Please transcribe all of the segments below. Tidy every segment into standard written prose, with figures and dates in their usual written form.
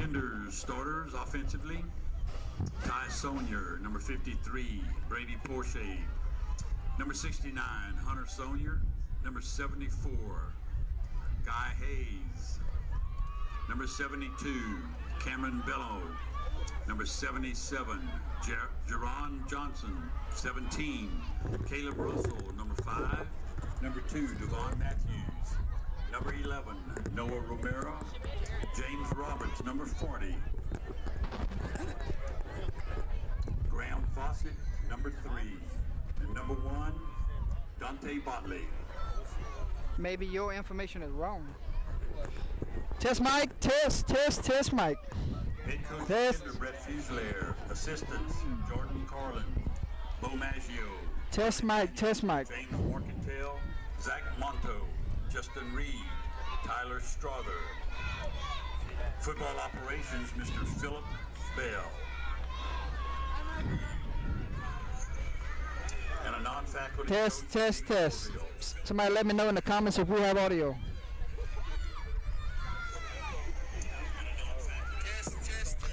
Kinder's starters offensively: Ty Sonier, number 53, Brady Porsche, number 69, Hunter Sonier, number 74, Guy Hayes, number 72, Cameron Bello, number 77, Jerron Johnson, 17, Caleb Russell, number 5, number 2, Devon Matthews, number 11, Noah Romero, James Roberts, number 40, Graham Fawcett, number 3, and number 1, Dante Botley. Maybe your information is wrong. Test mic, test mic. Head coach Kinder, Brett Fuselier. Assistants, Jordan Carlin, Bo Maggio. Test mic. James Morkentel, Zach Monto, Justin Reed, Tyler Strother. Football operations, Mr. Philip Bell. And a non-faculty Test. Somebody let me know in the comments if we have audio.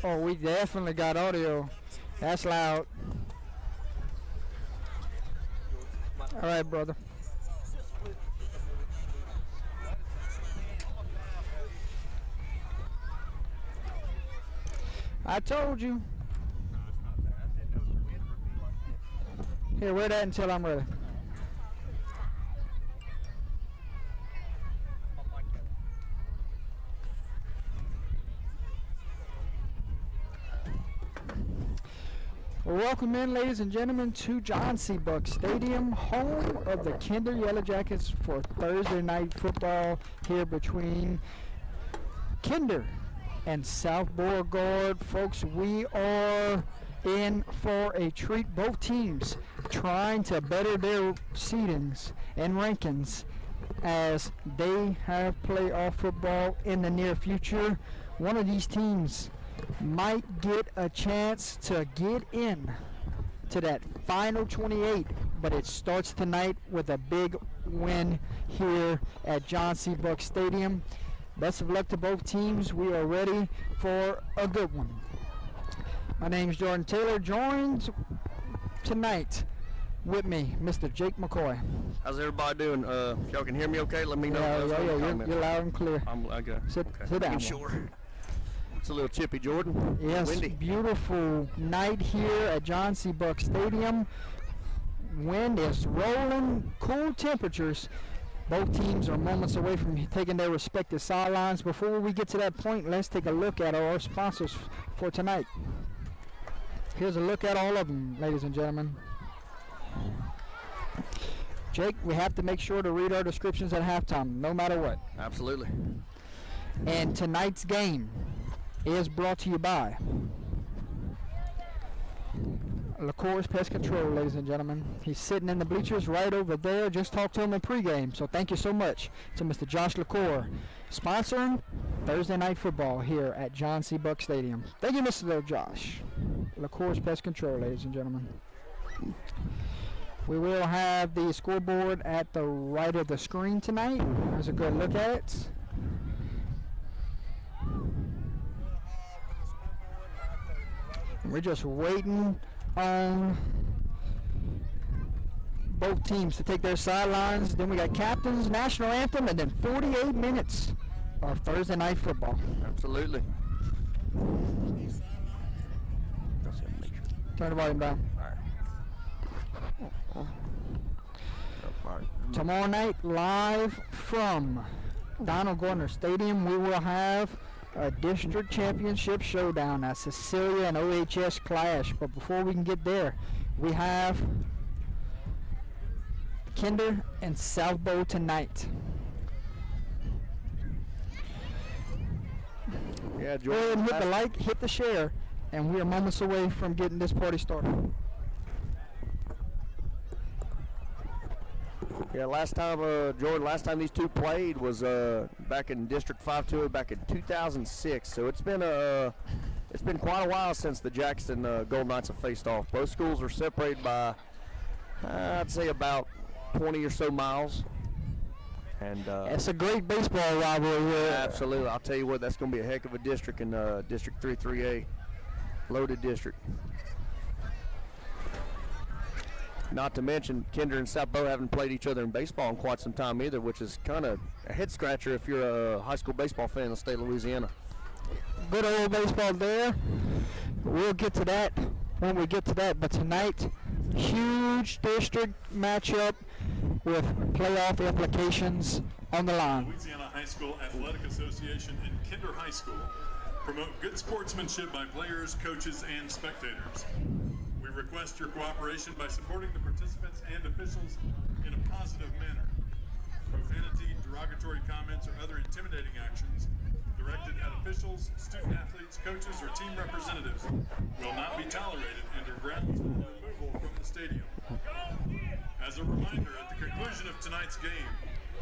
Oh, we definitely got audio. That's loud. All right, brother. I told you. Here, wear that until I'm ready. Welcome in, ladies and gentlemen, to John C. Buck Stadium, home of the Kinder Yellow Jackets for Thursday night football here between Kinder and South Beauregard. Folks, we are in for a treat. Both teams trying to better their seedings and rankings as they have playoff football in the near future. One of these teams might get a chance to get in to that final 28, but it starts tonight with a big win here at John C. Buck Stadium. Best of luck to both teams. We are ready for a good one. My name is Jordan Taylor, joined tonight with me, Mr. Jake McCoy. How's everybody doing? If y'all can hear me okay, let me know. Yeah, you're loud and clear. Okay. Sit down. Sure. It's a little chippy, Jordan. Yes, windy. Beautiful night here at John C. Buck Stadium. Wind is rolling, cool temperatures. Both teams are moments away from taking their respective sidelines. Before we get to that point, let's take a look at our sponsors for tonight. Here's a look at all of them, ladies and gentlemen. Jake, we have to make sure to read our descriptions at halftime, no matter what. Absolutely. And tonight's game is brought to you by LaCour's Pest Control, ladies and gentlemen. He's sitting in the bleachers right over there. Just talked to him in pregame, so thank you so much to Mr. Josh LaCour, sponsoring Thursday night football here at John C. Buck Stadium. Thank you, Mr. Josh. LaCour's Pest Control, ladies and gentlemen. We will have the scoreboard at the right of the screen tonight. There's a good look at it. We're just waiting on both teams to take their sidelines. Then we got captains, national anthem, and then 48 minutes of Thursday night football. Absolutely. Turn the volume down. All right. Tomorrow night, live from Donald Gardner Stadium, we will have a district championship showdown at Cecilia and OHS clash. But before we can get there, we have Kinder and South Bow tonight. Yeah, Go ahead and hit the like, hit the share, and we are moments away from getting this party started. Yeah, last time these two played was back in District 5-2 back in 2006. So it's been quite a while since the Jackson Gold Knights have faced off. Both schools are separated by I'd say about 20 or so miles, And It's a great baseball rivalry here. absolutely. I'll tell you what, that's going to be a heck of a district in District 3-3A. Loaded district. Not to mention, Kinder and South Bow haven't played each other in baseball in quite some time either, which is kind of a head scratcher if you're a high school baseball fan in the state of Louisiana. Good old baseball there. We'll get to that when we get to that. But tonight, huge district matchup with playoff implications on the line. Louisiana High School Athletic Association and Kinder High School promote good sportsmanship by players, coaches, and spectators. We request your cooperation by supporting the participants and officials in a positive manner. Profanity, derogatory comments, or other intimidating actions directed at officials, student athletes, coaches, or team representatives will not be tolerated and are grounds for removal from the stadium. As a reminder, at the conclusion of tonight's game,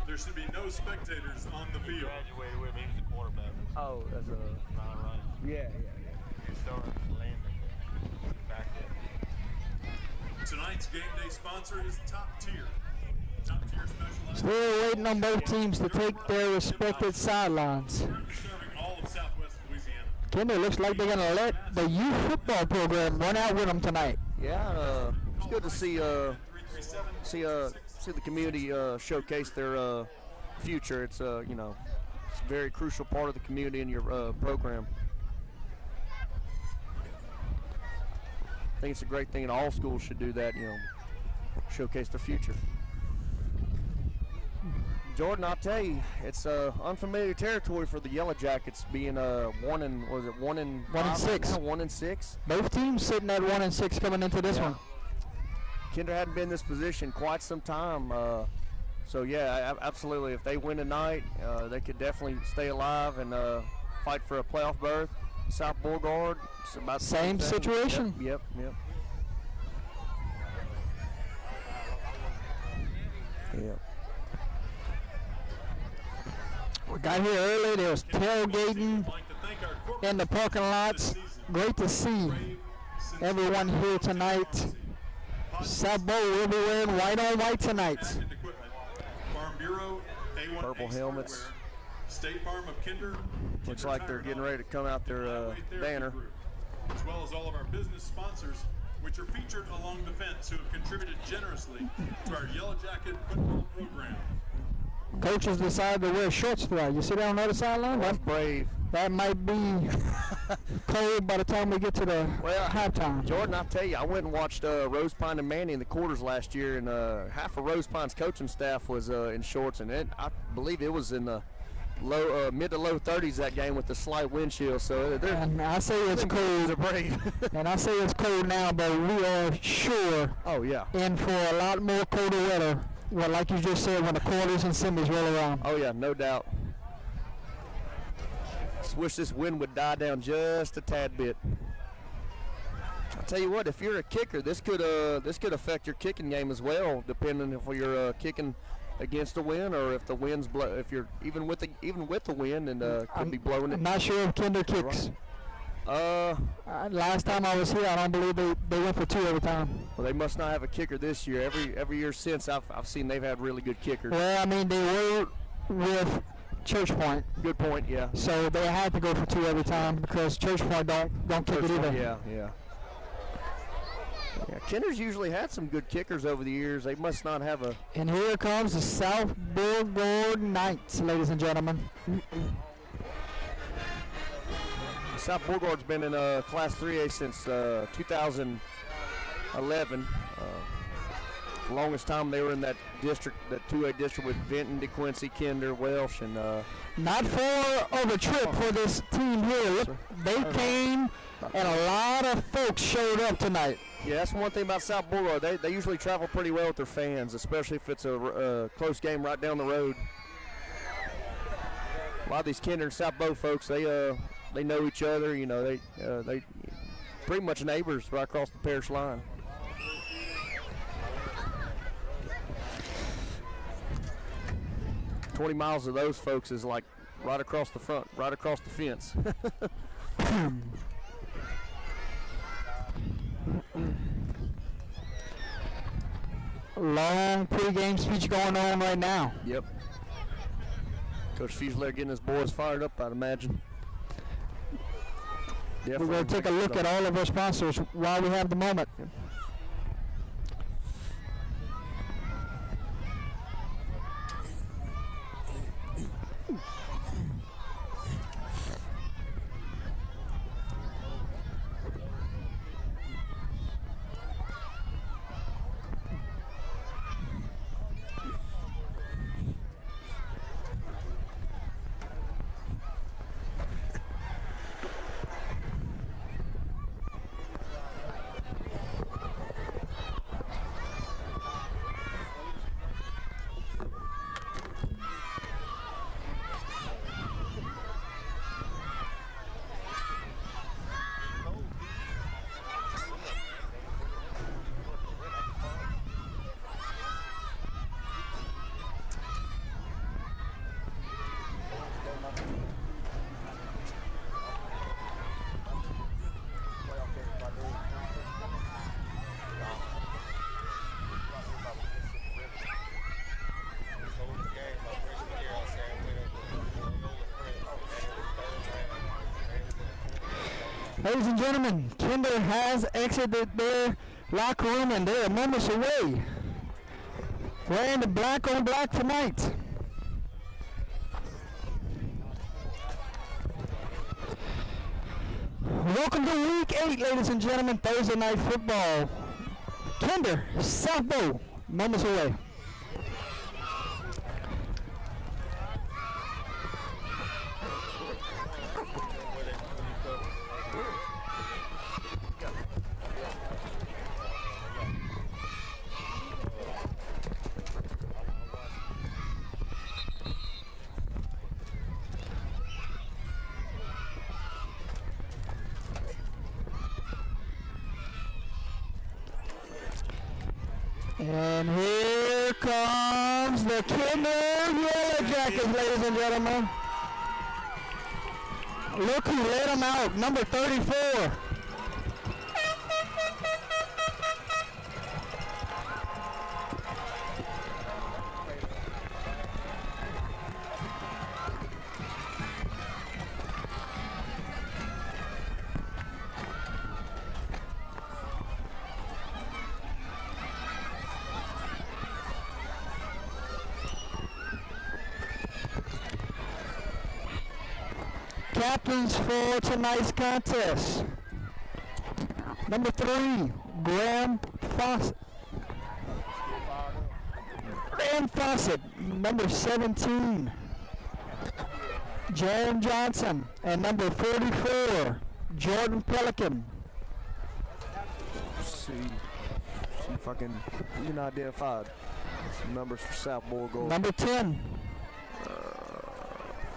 there should be no spectators on the field. Graduated with me, he's the quarterback. Oh, that's a... Ron Rice. Yeah. He started landing back there. Tonight's game day sponsor is Top Tier. Top Tier specializes Still waiting on both teams to take their respective sidelines. currently serving all of Southwest Louisiana. Kinder looks like they're going to let the youth football program run out with them tonight. Yeah, it's good to see see the community showcase their future. It's it's a very crucial part of the community in your program. I think it's a great thing, and all schools should do that. Showcase their future. Jordan, I'll tell you, it's unfamiliar territory for the Yellow Jackets, being 1 and 6. 1 and 6. Both teams sitting at 1 and 6 coming into this one. Kinder hadn't been in this position quite some time. So, yeah, absolutely. If they win tonight, they could definitely stay alive and fight for a playoff berth. South Beauregard, it's about Same situation. Yep. We got here early. There was tailgating I'd like to thank our corporate in the parking lots. Great to see everyone here tonight. South Bow will be wearing white on white tonight. Patent Equipment, Farm Bureau, A1 Purple Ace helmets. Hardware, State Farm of Kinder. Looks Kinder like they're Tire getting Hall, ready to come out their Highway Therapy banner. Group, as well as all of our business sponsors, which are featured along the fence, who have contributed generously to our Yellow Jacket football program. Coaches decided to wear shorts tonight. You see that on the other sideline? That's brave. That might be cold by the time we get to the halftime. Jordan, I'll tell you, I went and watched Rose Pine and Manny in the quarters last year, and half of Rose Pine's coaching staff was in shorts, and I believe it was in the mid to low 30s that game with the slight wind chill. So they're And I say it's cold. brave. And I say it's cold now, but we are sure Oh yeah. in for a lot more colder weather. Well, like you just said, when the quarters and semis roll around. Oh yeah, no doubt. Just wish this wind would die down just a tad bit. I'll tell you what, if you're a kicker, this could affect your kicking game as well, depending if you're kicking against the wind or if the wind's if you're even with the wind and could be blowing it. I'm not sure if Kinder kicks. Last time I was here, I don't believe they went for 2 every time. Well, they must not have a kicker this year. Every year since I've seen they've had really good kickers. Well, I mean, they were with Church Point, Good point, yeah. so they had to go for 2 every time because Church Point don't kick it either. Yeah. Kinder's usually had some good kickers over the years. They must not have a. And here comes the South Beauregard Knights, ladies and gentlemen. South Beauregard's been in Class 3A since 2011. The longest time they were in that district, that 2A district with Vinton, DeQuincy, Kinder, Welsh, and Not far of a trip for this team here. Look, they came, and a lot of folks showed up tonight. yeah, that's one thing about South Beauregard. They usually travel pretty well with their fans, especially if it's a close game right down the road. A lot of these Kinder and South Bow folks, they know each other. They pretty much neighbors right across the parish line. "20 miles of those folks is like right across the front, right across the fence." Long pregame speech going on right now. Yep. Coach Fuselier getting his boys fired up, I'd imagine. We're going to take a look at all of our sponsors while we have the moment. Ladies and gentlemen, Kinder has exited their locker room and they are moments away. Wearing the black on black tonight. Welcome to week 8, ladies and gentlemen, Thursday night football. Kinder, South Bow, moments away. And here comes the Kinder Yellow Jackets, ladies and gentlemen. Look who let them out, number 34. Captains for tonight's contest. Number 3, Graham Fawcett. Graham Fawcett. Number 17, Jaron Johnson. And number 44, Jordan Pelican. See if I can identify some numbers for South Beauregard. Number 10.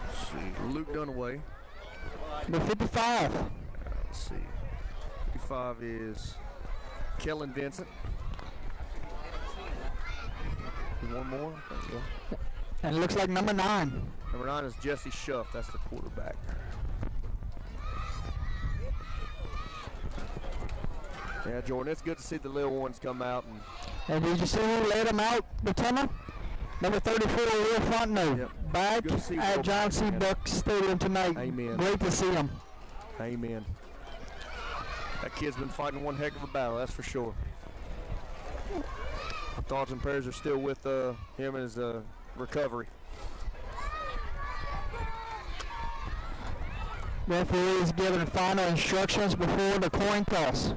Let's see, Luke Dunaway. Number 55. Let's see. 55 is Kellen Vincent. One more. There we go. And it looks like number 9. Number 9 is Jesse Schuff. That's the quarterback. Yeah, Jordan, it's good to see the little ones come out. And did you see who let them out, the tunnel? Number 34, Will Fontenot. Yep. Back Good to see at Will John C. Fontenot. Buck Stadium tonight. Amen. Great to see him. Amen. That kid's been fighting one heck of a battle, that's for sure. Thoughts and prayers are still with him and his recovery. Referee is giving final instructions before the coin toss.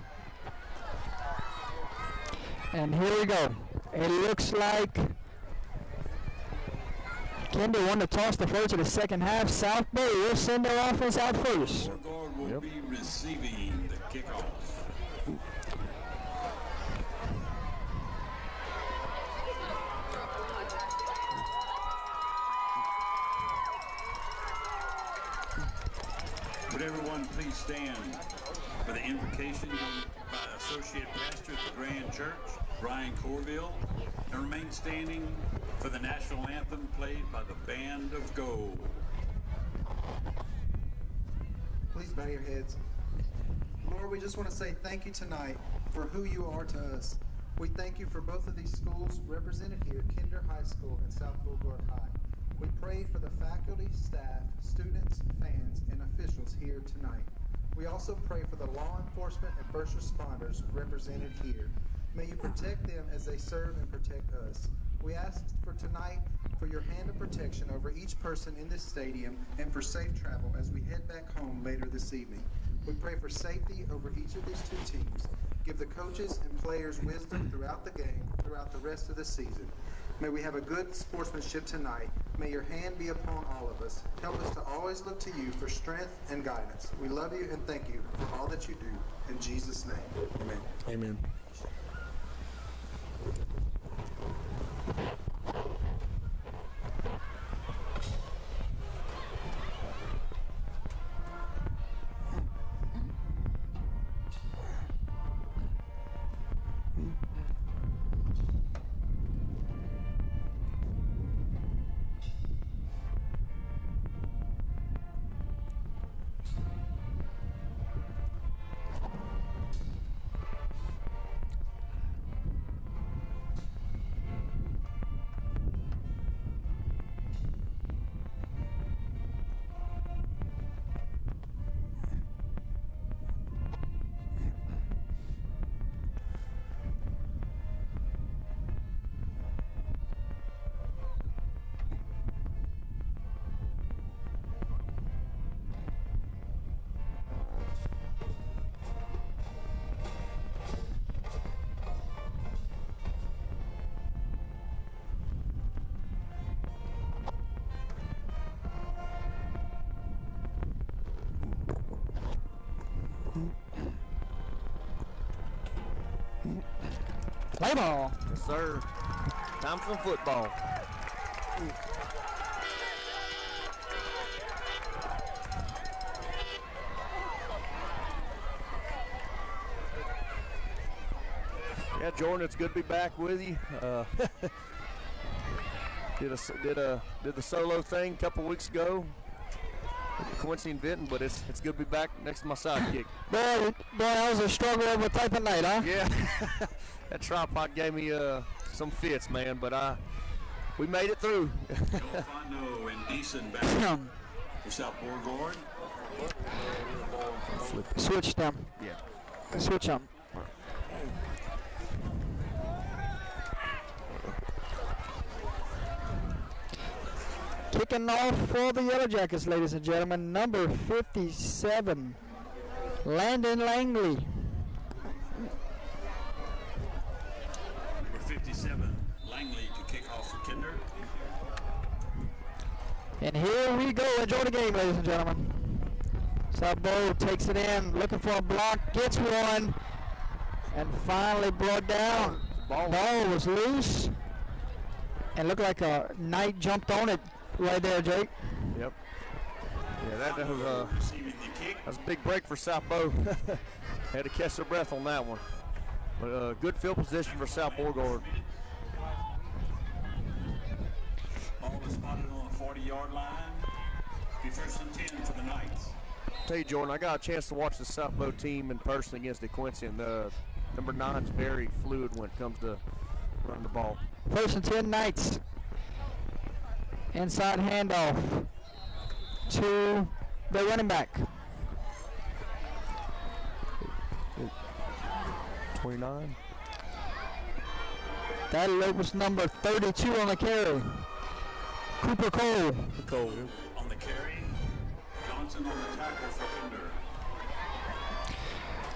And here we go. It looks like Kinder won the toss the first of the second half. South Bay will send their offense out first. Beauregard will be receiving the kickoff. Would everyone please stand for the invocation by Associate Pastor of the Grand Church, Brian Corville, and remain standing for the national anthem played by the Band of Gold. Please bow your heads. Lord, we just want to say thank you tonight for who you are to us. We thank you for both of these schools represented here, Kinder High School and South Beauregard High. We pray for the faculty faculty, staff, students, fans, and officials here tonight. We also pray for the law enforcement and first responders represented here. May you protect them as they serve and protect us. We ask for tonight for your hand of protection over each person in this stadium and for safe travel as we head back home later this evening. We pray for safety over each of these two teams. Give the coaches and players wisdom throughout the game, throughout the rest of the season. May we have a good sportsmanship tonight. May your hand be upon all of us. Help us to always look to you for strength and guidance. We love you and thank you for all that you do. In Jesus' name, amen. Amen. Play ball. Yes, sir. Time for some football. Yeah, Jordan, it's good to be back with you. Did the solo thing a couple weeks ago. Quincy and Vinton, but it's good to be back next to my sidekick. Boy, that was a struggle of a type of night, huh? Yeah, that tripod gave me some fits, man, but we made it through. Delfano and Deason back for South Beauregard. Switch them. Yeah. Switch them. Kicking off for the Yellow Jackets, ladies and gentlemen, number 57, Landon Langley. Number 57, Langley to kick off for Kinder. And here we go. Enjoy the game, ladies and gentlemen. South Bow takes it in, looking for a block, gets one, and finally brought down. Ball was loose, and looked like a Knight jumped on it right there, Jake. Yep. Yeah, that was Receiving the kick. a big break for South Bow. Had to catch their breath on that one. But good field position for South Beauregard. Ball is spotted on the 40-yard line. Be first and 10 for the Knights. Tell you, Jordan, I got a chance to watch the South Bow team in person against DeQuincy, and number 9's very fluid when it comes to running the ball. First and 10 Knights. Inside handoff to the running back. 29. That was number 32 on the carry. Cooper Cole. Cole. On the carry, Johnson on the tackle for Kinder.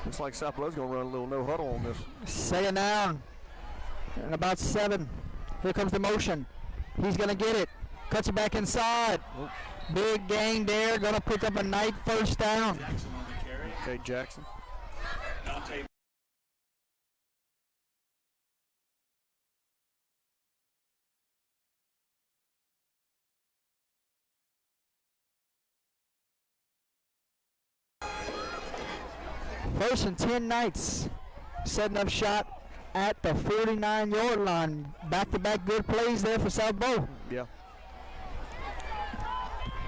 Looks like South Bow's going to run a little no huddle on this. Second down. And about 7. Here comes the motion. He's going to get it. Cuts it back inside. Big gain there. Going to pick up a Knight first down. Jackson on the carry. Okay, Jackson. Dante First and 10 Knights. Setting up shot at the 49-yard line. Back-to-back good plays there for South Bow. Yeah.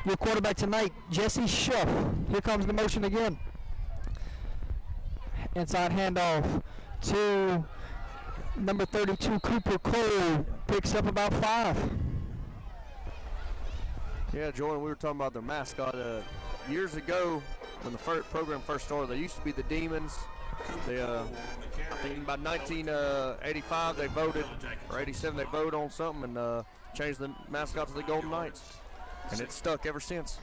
Your quarterback tonight, Jesse Schuff. Here comes the motion again. Inside handoff to number 32, Cooper Cole. Picks up about 5. Yeah, Jordan, we were talking about their mascot years ago when the program first started. They used to be the Demons. They, I think about 1985 they voted, or 87 they voted on something and changed the mascot to the Golden Knights, and it's stuck ever since.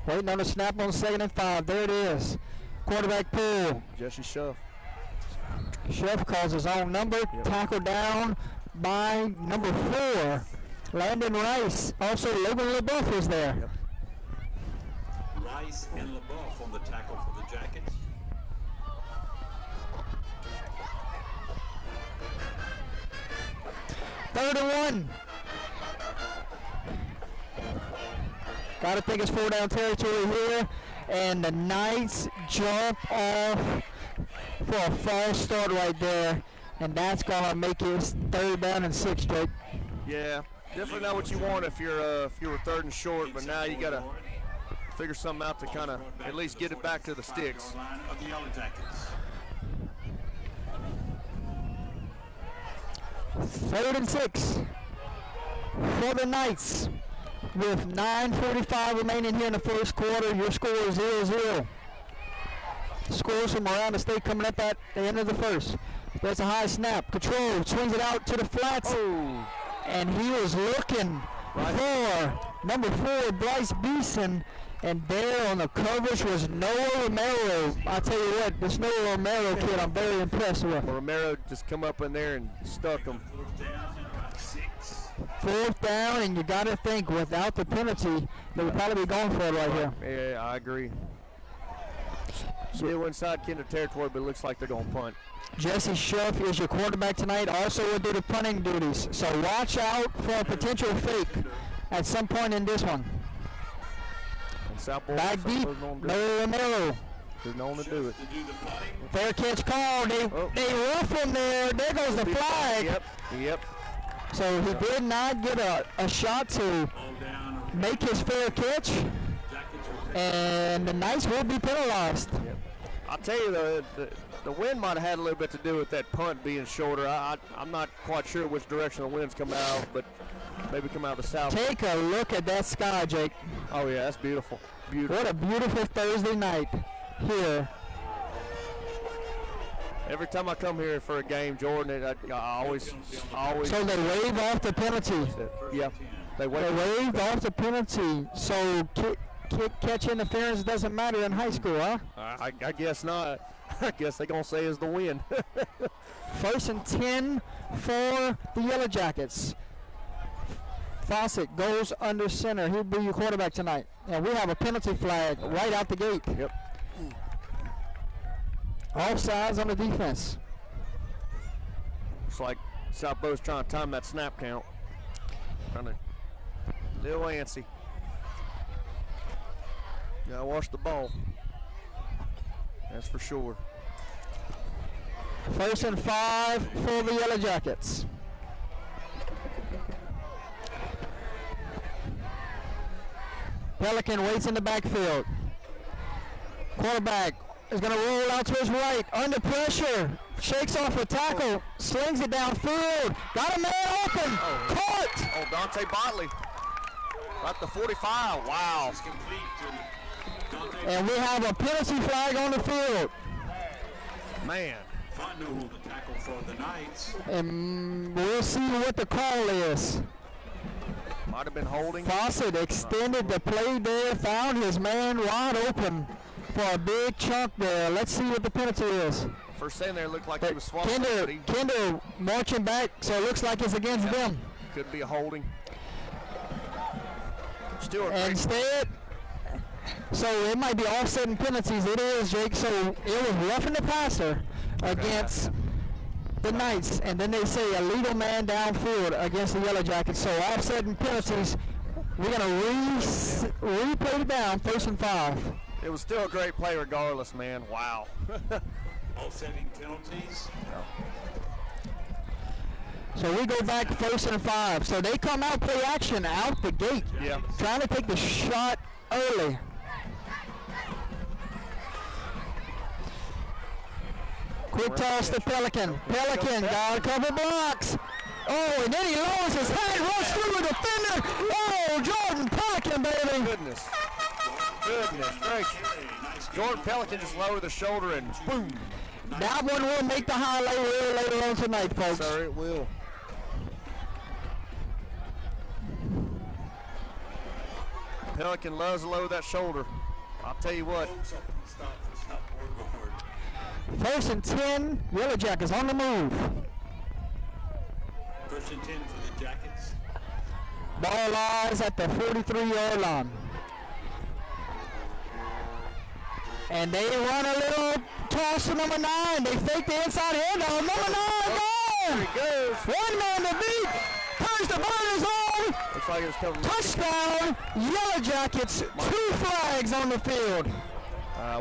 Waiting on the snap on 2nd and 5. There it is. Quarterback pull. Jesse Shuff. Shuff calls his own number. Yep. Tackle down by number 4, Landon Rice. Also, Logan LeBeouf was there. Yep. Rice and LeBeouf on the tackle for the Jackets. Third and 1. Got to think it's 4-down territory here. And the Knights jump off for a false start right there. And that's going to make it 3rd down and 6, Jake. Yeah, definitely not what you want if you were 3rd and short, but now you got to figure something out to kind of at least get it back to the sticks. Of the Yellow Jackets. 3rd and 6 for the Knights. With 9:45 remaining here in the first quarter, your score is 0-0. Scores from around the state coming up at the end of the first. There's a high snap. Control swings it out to the flats. Oh. And he was looking for number 4, Bryce Beeson. And there on the coverage was Noah Romero. I tell you what, this Noah Romero kid I'm very impressed with. Well, Romero just come up in there and stuck him. 4th down, and you got to think without the penalty, they would probably be going for it right here. Yeah, I agree. Still inside Kinder territory, but it looks like they're going to punt. Jesse Shuff is your quarterback tonight, also will do the punting duties. So watch out for a potential fake at some point in this one. And South Bowl, Back deep, Noah Romero. There's no one to do it. Fair catch call. They rough him there. There goes the flag. Yep. So he did not get a shot to make his fair catch. And the Knights will be penalized. Yep. I'll tell you, the wind might have had a little bit to do with that punt being shorter. I'm not quite sure which direction the wind's coming out, but maybe come out the south. Take a look at that sky, Jake. Oh, yeah, that's beautiful. Beautiful. What a beautiful Thursday night here. Every time I come here for a game, Jordan, I always. So they waive off the penalty. Yeah, they waived off the penalty. So kick catch interference doesn't matter in high school, huh? I guess not. I guess they're going to say is the win. 1st and 10 for the Yellow Jackets. Fawcett goes under center. He'll be your quarterback tonight. And we have a penalty flag right out the gate. Yep. Offsides on the defense. Looks like South Bow's trying to time that snap count. Trying to little antsy. Gotta watch the ball. That's for sure. 1st and 5 for the Yellow Jackets. Pelican waits in the backfield. Quarterback is going to roll out to his right. Under pressure. Shakes off a tackle. Slings it downfield. Got a man open. Caught. Oh, Dante Botley. Right the 45. Wow. And we have a penalty flag on the field. Man. Fontenot the tackle for the Knights. And we'll see what the call is. Might have been holding. Fawcett extended the play there. Found his man wide open for a big chunk there. Let's see what the penalty is. First thing there looked like he was swallowing. Kinder marching back, so it looks like it's against them. Could be a holding. Still a great. Instead, so it might be offsetting penalties. It is, Jake. So it was roughing the passer against the Knights, and then they say a legal man downfield against the Yellow Jackets. So offsetting penalties. We're gonna replay it down. 1st and 5. It was still a great play regardless, man. Wow. Offsetting penalties. So we go back 1st and 5. So they come out, play action out the gate. Yeah. Trying to take the shot early. Quick toss to Pelican. Pelican got a couple blocks. Oh, and then he lowers his head, runs through the defender. Oh, Jordan Pelican, baby. Goodness gracious. Jordan Pelican just lowered the shoulder and boom. That one will make the highlight reel later on tonight, folks. Sir, it will. Pelican loves to lower that shoulder. I'll tell you what. First and 10, Yellow Jackets on the move. First and 10 for the Jackets. Ball lies at the 43-yard line. And they run a little toss to number 9. They fake the inside handoff. Number 9 There gone. he goes. One man to beat. Turns the burners on. Looks like it's coming. Touchdown, Yellow Jackets. 2 flags on the field.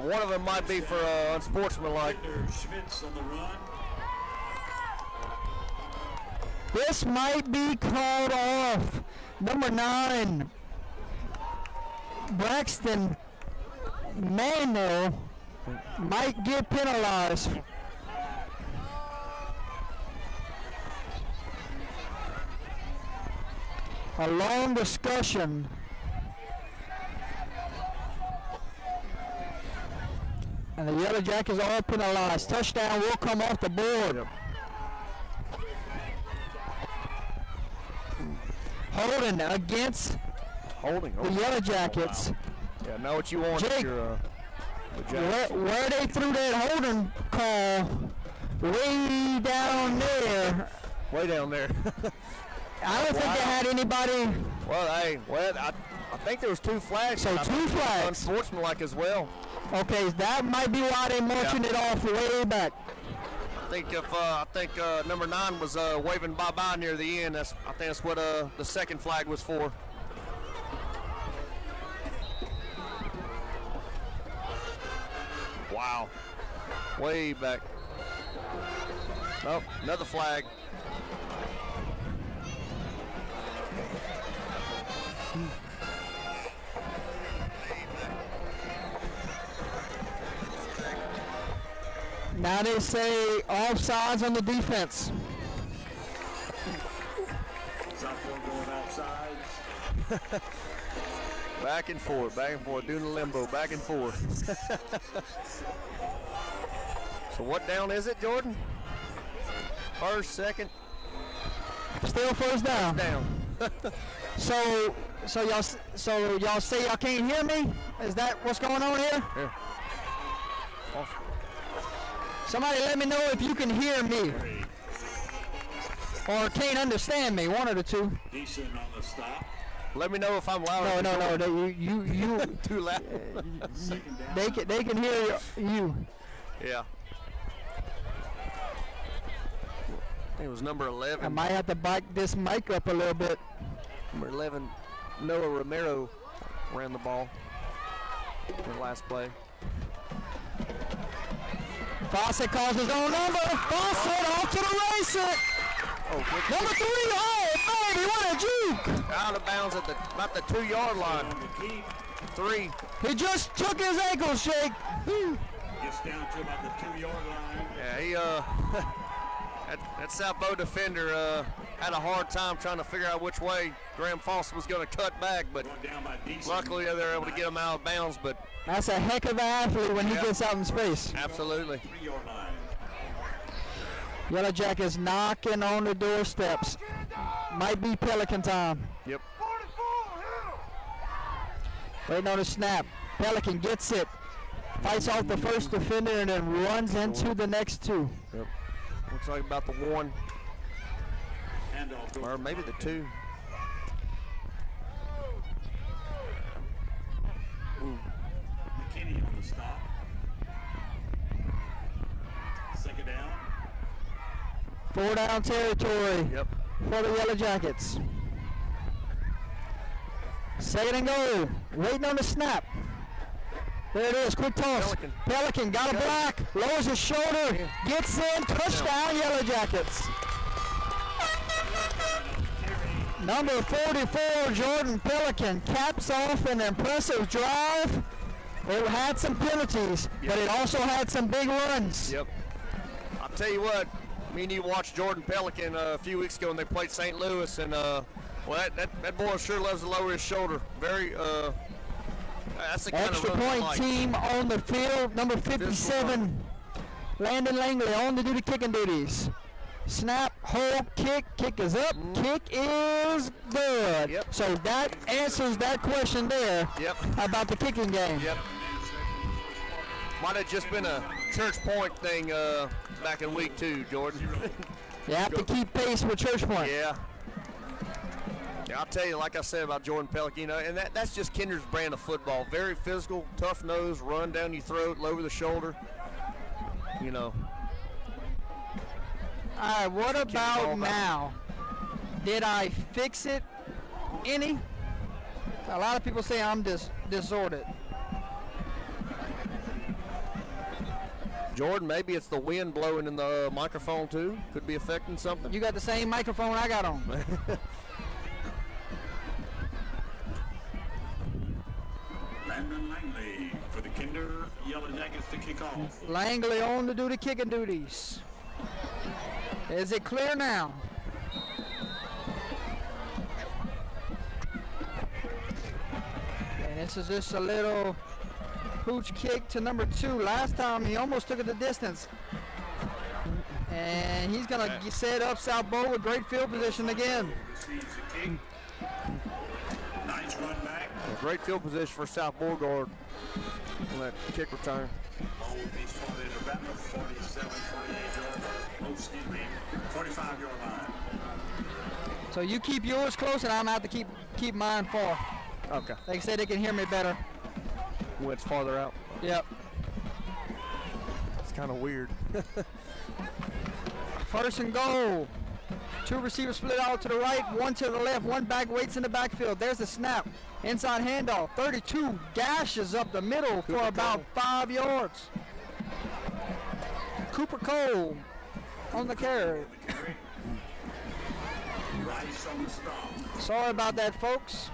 One of them might be for unsportsmanlike. Schmitz on the run. This might be called off. Number 9, Braxton Mano might get penalized. A long discussion. And the Yellow Jackets are penalized. Touchdown will come off the board. Holding against the Yellow Jackets. Yeah, know what you want. Jake, where they threw that holding call way down there. Way down there. I don't think they had anybody. Well, hey, I think there was 2 flags. So 2 flags. Unsportsmanlike as well. Okay, that might be why they marching it off way back. I think number 9 was waving bye-bye near the end. I think that's what the second flag was for. Wow. Way back. Oh, another flag. Now they say offsides on the defense. Southport going offsides. Back and forth, doing the limbo, back and forth. So what down is it, Jordan? First, second? Still first down. Down. So y'all say y'all can't hear me? Is that what's going on here? Here. Somebody let me know if you can hear me or can't understand me. One of the two. Decent on the stop. Let me know if I'm loud. No. You Too loud. they can hear you. Yeah. I think it was number 11. I might have to back this mic up a little bit. Number 11, Noah Romero ran the ball in the last play. Fawcett calls his own number. Fawcett off to the races. Oh, Number 3. Oh, baby, what a juke. out of bounds at about the 2-yard line. 3. He just took his ankle shake. Gets down to about the 2-yard line. Yeah, he that South Bow defender had a hard time trying to figure out which way Graham Fawcett was going to cut back, but Going down by Deason. luckily they were able to get him out of bounds. But That's a heck of an athlete when he gets out in space. absolutely. 3-yard line. Yellow Jackets knocking on the doorsteps. Might be Pelican time. Yep. Waiting on the snap. Pelican gets it. Fights off the first defender and then runs into the next 2. Yep. Looks like about the 1 Handoff goes or maybe the 2. McKinney on the stop. Second down. 4 down territory Yep. for the Yellow Jackets. Second and goal. Waiting on the snap. There it is. Quick toss. Pelican got a block. Lowers his shoulder. Gets in. Touchdown, Yellow Jackets. Number 44, Jordan Pelican, caps off an impressive drive. It had some penalties, but it also had some big runs. Yep. I'll tell you what, Me and you watched Jordan Pelican a few weeks ago when they played St. Louis, and well, that boy sure loves to lower his shoulder. Very, that's the kind Extra of run I point like. team on the field. Number 57, Landon Langley on to do the kicking duties. Snap, hold, kick. Kick is up. Kick is good. Yep. So that answers that question there Yep. about the kicking game. Yep. Might have just been a Church Point thing back in week 2, Jordan. You have to keep pace with Church Point. Yeah. Yeah, I'll tell you, like I said about Jordan Pelican, you know, and that's just Kinder's brand of football. Very physical, tough nose, run down your throat, lower the shoulder. You know. All right, what all about about. now? Did I fix it any? A lot of people say I'm disordered. Jordan, maybe it's the wind blowing in the microphone too. Could be affecting something. You got the same microphone I got on. Landon Langley for the Kinder Yellow Jackets to kick off. Langley on to do the kicking duties. Is it clear now? And this is just a little pooch kick to number 2. Last time he almost took it the distance. And he's going to set up South Bowl with great field position again. Receives the kick. Nice run back. A great field position for South Beauregard on that kick return. Ball will be spotted about the 47, 45-yard line. So you keep yours close and I'm going to have to keep mine far. Okay. They say they can hear me better. When it's farther out. Yep. It's kind of weird. First and goal. 2 receivers split out to the right, 1 to the left, 1 back waits in the backfield. There's the snap. Inside handoff. 32 dashes up the middle for about 5 yards. Cooper Cole on the carry. Rice on the stop. Sorry about that, folks.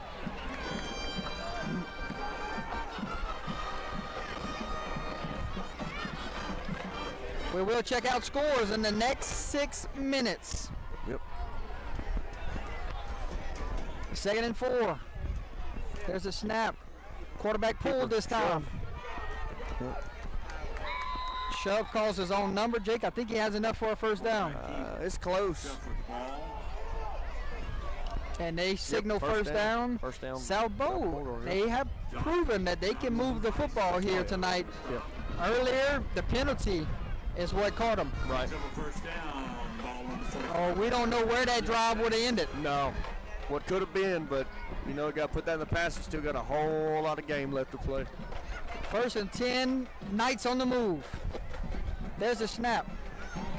We will check out scores in the next 6 minutes. Yep. 2nd and 4. There's a snap. Quarterback pulled this time. Shove calls his own number. Jake, I think he has enough for a first down. It's close. With the ball. And they signal first first down. down. First down. South Bowl. Beauregard, They have proven that they can move the football here tonight. Yep. Earlier, the penalty is what caught them. Right. Picks up a first down. Ball on the 40. Oh, we don't know where that drive would have ended. No. What could have been, but you know, got to put that in the past. Still got a whole lot of game left to play. 1st and 10, Knights on the move. There's a snap.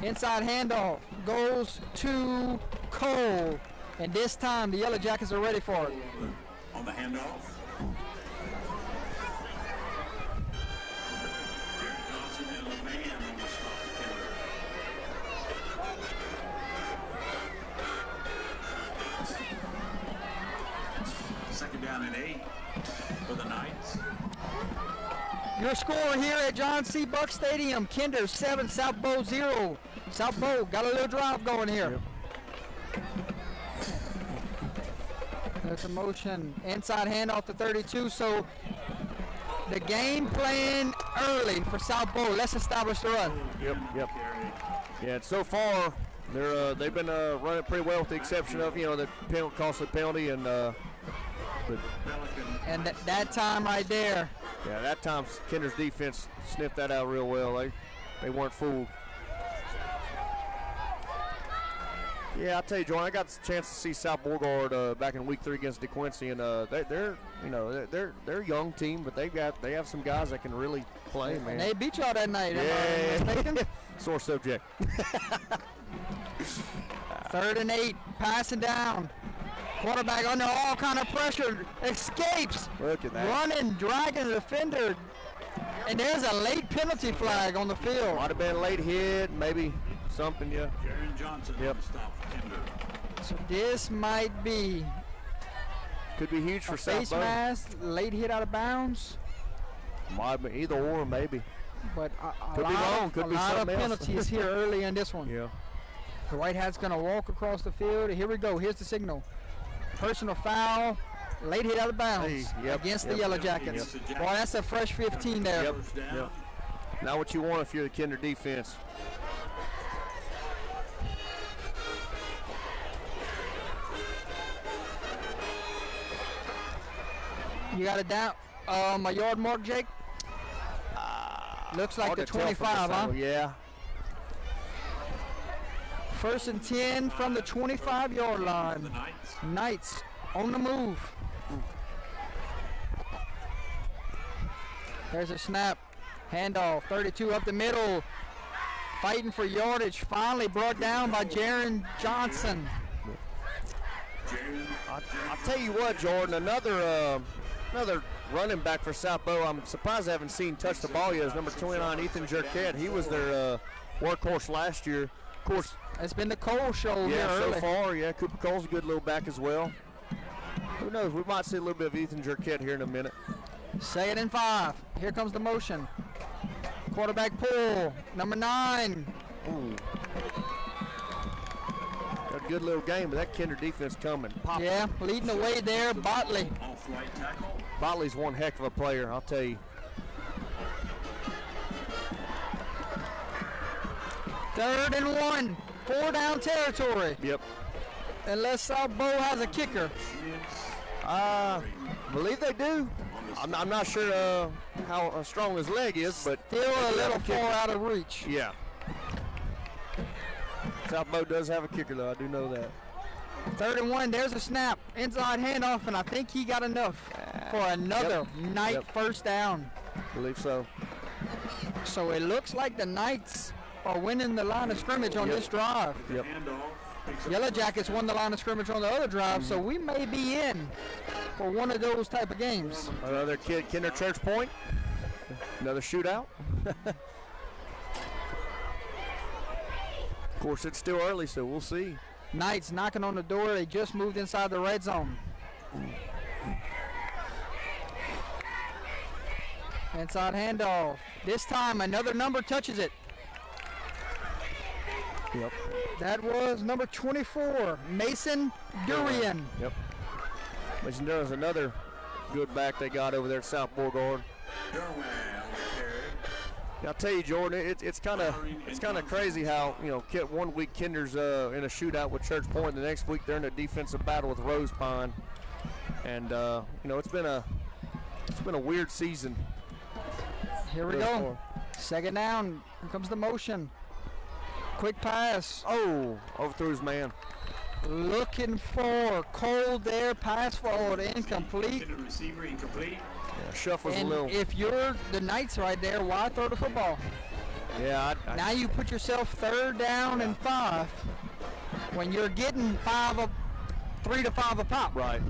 Inside handoff goes to Cole. And this time the Yellow Jackets are ready for it. On the handoff. Jared Johnson and LeVan on the stop for Kinder. Second down and 8 for the Knights. Your score here at John C. Buck Stadium, Kinder 7, South Bow 0. South Bow got a little drive going here. There's a motion, inside handoff to 32, so the game plan early for South Bow. Let's establish the run. Yep. Yeah, and so far they've been running pretty well, with the exception of the costly penalty and And that time right there, yeah, that time Kinder's defense sniffed that out real well. They weren't fooled. Yeah, I'll tell you, Jordan, I got the chance to see South Beauregard back in week 3 against DeQuincy, and they're a young team, but they have some guys that can really play, man. and they beat y'all that night. Am I mistaken? Sore subject. 3rd and 8, passing down. Quarterback under all kind of pressure, escapes, Look at that. running, dragging the defender, and there's a late penalty flag on the field. Might have been a late hit, maybe something, yeah. Jaron Johnson on the stop for Kinder. So this might be Could be huge for a South face Bow. mask, late hit out of bounds, Might be either or, maybe. but a Could be lot, wrong, of, could a be lot of something else. penalties here early in this one. Yeah. The white hat's going to walk across the field. Here we go. Here's the signal. Personal foul. Late hit out of bounds against the Yellow Jackets. Boy, that's a fresh 15 there. Yep. Not what you want if you're the Kinder defense. You got it down. A yard mark, Jake? Looks like Hard the to tell from 25, huh? angle, yeah. 1st and 10 from the 25-yard line. Knights on the move. There's a snap. Handoff. 32 up the middle. Fighting for yardage. Finally brought down by Jaron Johnson. I'll tell you what, Jordan, another running back for South Bow. I'm surprised I haven't seen touch the ball yet. Is number 29, Ethan Jerquette. He was their workhorse last year. Of course, it's been the Cole show here so early. far. Yeah, Cooper Cole's a good little back as well. Who knows? We might see a little bit of Ethan Jerquette here in a minute. 2nd and 5. Here comes the motion. Quarterback pull. Number 9. Ooh. Got a good little game, but that Kinder defense coming. Popping. Yeah, leading the way there, Botley. Botley's one heck of a player, I'll tell you. 3rd and 1. 4 down territory. Yep. Unless South Bow has a kicker. Believe they do. I'm not sure how strong his leg is, but Still a little far out of reach. yeah. South Bow does have a kicker, though. I do know that. 3rd and 1. There's a snap. Inside handoff, and I think he got enough for another Knight first down. Believe so. So it looks like the Knights are winning the line of scrimmage on this drive. Yep. Yellow Jackets won the line of scrimmage on the other drive, so we may be in for one of those type of games. Another Kinder Church point. Another shootout. Of course, it's still early, so we'll see. Knights knocking on the door. They just moved inside the red zone. Inside handoff. This time, another number touches it. Yep. That was number 24, Mason Durian. Yep. Mason Durian's another good back they got over there at South Beauregard. I'll tell you, Jordan, it's kind of crazy how, you know, 1 week Kinder's in a shootout with Church Point, the next week they're in a defensive battle with Rose Pine, and you know, it's been a weird season. Here we go. 2nd down. Here comes the motion. Quick pass. Oh, overthrew his man. Looking for Cole there. Pass forward, incomplete. The receiver incomplete. Yeah, shuffles a And little. if you're the Knights right there, why throw the football? Yeah, Now you put yourself 3rd down and 5 when you're getting 3 to 5 a pop. right.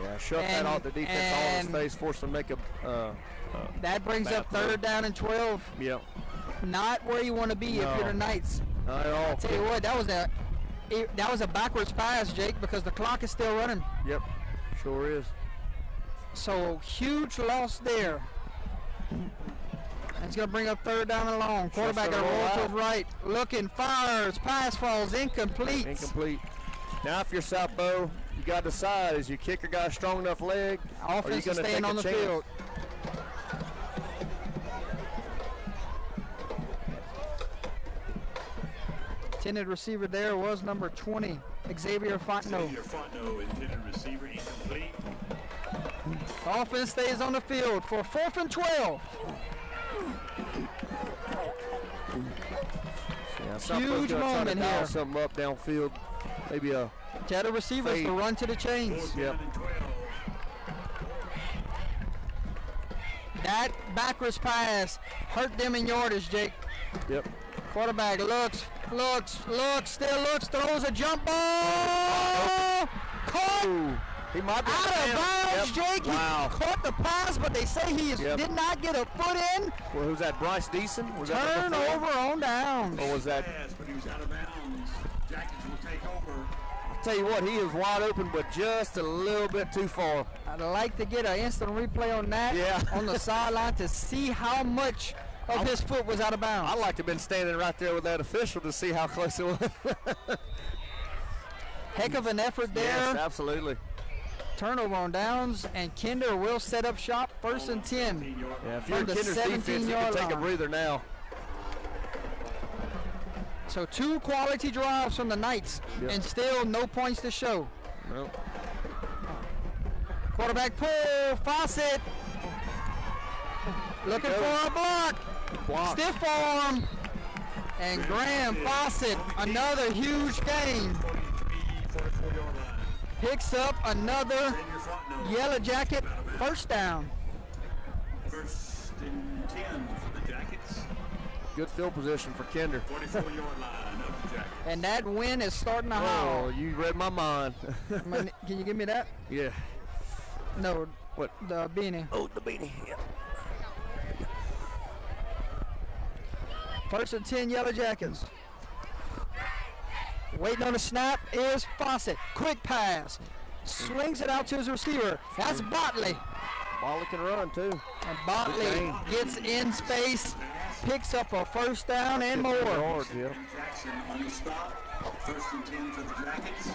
Yeah, shove that off the defense all in his face, force him to make a. That brings up 3rd down and 12. Yep. Not where you want to be if you're the Knights. Not at all. Tell you what, that was a backwards pass, Jake, because the clock is still running. Yep, sure is. So huge loss there. It's going to bring up 3rd down and long. Quarterback going to roll to his right. Looking, fires, pass falls, incomplete. Incomplete. Now if you're South Bow, you got to decide, is your kicker got a strong enough leg? Offense is staying on the field. Intended receiver there was number 20, Xavier Fontenot. Xavier Fontenot, intended receiver, incomplete. Offense stays on the field for 4th and 12. Yeah, Huge moment here. here. Something up downfield. Maybe a Tell the receivers fade. to run to the chains. Yep. That backwards pass hurt them in yardage, Jake. Yep. Quarterback looks, still looks, throws a jump ball. Caught Ooh, he might be out of bounds, Yep. Jake. Wow. He caught the pass, but they say he did not get a foot in. Well, who's that? Bryce Deason? Was that number 4? Turnover on downs. Or was that? Pass, but he was out of bounds. Jackets will take over. I'll tell you what, he is wide open, but just a little bit too far. I'd like to get an instant replay on that Yeah. on the sideline to see how much of his foot was out of bounds. I'd like to have been standing right there with that official to see how close it was. Heck of an effort there. Yes, absolutely. Turnover on downs, and Kinder will set up shop 1st and 10. Yeah, if From you're the Kinder's defense, you 17-yard can take a line. breather now. So 2 quality drives from the Knights, Yep. and still no points to show. Nope. Quarterback pull, Fawcett. Looking for a block. Block. Stiff arm. And Graham Fawcett, another huge gain. 44-yard line. Picks up another In your front nose. Yellow Jacket first down. 1st and 10 for the Jackets. Good field position for Kinder. 44-yard line of the Jackets. And that win is starting to Oh, howl. you read my mind. Can you give me that? Yeah. No, What? the beanie. Oh, the beanie. Yeah. 1st and 10 Yellow Jackets. Waiting on the snap is Fawcett. Quick pass. Slings it out to his receiver. That's Botley. Ball can run too. And Botley gets in space, picks up a first down and more. Yards, yeah. Jackson on the stop. 1st and 10 for the Jackets.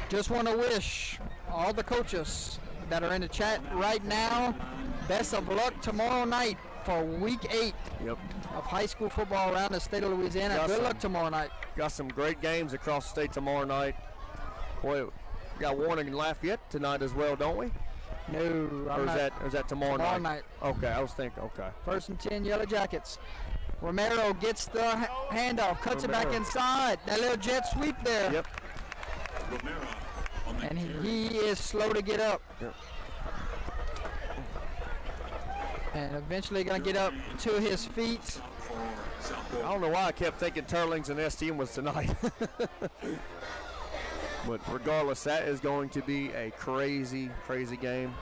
Just want to wish all the coaches that are in the chat right now best of luck tomorrow night for week 8 Yep. of high school football around the state of Louisiana. Got Good some. luck tomorrow night. Got some great games across the state tomorrow night. Boy, we got Warning and Lafayette tonight as well, don't we? No, Or is that tomorrow Tomorrow night? night. Okay, I was thinking. Okay. 1st and 10 Yellow Jackets. Romero gets the handoff, cuts it back Romero. inside. That little jet sweep there. Yep. Romero on the And carry. he is slow to get up. Yep. And eventually going to get up to his feet. For South I Florida. don't know why I kept thinking Turlings and STM was tonight. But regardless, that is going to be a crazy, crazy game.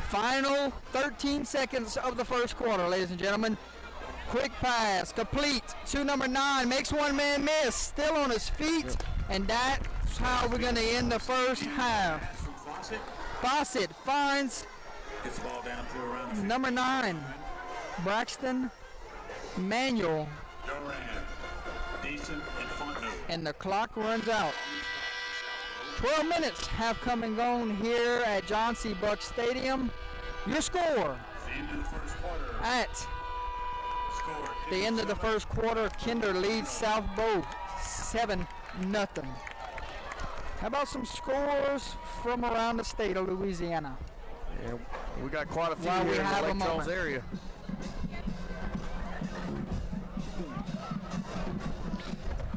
Final 13 seconds of the first quarter, ladies and gentlemen. Quick pass, complete to number 9, makes one man miss, still on his feet, and that's how we're going to end the first half. Pass from Fawcett. Fawcett finds Gets the ball down to around the number 9, Braxton Manuel, Duran. Decent and Fontenot. and the clock runs out. 12 minutes have come and gone here at John C. Buck Stadium. Your score The end of the first quarter. at Score. the end of the first quarter, Kinder leads South Bow 7-0. How about some scores from around the state of Louisiana? Yeah, we got quite a few While we here in have the a Lake Charles moment. area.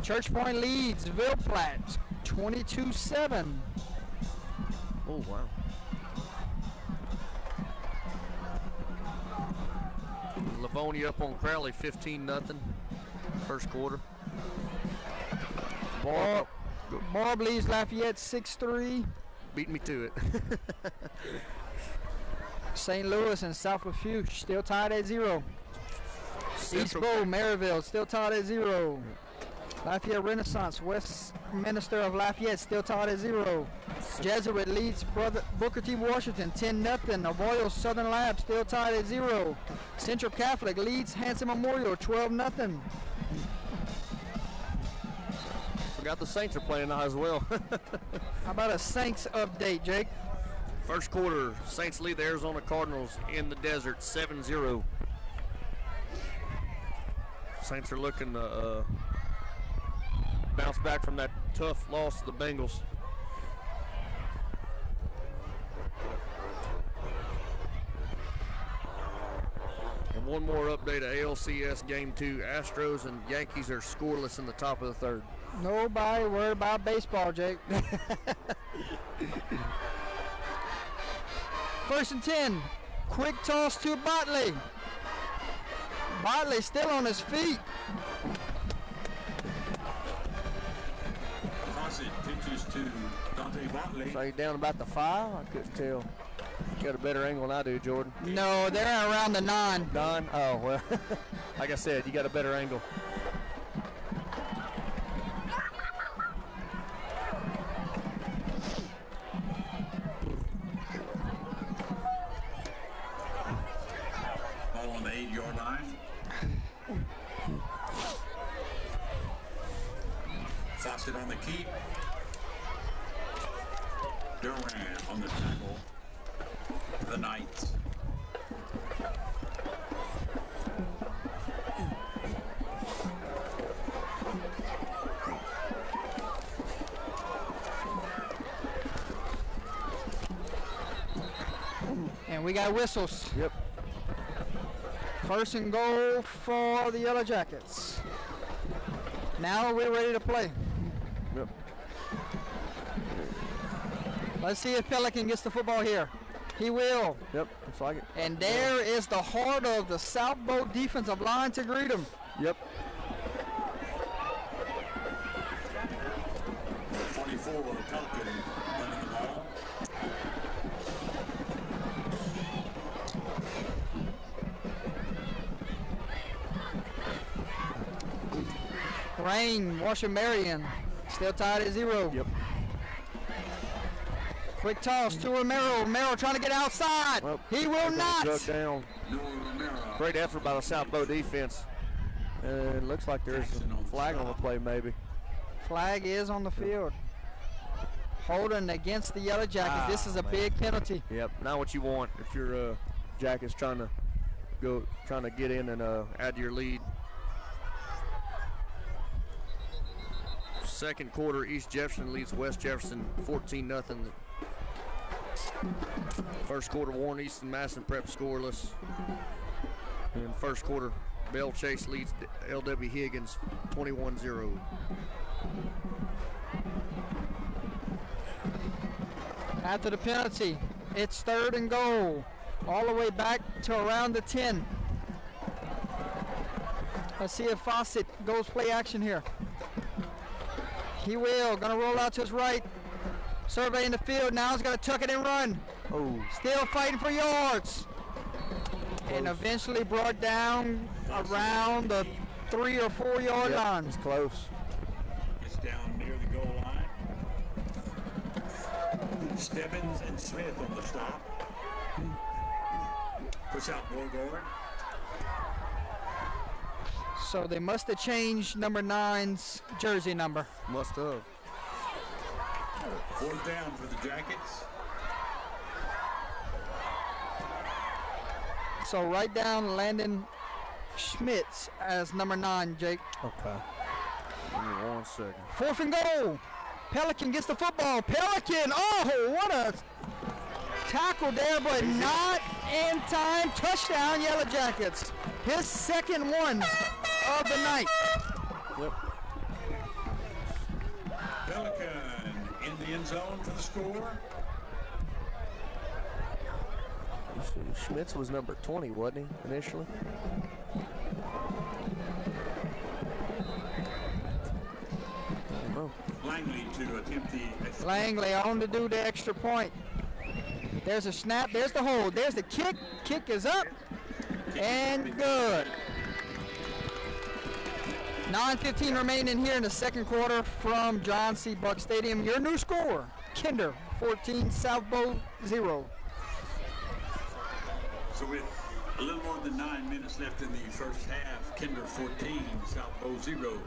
Church Point leads Ville Platte 22-7. Oh, wow. Livonia up on Crowley 15-0. First quarter. Ball Barb leads Lafayette 6-3. beat me to it. St. Louis and South Lafourche still tied at 0. East Central- Bow, Maryville still tied at 0. Lafayette Renaissance, Westminster of Lafayette still tied at 0. Jesuit leads Booker T. Washington 10-0. Arroyo Southern Lab still tied at 0. Central Catholic leads Hanson Memorial 12-0. Forgot the Saints are playing now as well. How about a Saints update, Jake? First quarter, Saints lead the Arizona Cardinals in the desert 7-0. Saints are looking to bounce back from that tough loss to the Bengals. And one more update of ALCS Game 2. Astros and Yankees are scoreless in the top of the third. Nobody worried about baseball, Jake. 1st and 10. Quick toss to Botley. Botley still on his feet. Fawcett pitches to Dante Botley. So you down about the 5? I couldn't tell. You got a better angle than I do, Jordan. No, they're around the 9. Don? Oh, well, like I said, you got a better angle. Fawcett on the keep. Durant on the tackle for the Knights. And we got whistles. Yep. First and goal for the Yellow Jackets. Now we're ready to play. Yep. Let's see if Pelican gets the football here. He will. Yep. Looks like it. And there is the heart of the South Bow defensive line to greet him. Yep. 44 of Pelican running the ball. Rain, Washington Marion, still tied at 0. Yep. Quick toss to Romero. Romero trying to get outside. Well, He will not. Dug down. Noah Romero. Great effort by the South Bow defense. And it looks like there's a flag on the play, maybe. Flag is on the field. Holding against the Yellow Jackets. This is a big penalty. Yep. Not what you want if your Jackets trying to get in and add to your lead. Second quarter, East Jefferson leads West Jefferson 14-0. First quarter, Warren Easton Madison Prep scoreless. And first quarter, Bell Chase leads LW Higgins 21-0. After the penalty, it's third and goal. All the way back to around the 10. Let's see if Fawcett goes play action here. He will. Gonna roll out to his right. Surveying the field. Now he's gonna tuck it and run. Oh, Still fighting for yards. And eventually brought down around the 3 or 4 yard line. it's close. It's down near the goal line. Stebbins and Smith on the stop. Push out Beauregard. So they must have changed number 9's jersey number. Must have. Fourth down for the Jackets. So write down Landon Schmitz as number 9, Jake. Okay. Give me 1 second. Fourth and goal. Pelican gets the football. Pelican, oh, what a tackle there, but not in time. Touchdown, Yellow Jackets. His second one of the night. Yep. Pelican in the end zone for the score. Schmitz was number 20, wasn't he, initially? Langley to attempt the Langley on to do the extra point. There's a snap. There's the hold. There's the kick. Kick is up. And good. 9:15 remaining here in the second quarter from John C. Buck Stadium. Your new score, Kinder 14, South Bow 0. So with a little more than 9 minutes left in the first half, Kinder 14, South Bow 0.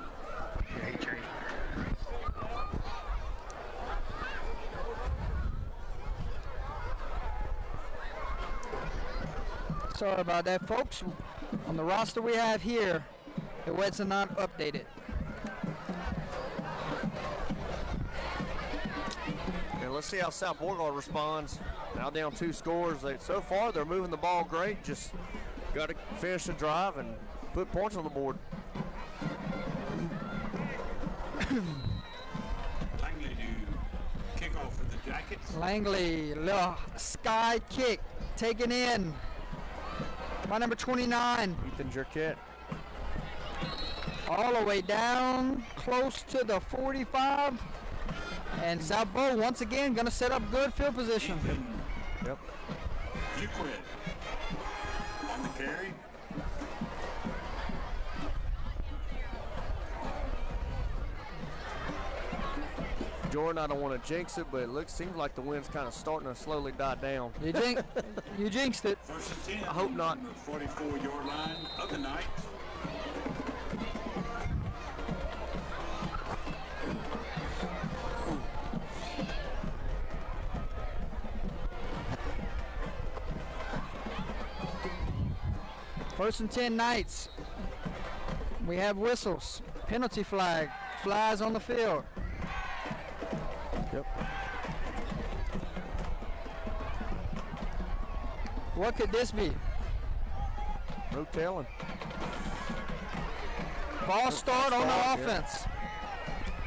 Sorry about that, folks. On the roster we have here, the Wets are not updated. And let's see how South Beauregard responds. Now down 2 scores. So far, they're moving the ball great. Just got to finish the drive and put points on the board. Langley to kick off for the Jackets. Langley, little sky kick, taken in by number 29. Ethan Jerkett. All the way down, close to the 45. And South Bow once again gonna set up good field position. Yep. Euclid on the carry. Jordan, I don't want to jinx it, but it seems like the wind's kind of starting to slowly die down. You jinxed it. First and 10. I hope not. On the 44-yard line of the night. First and 10 Knights. We have whistles. Penalty flag flies on the field. Yep. What could this be? No telling. False start on the Yeah. offense.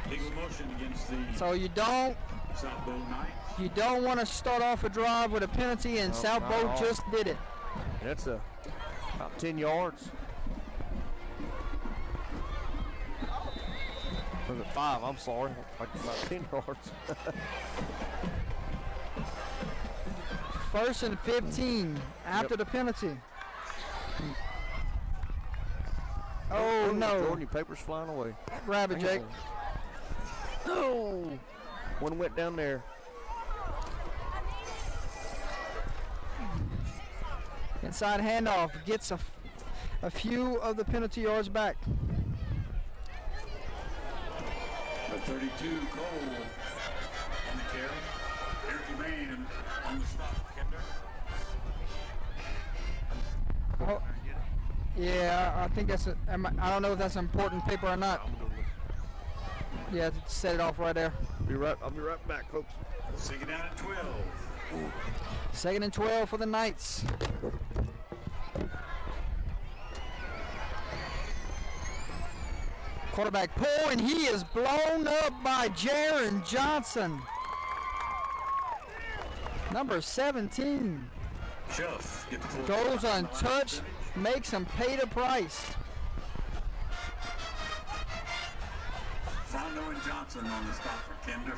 Legal motion against the So you don't South Bow Knights. want to start off a drive with a penalty, and No, South not Bow at all. just did it. That's about 10 yards. Was it 5? I'm sorry. Like about 10 yards. First and 15 after the penalty. Oh no. Jordan, your paper's flying away. Grab it, Jake. No. One went down there. Inside handoff gets a few of the penalty yards back. The 32 Cole on the carry. Eric Lane on the stop for Kinder. Oh, yeah, I think that's I don't know if that's important paper or not. Yeah, set it off right there. I'll be right back, folks. Second down at 12. Second and 12 for the Knights. Quarterback pull, and he is blown up by Jaron Johnson. Number 17 Shuff get the full goes stop on the untouched, line of makes him pay the price. scrimmage. Fondo and Johnson on the stop for Kinder.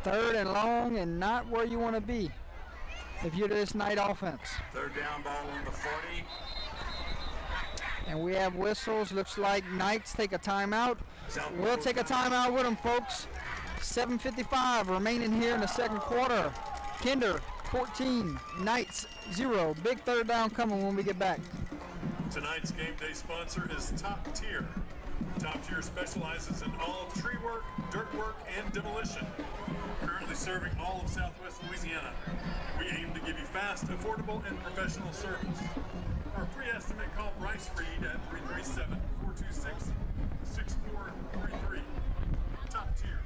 Third and long, and not where you want to be if you're this Knight offense. Third down ball on the 40. And we have whistles. Looks like Knights take a timeout. South We'll Bow take a timeout with them, folks. 7:55 remaining here in the second quarter. Kinder 14, Knights 0. Big third down coming when we get back. Tonight's game day sponsor is Top Tier. Top Tier specializes in all tree work, dirt work, and demolition. Currently serving all of Southwest Louisiana. We aim to give you fast, affordable, and professional service. For a free estimate, call Bryce Reed at 337-426-6433. Top Tier.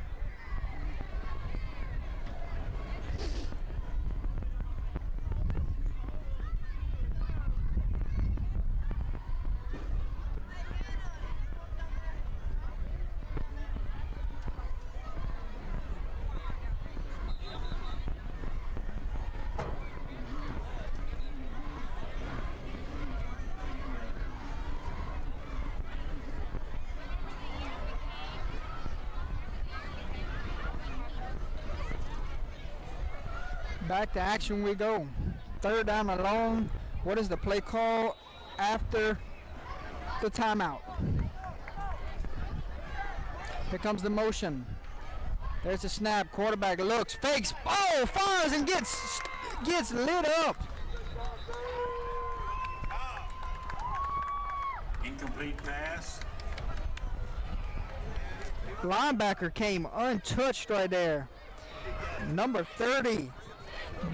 Back to action we go. Third down and long. What is the play call after the timeout? Here comes the motion. There's the snap. Quarterback looks, fakes, oh, fires and gets lit up. Incomplete pass. Linebacker came untouched right there. Number 30,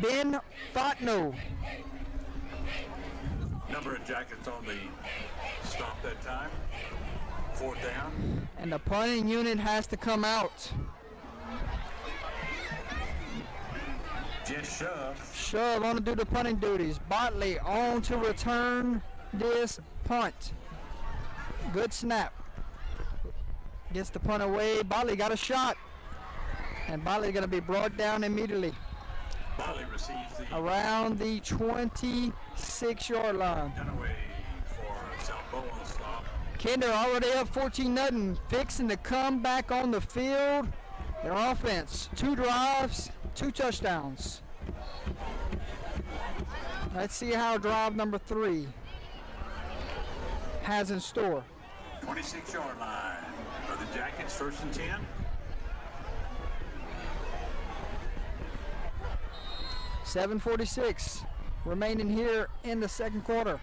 Ben Fatno. Number of Jackets on the stop that time. Fourth down. And the punting unit has to come out. Just Shuff. Shove on to do the punting duties. Botley on to return this punt. Good snap. Gets the punt away. Botley got a shot. And Botley going to be brought down immediately. Botley receives the Around the 26-yard line. runaway for South Bow on the stop. Kinder already up 14-0. Fixing to come back on the field. Their offense, 2 drives, 2 touchdowns. Let's see how drive number 3 has in store. 26-yard line for the Jackets, first and 10. .46 remaining here in the second quarter.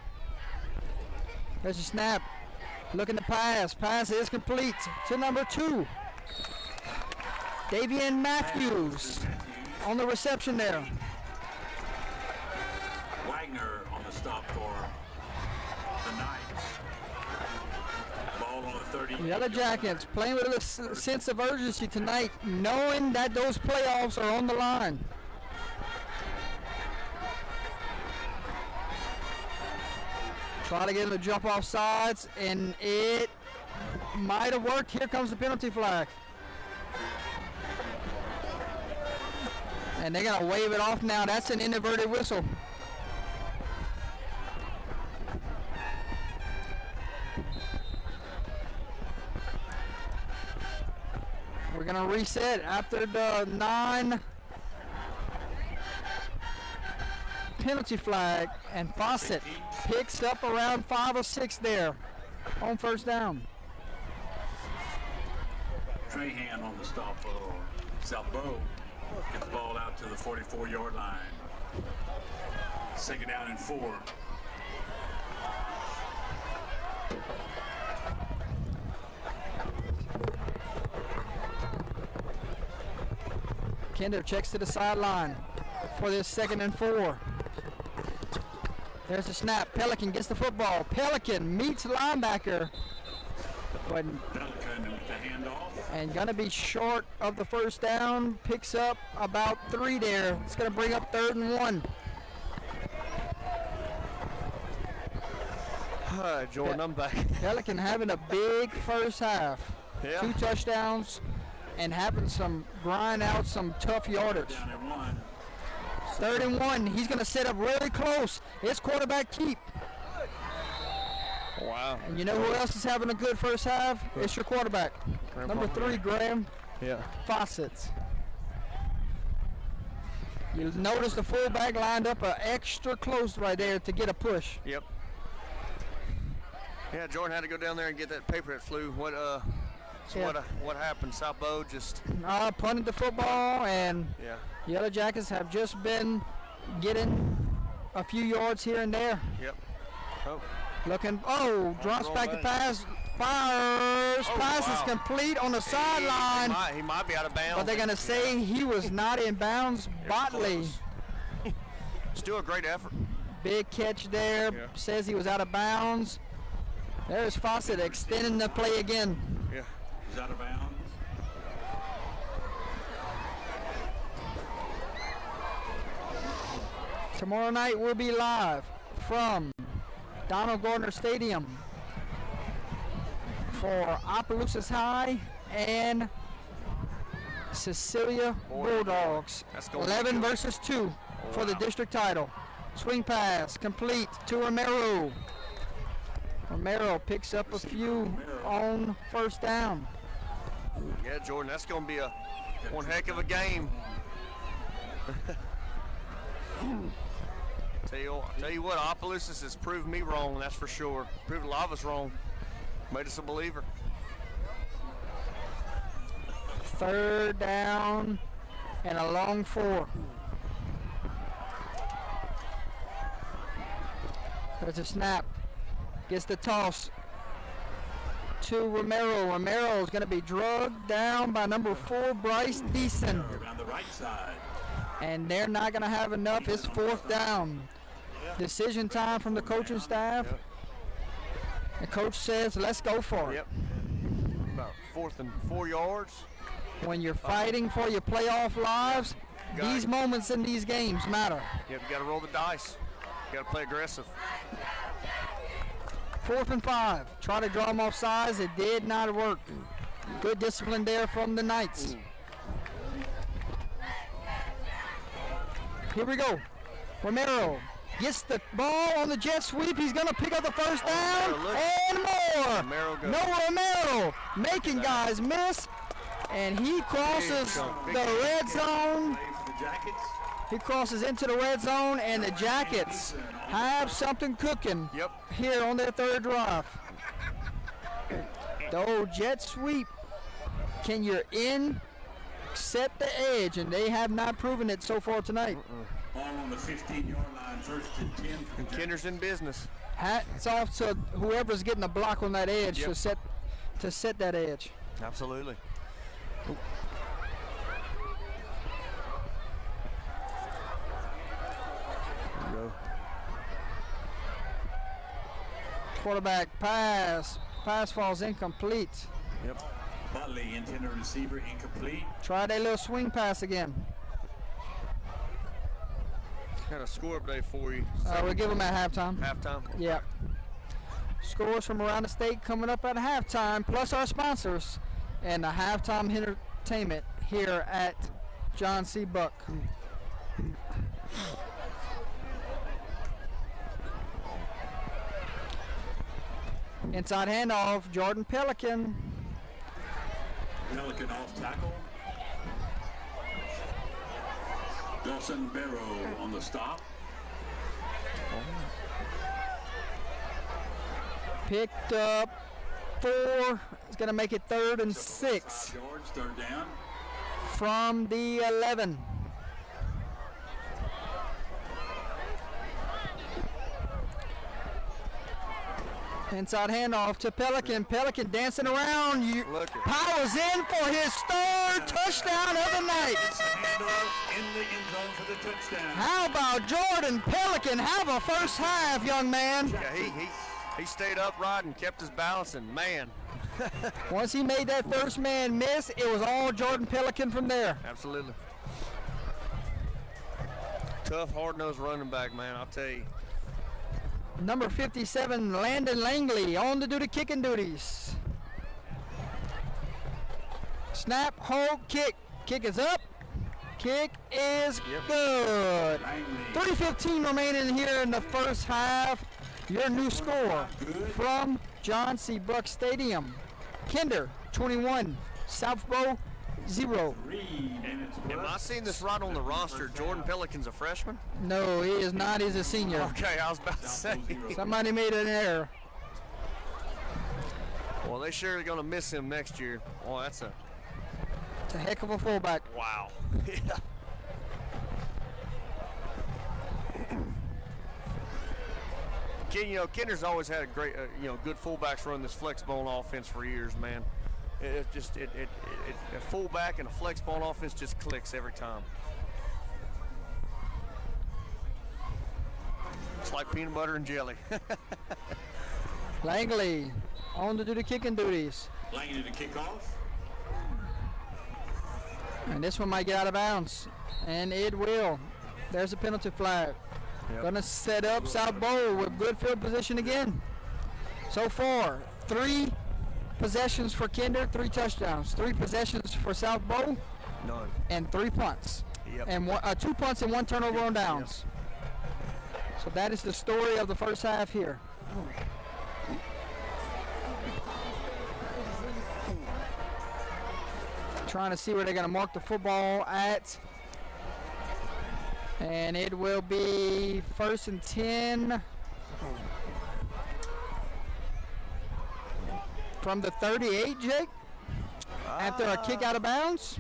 There's a snap. Looking to pass. Pass is complete to number 2. Davian Matthews on the reception there. for the Knights. Ball on the 30. Yellow Jackets playing with a sense of urgency tonight, knowing that those playoffs are on the line. Try to get him to jump off sides, and it might have worked. Here comes the penalty flag. And they're going to wave it off now. That's an inverted whistle. We're going to reset after the 9 penalty flag, and Fawcett picks up around 5 or 6 there on first down. Trahan on the stop for Salbo. Gets the ball out to the 44-yard line. Second down and 4. Kinder checks to the sideline for this second and 4. There's the snap. Pelican gets the football. Pelican meets linebacker, but Pelican with the handoff. and gonna be short of the first down. Picks up about 3 there. It's gonna bring up 3rd and 1. Jordan, I'm back. Pelican having a big first half. Yeah. 2 touchdowns and having some grind out some tough yardage. Down and 1. 3rd and 1. He's gonna set up really close. It's quarterback keep. Wow. And you know who else is having a good first half? It's your quarterback. Number 3, Graham Yeah. Fawcett. You notice the fullback lined up extra close right there to get a push. Yep. Yeah, Jordan had to go down there and get that paper that flew. What Yeah. what happened? Salbo just Punted the football, and yeah. Yellow Jackets have just been getting a few yards here and there. Yep. Oh. Drops wrong back the way. pass, fires, Oh, pass wow. is complete on the sideline, He might be out of bounds. but they're going to say he was not in bounds. Botley, Still a great effort. big catch there, Yeah. says he was out of bounds. There's Fawcett extending the play again. Yeah. He's out of bounds. Tomorrow night we'll be live from Donald Gardner Stadium for Opelousas High and Cecilia Bulldogs. That's gonna be 11 good. versus 2 for the district title. Swing pass complete to Romero. Romero picks up a few on first down. Yeah, Jordan, that's going to be one heck of a game. Tell you what, Opelousas has proved me wrong, that's for sure. Proved a lot of us wrong. Made us a believer. 3rd down and a long 4. There's a snap. Gets the toss to Romero. Romero is going to be drugged down by number 4, Bryce Deason. Around the right side. And they're not going to have enough. It's 4th down. Decision time from the coaching staff. Yep. The coach says, let's go for it. Yep. About 4th and 4 yards. When you're fighting for your playoff lives, these moments in these games matter. Yep, you got to roll the dice. You got to play aggressive. 4th and 5. Try to draw them off sides. It did not work. Good discipline there from the Knights. Here we go. Romero gets the ball on the jet sweep. He's going to pick up the first down and more. Romero goes. No Romero making guys miss. And he crosses the red zone. Play for the Jackets. He crosses into the red zone, and the Jackets have something cooking Yep. here on their 3rd drive. The old jet sweep. Can you set the edge? And they have not proven it so far tonight. Ball on the 15-yard line. 1st and 10 for the Jackets. Kinder's in business. Hats off to whoever's getting a block on that edge Yep. to set that edge. Absolutely. Quarterback pass. Pass falls incomplete. Yep. Butley, intended receiver, incomplete. Try that little swing pass again. Kind of score update for you. We'll give them at halftime. Halftime. Yep. Scores from around the state coming up at halftime, plus our sponsors, and the halftime entertainment here at John C. Buck. Inside handoff, Jordan Pelican. Pelican off tackle. Dawson Barrow on the stop. Picked up 4. It's going to make it 3rd and 6 5 yards, third down. from the 11. Inside handoff to Pelican. Pelican dancing around. Look at Powers in for his 3rd touchdown of the night. It's a handoff in the end zone for the touchdown. How about Jordan Pelican? Have a first half, young man. Yeah, he stayed upright and kept his balance, and man, Once he made that first man miss, it was all Jordan Pelican from there. absolutely. Tough, hard-nosed running back, man, I'll tell you. Number 57, Landon Langley, on to do the kicking duties. Snap, hold, kick. Kick is up. Kick is good. 3:15 remaining here in the first half. Your new score from John C. Buck Stadium. Kinder, 21. Southbow, 0. Am I seeing this right on the roster? Jordan Pelican's a freshman? No, he is not. He's a senior. Okay, I was about to say. Somebody made an error. Well, they sure are going to miss him next year. Oh, that's a It's a heck of a fullback. wow. Yeah. Kinder's always had a great, good fullbacks run this flex bone offense for years, man. It just a fullback and a flex bone offense just clicks every time. It's like peanut butter and jelly. Langley, on to do the kicking duties. Langley to kick off. And this one might get out of bounds. And it will. There's a penalty flag. Yep. Gonna set up South Bowl with good field position again. So far, 3 possessions for Kinder, 3 touchdowns. 3 possessions for South Bowl, None. and 3 punts. Yep. And 2 punts and 1 turnover on downs. So that is the story of the first half here. Trying to see where they're going to mark the football at. And it will be 1st and 10 from the 38, Jake. After a kick out of bounds.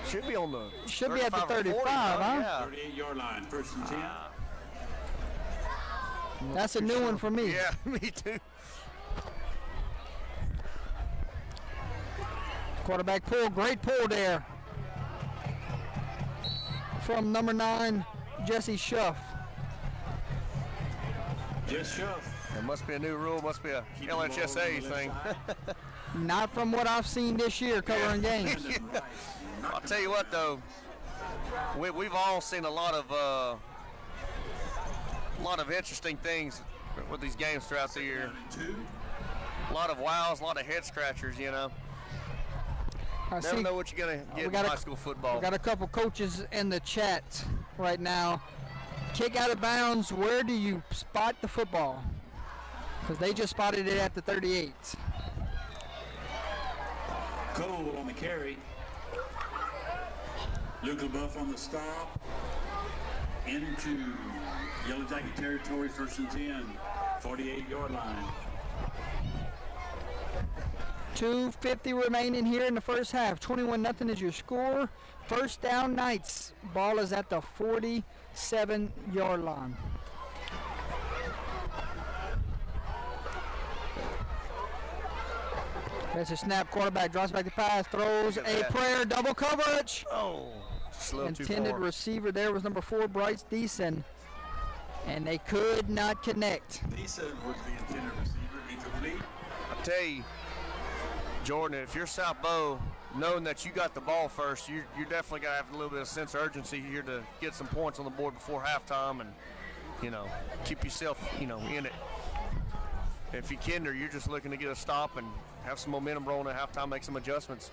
Should be on the. Should be at the 35 or 40, 35, huh? Yeah. 38-yard line, 1st and 10. That's a new one for me. Yeah, me too. Quarterback pull, great pull there from number 9, Jesse Schuff. Just shove. There must be a new rule. Must be a LHSA thing. Not from what I've seen this year covering games. I'll tell you what, though, we've all seen a lot of interesting things with these games throughout the year. A lot of wows, a lot of head scratchers. I Never see know what you're gonna get in got a- high school football. we got a couple coaches in the chat right now. Kick out of bounds, where do you spot the football? Because they just spotted it at the 38. Cole on the carry. Luke LaBeouf on the stop. Into Yellow Jacket territory, 1st and 10. 48-yard line. 2:50 remaining here in the first half. 21-0 is your score. First down, Knights. Ball is at the 47-yard line. There's a snap. Quarterback drops back to pass. Throws Look at a that. prayer. Double coverage. Oh, just a little too Intended far. receiver there was number 4, Bryce Deason. And they could not connect. Lisa was the intended receiver, incomplete. I tell you, Jordan, if you're South Bow, knowing that you got the ball first, you definitely got to have a little bit of sense of urgency here to get some points on the board before halftime and, keep yourself, in it. If you Kinder, you're just looking to get a stop and have some momentum rolling at halftime, make some adjustments.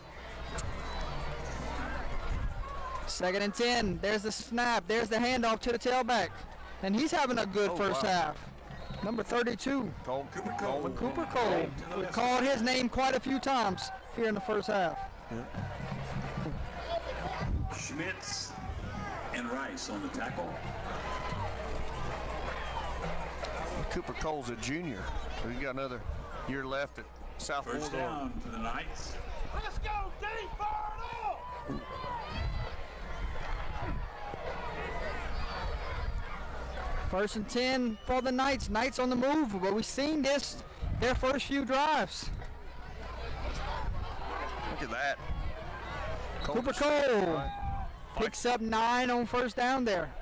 2nd and 10. There's the snap. There's the handoff to the tailback. And he's having a good first half. Number 32. Cooper Coleman. Cooper Cole. We called his name quite a few times here in the first half. Schmitz and Rice on the tackle. Cooper Cole's a junior. So he's got another year left at South First Bulldog. down for the Knights. Let's go, D, First and 10 for the Knights. Knights on the move, but we've seen this their first few drives. Look at that. Cooper Cole picks up 9 on first down there.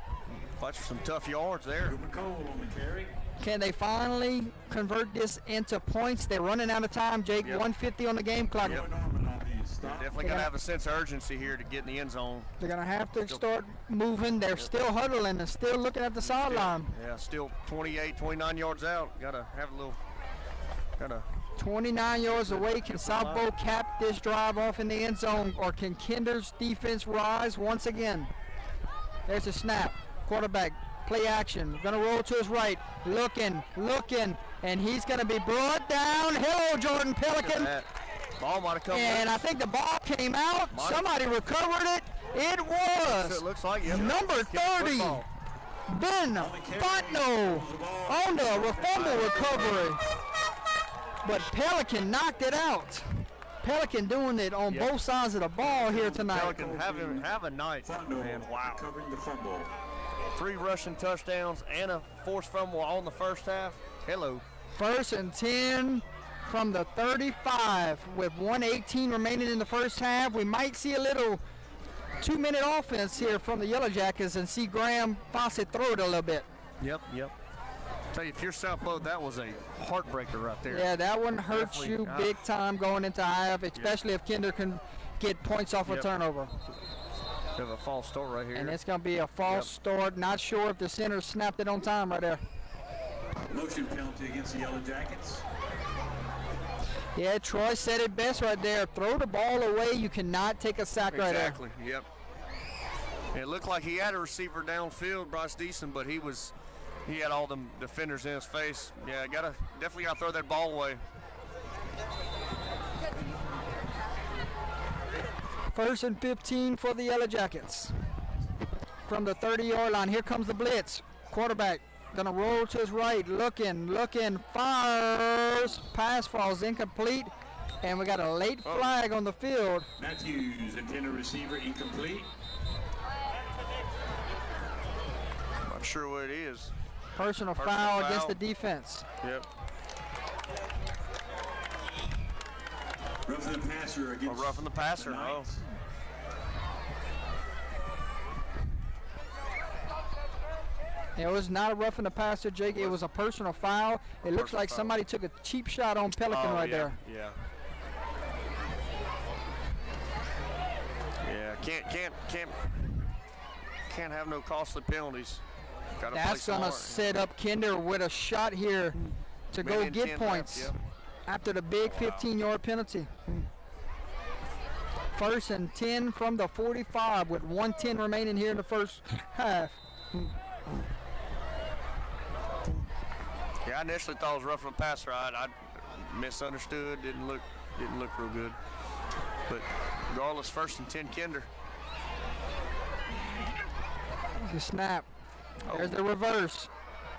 Fights for some tough yards there. Cooper Cole on the carry. Can they finally convert this into points? They're running out of time, Jake. Yep. 150 on the game clock. Yep. Norman on the stop. Definitely got to have a sense of urgency here to get in the end zone. They're going to have to start moving. They're still huddling and still looking at the sideline. Yeah, still 28, 29 yards out. Got to have a little, 29 yards away. Can South Bow cap this drive off in the end zone, or can Kinder's defense rise once again? There's a snap. Quarterback, play action. Gonna roll to his right. Looking, and he's gonna be brought down. Hello, Jordan Pelican. Ball might have come And loose. I think the ball came out. Somebody recovered it. It was It looks like it. number 30, Ben Fontenot on the fumble recovery. But Pelican knocked it out. Pelican doing it on both sides of the ball here tonight. Pelican have a night, man. Wow. Covering the fumble. 3 rushing touchdowns and a forced fumble on the first half. Hello. First and 10 from the 35 with 1:18 remaining in the first half. We might see a little 2-minute offense here from the Yellow Jackets and see Graham Fawcett throw it a little bit. Yep. Tell you, if you're South Bow, that was a heartbreaker right there. Yeah, that one hurts Definitely, you big time going into half, especially if Kinder can get points off a Yep. turnover. We have a false start right here. And it's going to be a false start. Not sure if the center snapped it on time right there. Motion penalty against the Yellow Jackets. Yeah, Troy said it best right there. Throw the ball away. You cannot take a sack right there. Exactly. Yep. It looked like he had a receiver downfield, Bryce Deason, but he had all them defenders in his face. Yeah, definitely gotta throw that ball away. First and 15 for the Yellow Jackets. From the 30-yard line, here comes the blitz. Quarterback gonna roll to his right, looking, fires. Pass falls incomplete, and we got a late flag on the field. Matthews, intended receiver, incomplete. Not sure what it is. Personal Personal foul foul. against the defense. Yep. Roughing the passer against Roughing the passer. the Oh. Knights. It was not a roughing the passer, Jake. It was a personal foul. It looks Personal like foul. somebody took a cheap shot on Pelican right yeah, there. Yeah. Yeah. Can't have no costly penalties. Gotta play That's going to smart. set up Kinder with a shot here to go Minute get 10 points left, yep. after the big 15-yard penalty. First and 10 from the 45 with 1:10 remaining here in the first half. Yeah, I initially thought it was roughing the passer. I misunderstood. Didn't look real good. But regardless, first and 10 Kinder. The snap. There's the reverse.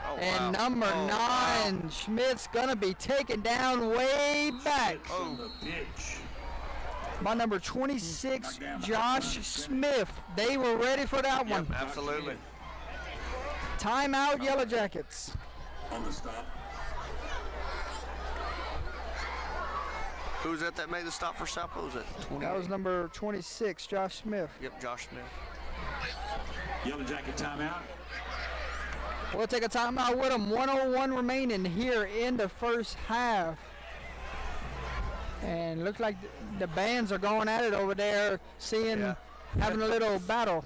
Oh, And wow. number Oh, 9, Schmidt's going to be taken down way back On the pitch. by number 26, Josh Smith. They were ready for that one. Yep, absolutely. Timeout, Yellow Jackets. On the stop. Who was that made the stop for South Bow? Was it 28? That was number 26, Josh Smith. Yep, Josh Smith. Yellow Jacket timeout. We'll take a timeout with them. 1:01 remaining here in the first half. And looks like the bands are going at it over there, having a little battle.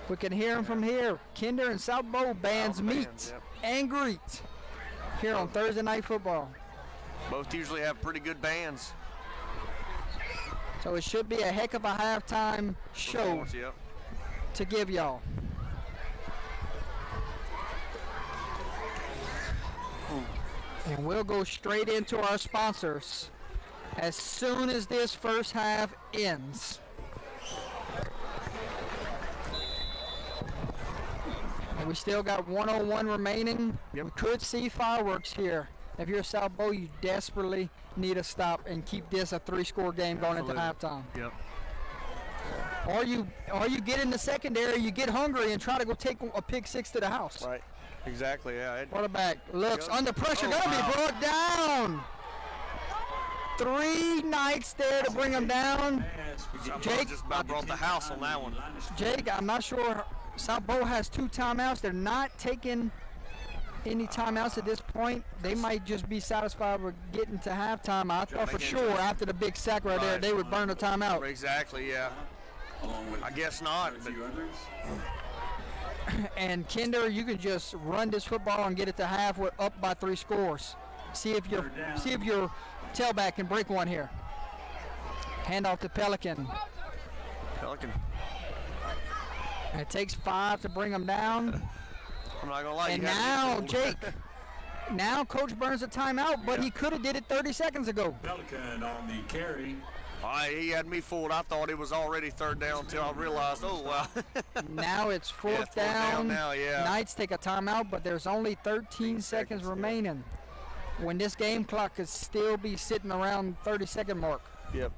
We can hear them from here. Kinder and South Bow bands meet and greet here on Thursday Night Football. Both usually have pretty good bands. So it should be a heck of a halftime show to give y'all. And we'll go straight into our sponsors as soon as this first half ends. And we still got 1:01 remaining. We could see fireworks here. If you're South Bow, you desperately need to stop and keep this a 3-score game going into halftime. Yep. Or you get in the secondary, you get hungry and try to go take a pick six to the house. Right. Exactly, yeah. Quarterback looks under pressure, gonna be brought down. 3 Knights there to bring him down. Jake just about brought the house on that one. Jake, I'm not sure. South Bow has 2 timeouts. They're not taking any timeouts at this point. They might just be satisfied with getting to halftime. I thought for sure after the big sack right there, they would burn a timeout. Exactly, yeah. I guess not. But and Kinder, you can just run this football and get it to half with up by 3 scores. See if your tailback can break one here. Hand off to Pelican. It takes 5 to bring them down. I'm not gonna lie. And now Jake. Now Coach burns a timeout, but he could have did it 30 seconds ago. Pelican on the carry. He had me fooled. I thought it was already 3rd down until I realized, oh, wow. Now it's 4th down. Now, yeah. Knights take a timeout, but there's only 13 seconds remaining. When this game clock could still be sitting around 30-second mark. Yep.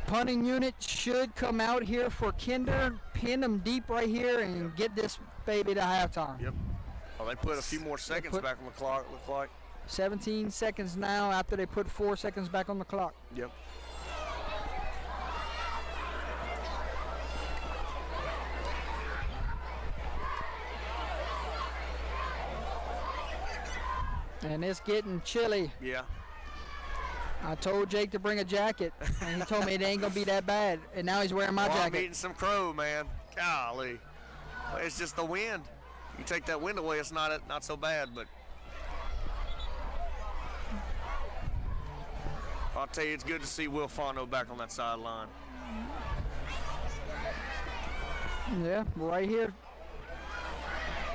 Punting unit should come out here for Kinder, pin them deep right here, and get this baby to halftime. Yep. Well, they put a few more seconds back on the clock, it looks like. 17 seconds now after they put 4 seconds back on the clock. Yep. And it's getting chilly. Yeah. I told Jake to bring a jacket, and he told me it ain't going to be that bad. And now he's wearing my jacket. I'm eating some crow, man. Golly. It's just the wind. You take that wind away, it's not so bad, but I'll tell you, it's good to see Will Fondo back on that sideline. Yeah, right here.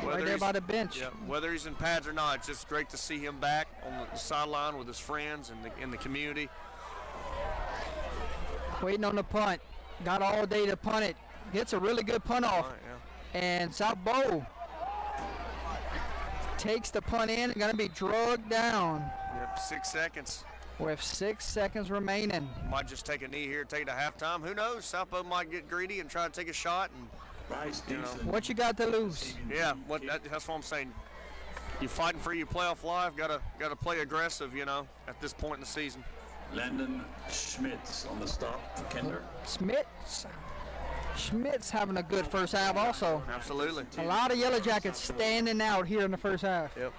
Right there by the bench. Yeah, whether he's in pads or not, it's just great to see him back on the sideline with his friends and in the community. Waiting on the punt. Got all day to punt it. Gets a really good punt off. Right, yeah. And South Bow takes the punt in. Going to be drugged down. Yep, 6 seconds. With 6 seconds remaining. Might just take a knee here, take it to halftime. Who knows? South Bow might get greedy and try to take a shot. And what you got to lose? Yeah, that's what I'm saying. You're fighting for your playoff life. Gotta play aggressive, at this point in the season. Landon Schmitz on the stop for Kinder. Schmitz having a good first half also. Absolutely. A lot of Yellow Jackets standing out here in the first half. Yep.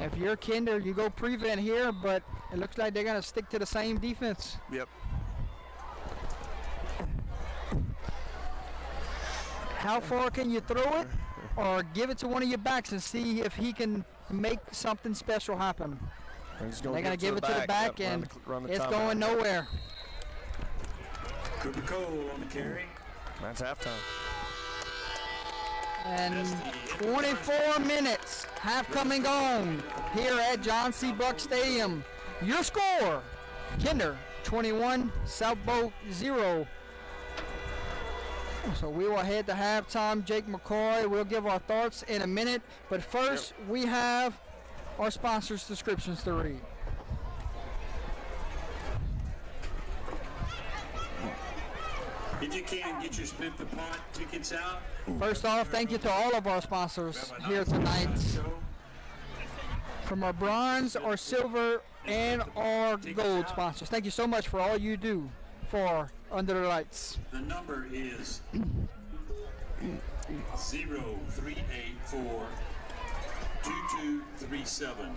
If you're Kinder, you go prevent here, but it looks like they're going to stick to the same defense. Yep. How far can you throw it or give it to one of your backs and see if he can make something special happen? They're going to give it to the back, and it's going nowhere. Cooper Cole on the carry. That's halftime. And 24 minutes, half coming on here at John C. Buck Stadium. Your score, Kinder 21, South Bow 0. So we will head to halftime. Jake McCoy will give our thoughts in a minute. But first, we have our sponsors' descriptions to read. If you can, get your Split the Pot tickets out. First off, thank you to all of our sponsors here tonight. From our bronze, our silver, and our gold sponsors. Thank you so much for all you do for Under the Lights. The number is 0384 2237.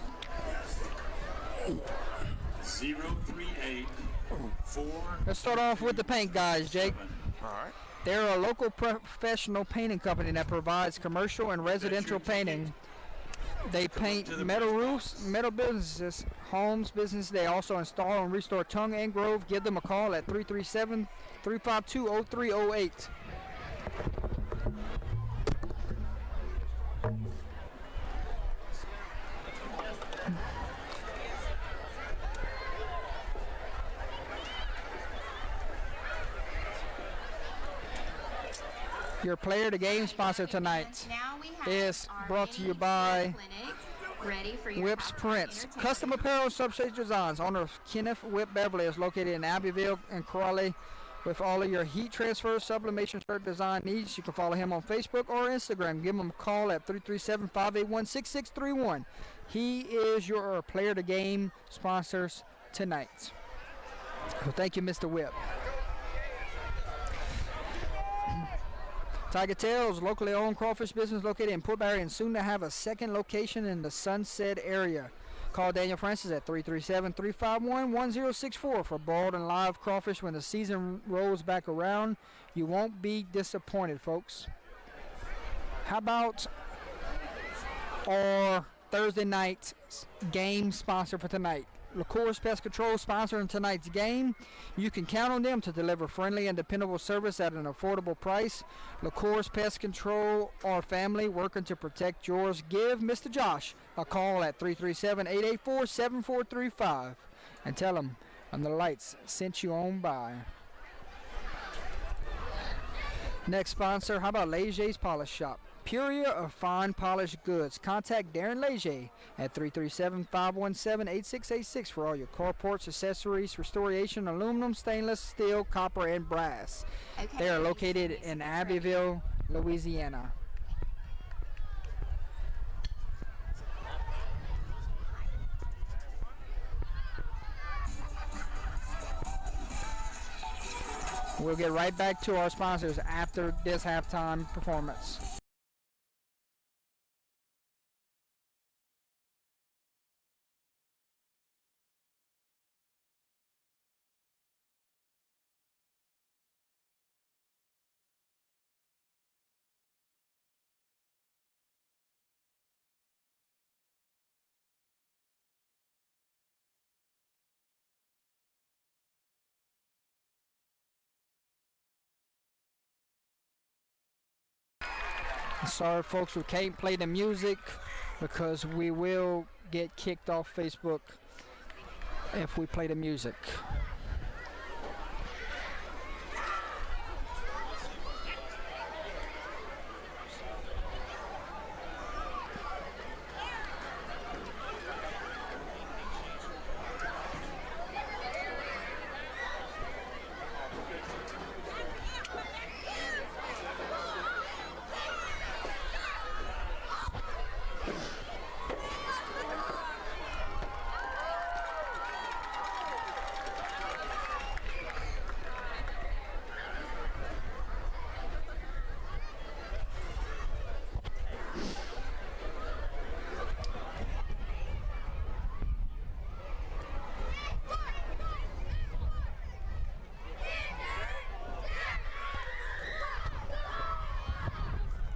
0384. Let's start off with the paint guys, Jake. All right. They're a local professional painting company that provides commercial and residential painting. They paint metal roofs, metal businesses, homes, business. They also install and restore tongue and grove. Give them a call at 337-352-0308. Your player of the game sponsor tonight is brought to you by Whips Prints. Custom apparel and substrate designs. Owner of Kenneth Whip Beverly is located in Abbeville and Crawley. With all of your heat transfer, sublimation shirt design needs, you can follow him on Facebook or Instagram. Give him a call at 337-581-6631. He is your player of the game sponsors tonight. So thank you, Mr. Whip. Tiger Tails, locally owned crawfish business located in Port Barry and soon to have a second location in the Sunset area. Call Daniel Francis at 337-351-1064 for boiled and live crawfish when the season rolls back around. You won't be disappointed, folks. How about our Thursday night game sponsor for tonight? LaCourse Pest Control sponsoring tonight's game. You can count on them to deliver friendly and dependable service at an affordable price. LaCourse Pest Control, our family working to protect yours. Give Mr. Josh a call at 337-884-7435 and tell him Under the Lights sent you on by. Next sponsor, how about Legier's Polish Shop? Purrier of fine polished goods. Contact Darren Leger at 337-517-8686 for all your carports, accessories, restoration, aluminum, stainless, steel, copper, and brass. Okay, They are located in Abbeville, Louisiana. We'll get right back to our sponsors after this halftime performance. Sorry, folks, we can't play the music because we will get kicked off Facebook if we play the music.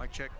Mic check.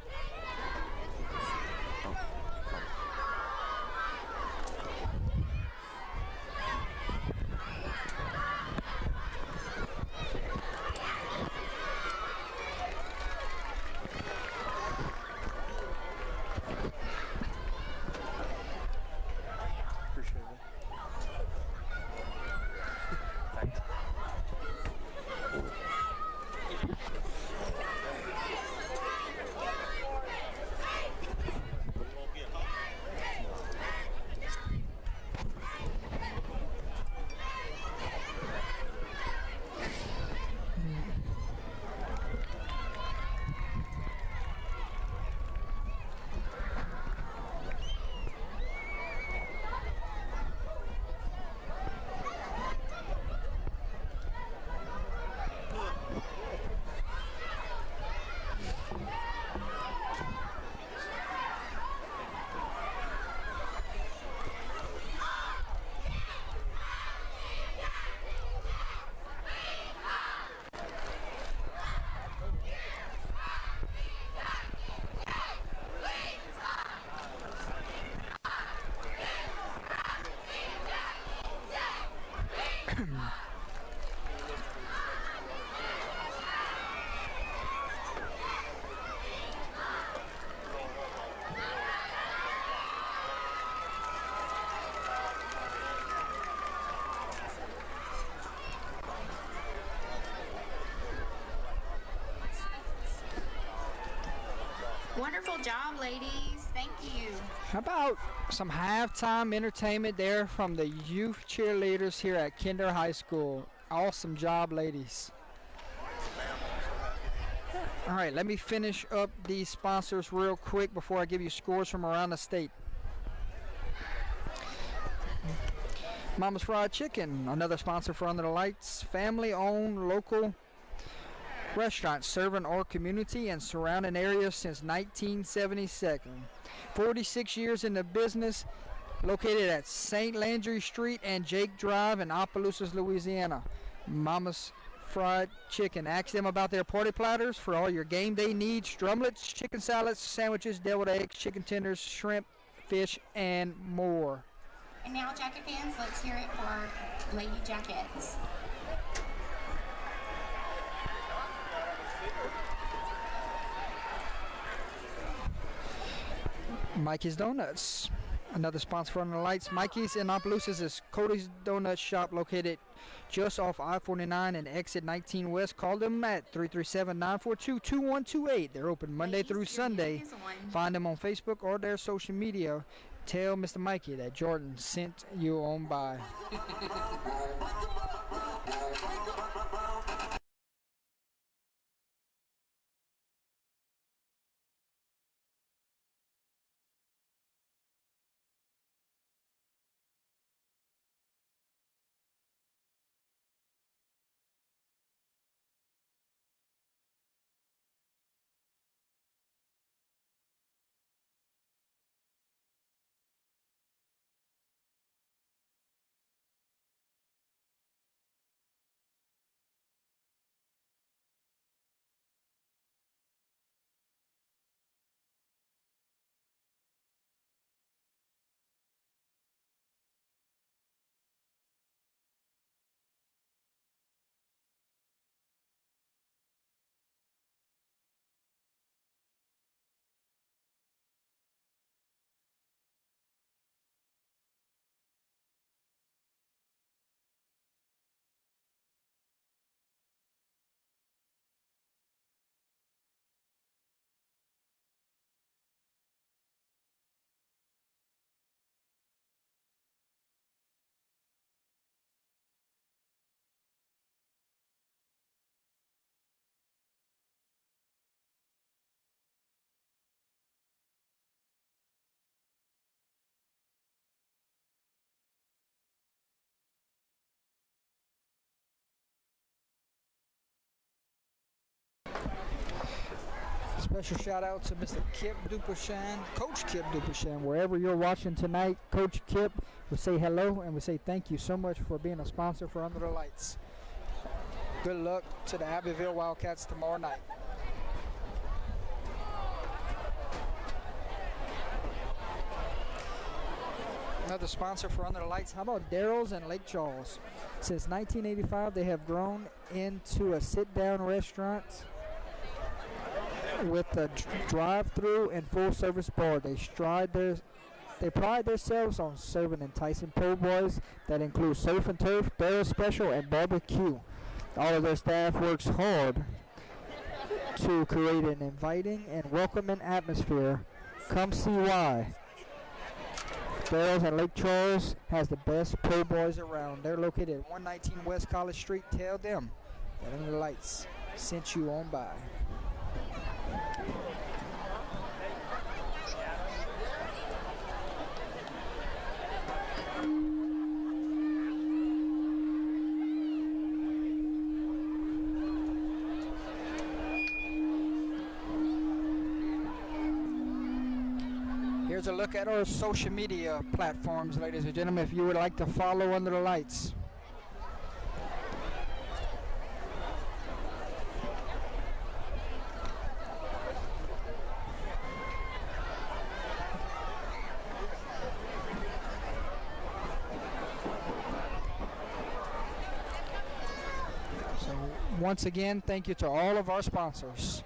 Wonderful job, ladies. Thank you. How about some halftime entertainment there from the youth cheerleaders here at Kinder High School? Awesome job, ladies. All right, let me finish up these sponsors real quick before I give you scores from around the state. Mama's Fried Chicken, another sponsor for Under the Lights, family-owned local restaurant serving our community and surrounding areas since 1972. 46 years in the business, located at St. Landry Street and Jake Drive in Opelousas, Louisiana. Mama's Fried Chicken. Ask them about their party platters for all your game day needs. Drumlets, chicken salads, sandwiches, deviled eggs, chicken tenders, shrimp, fish, and more. And now, jacket fans, let's hear it for Lady Jackets. Mikey's Donuts, another sponsor on the lights. Mikey's in Opelousas is Cody's Donut Shop, located just off I-49 and exit 19 West. Call them at 337-942-2128. They're open Monday through Sunday. Find them on Facebook or their social media. Tell Mr. Mikey that Jordan sent you on by. Special shout out to Mr. Kip Dupashan, Coach Kip Dupashan, wherever you're watching tonight. Coach Kip, we say hello and we say thank you so much for being a sponsor for Under the Lights. Good luck to the Abbeville Wildcats tomorrow night. Another sponsor for Under the Lights. How about Daryl's and Lake Charles? Since 1985, they have grown into a sit-down restaurant with a drive-through and full-service bar. They pride themselves on serving enticing po' boys that include surf and turf, barrel special, and barbecue. All of their staff works hard to create an inviting and welcoming atmosphere. Come see why. Barrels and Lake Charles has the best po' boys around. They're located at 119 West College Street. Tell them that Under the Lights sent you on by. Here's a look at our social media platforms, ladies and gentlemen, if you would like to follow Under the Lights. So once again, thank you to all of our sponsors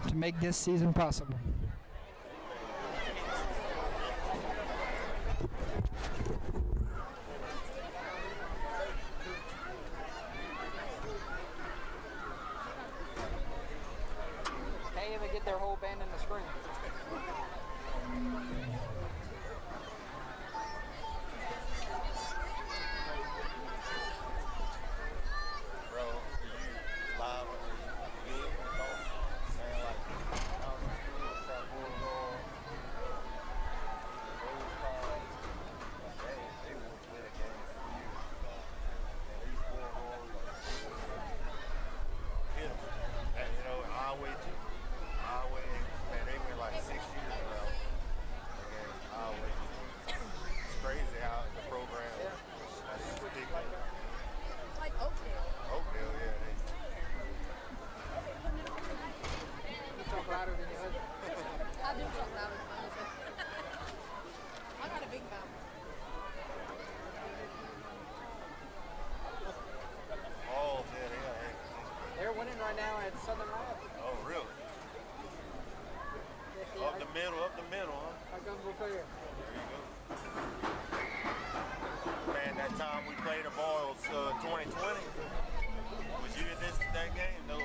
to make this season possible. Can't even get their whole band in the screen. up the middle, huh? I come prepared. There you go. Man, that time we played the Boils 2020, was you at that game? No,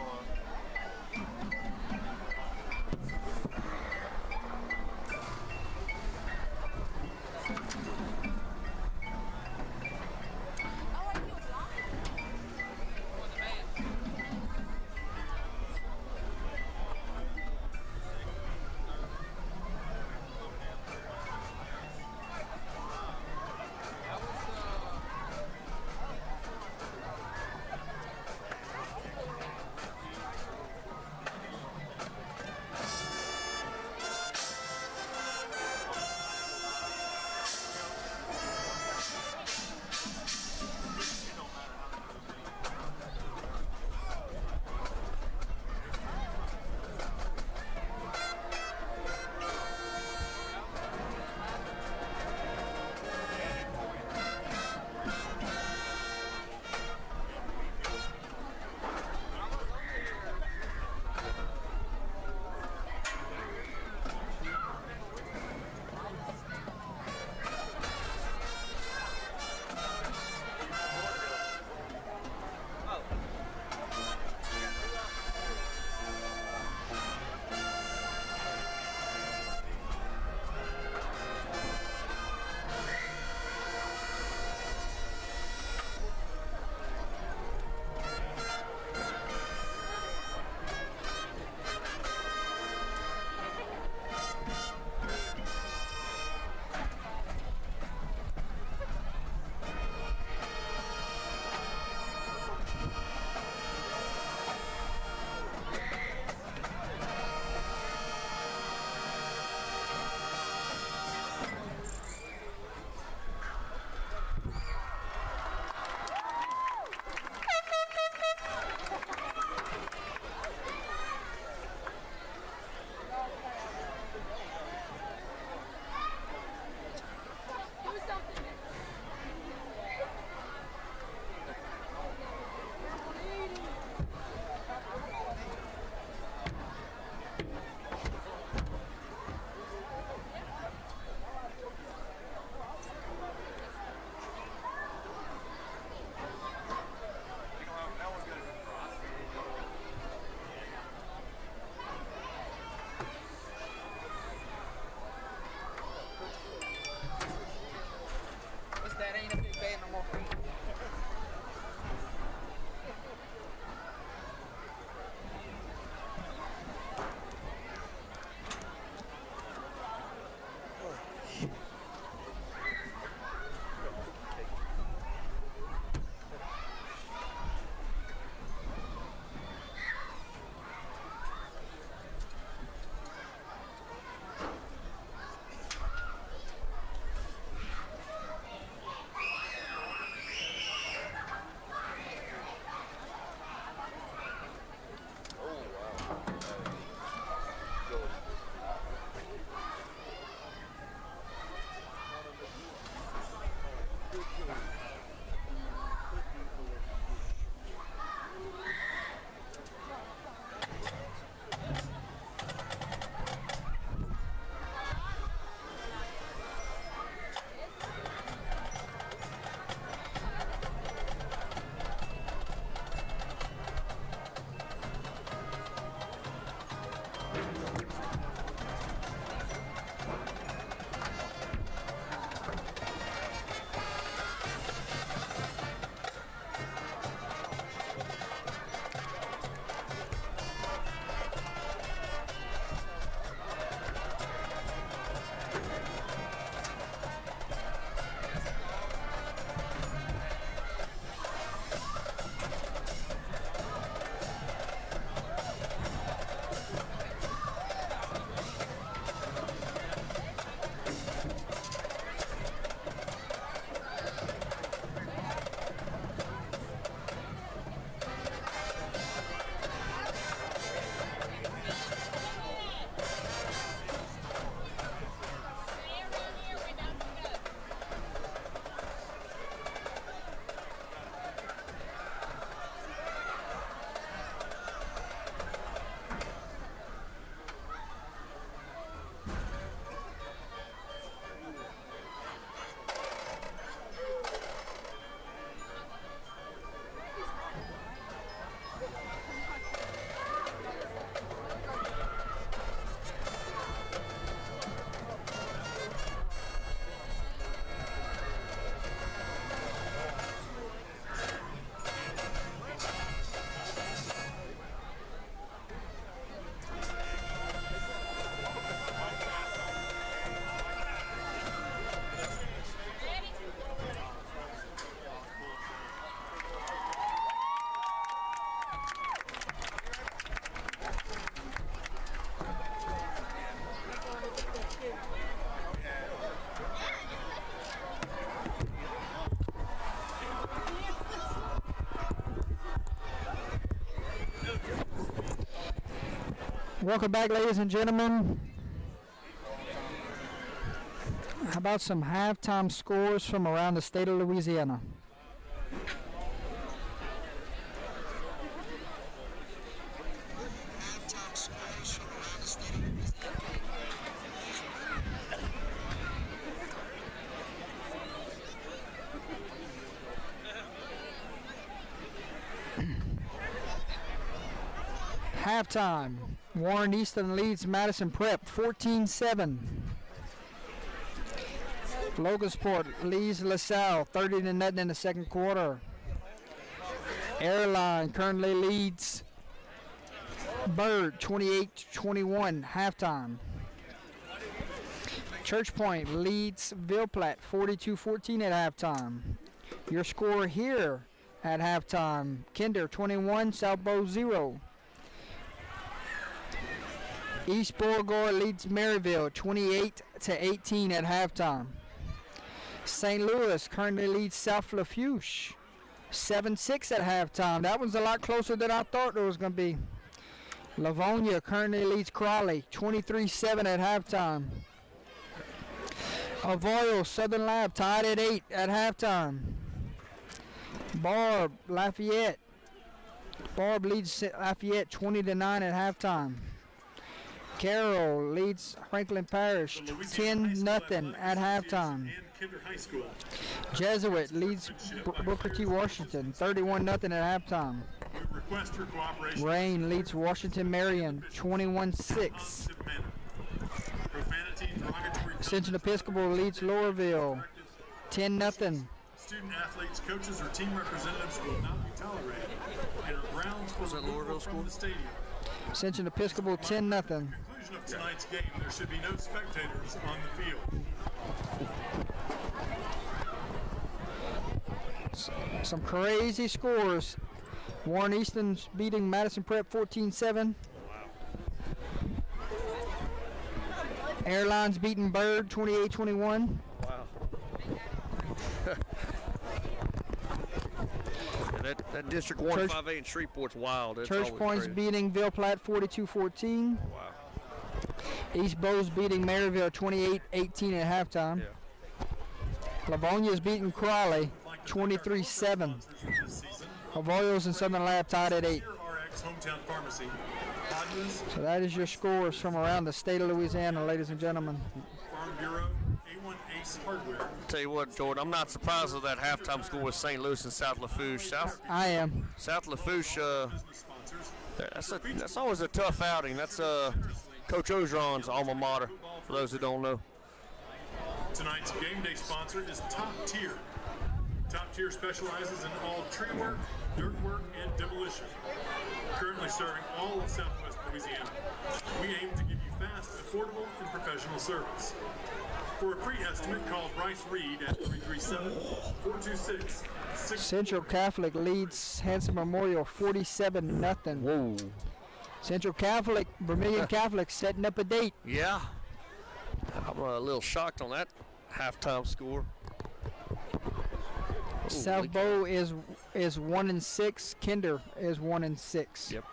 Welcome back, ladies and gentlemen. How about some halftime scores from around the state of Louisiana? Halftime. Warren Easton leads Madison Prep 14-7. Logansport leads LaSalle 30-0 in the second quarter. Airline currently leads Bird 28-21 halftime. Church Point leads Ville Platte 42-14 at halftime. Your score here at halftime: Kinder 21, South Bow 0. East Beauregard leads Maryville 28-18 at halftime. St. Louis currently leads South Lafourche 7-6 at halftime. That one's a lot closer than I thought it was going to be. Livonia currently leads Crawley 23-7 at halftime. Arroyo Southern Lab tied at 8 at halftime. Barb leads Lafayette 20-9 at halftime. Carroll leads Franklin Parish 10-0 at halftime. Jesuit leads Booker T. Washington 31-0 at halftime. Rain leads Washington Marion 21-6. Ascension Episcopal leads Lowerville 10-0. Student athletes, coaches, or team representatives will not be tolerated and are grounds for removal from the stadium. Ascension Episcopal 10-0. Conclusion of tonight's game, there should be no spectators on the field. Some crazy scores. Warren Easton's beating Madison Prep 14-7. Airlines beating Bird 28-21. Wow. that District 158 in Shreveport's wild. That's Church always Point's crazy. beating Ville Platte 42-14. Wow. East Bow's beating Maryville 28-18 at halftime. Yeah. Livonia's beating Crawley 23-7. Arroyo's and Southern Lab tied at 8. So that is your scores from around the state of Louisiana, ladies and gentlemen. Farm Bureau, A1 Ace Hardware. Tell you what, Jordan, I'm not surprised with that halftime score with St. Louis and South Lafourche. I am. South Lafourche, that's always a tough outing. That's Coach Ogeron's alma mater, for those who don't know. Tonight's game day sponsor is Top Tier. Top Tier specializes in all tree work, dirt work, and demolition. Currently serving all of Southwest Louisiana. We aim to give you fast, affordable, and professional service. For a free estimate, call Bryce Reed at 337-426-6. Central Catholic leads Hanson Memorial 47-0. Whoa. Central Catholic, Vermilion Catholic setting up a date. Yeah. I'm a little shocked on that halftime score. South Bow is 1-6. Kinder is 1-6. Yep.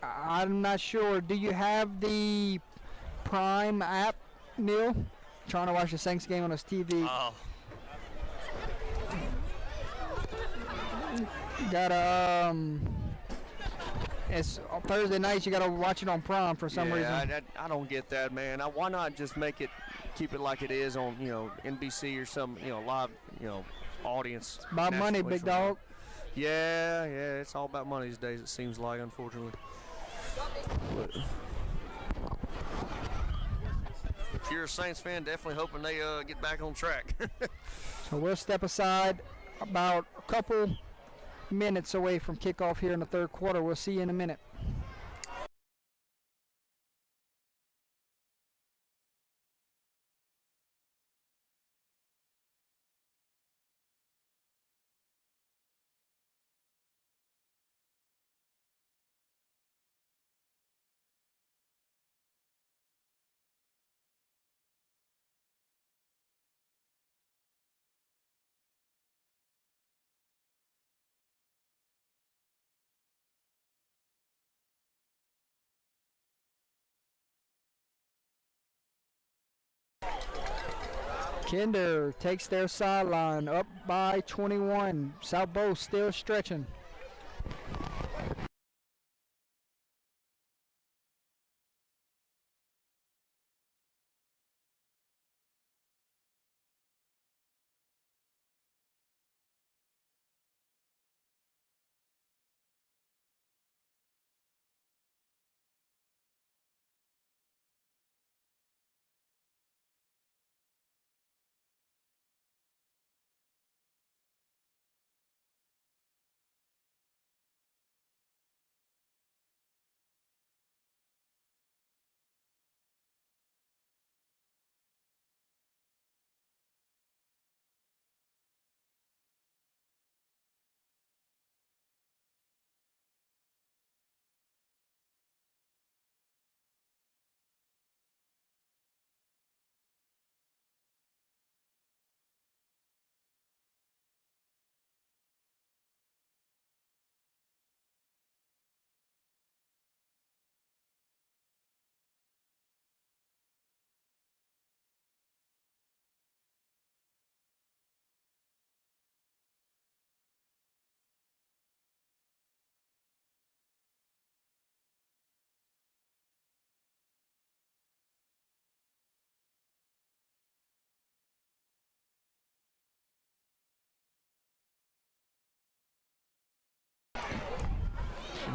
I'm not sure. Do you have the Prime app, Neil? Trying to watch the Saints game on his TV. Oh. Got it's Thursday nights. You gotta watch it on Prime for some reason. I don't get that, man. Why not just keep it like it is on, NBC or some, live, audience. It's about money, big dog. Yeah, it's all about money these days, it seems like, unfortunately. But if you're a Saints fan, definitely hoping they get back on track. So we'll step aside about a couple minutes away from kickoff here in the third quarter. We'll see you in a minute. Kinder takes their sideline up by 21. South Bow still stretching.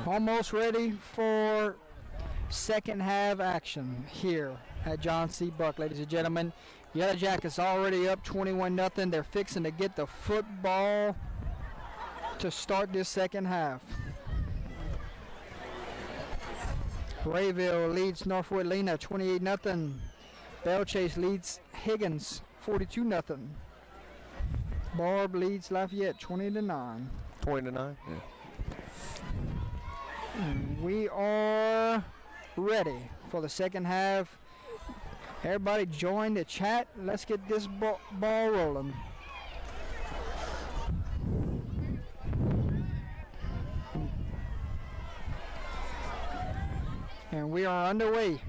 Almost ready for second half action here at John C. Buck, ladies and gentlemen. Yellow Jackets already up 21-0. They're fixing to get the football to start this second half. Rayville leads Northwood Lena 28-0. Bell Chase leads Higgins 42-0. Barb leads Lafayette 20-9. 20-9. Yeah. We are ready for the second half. Everybody join the chat. Let's get this ball rolling. And we are underway.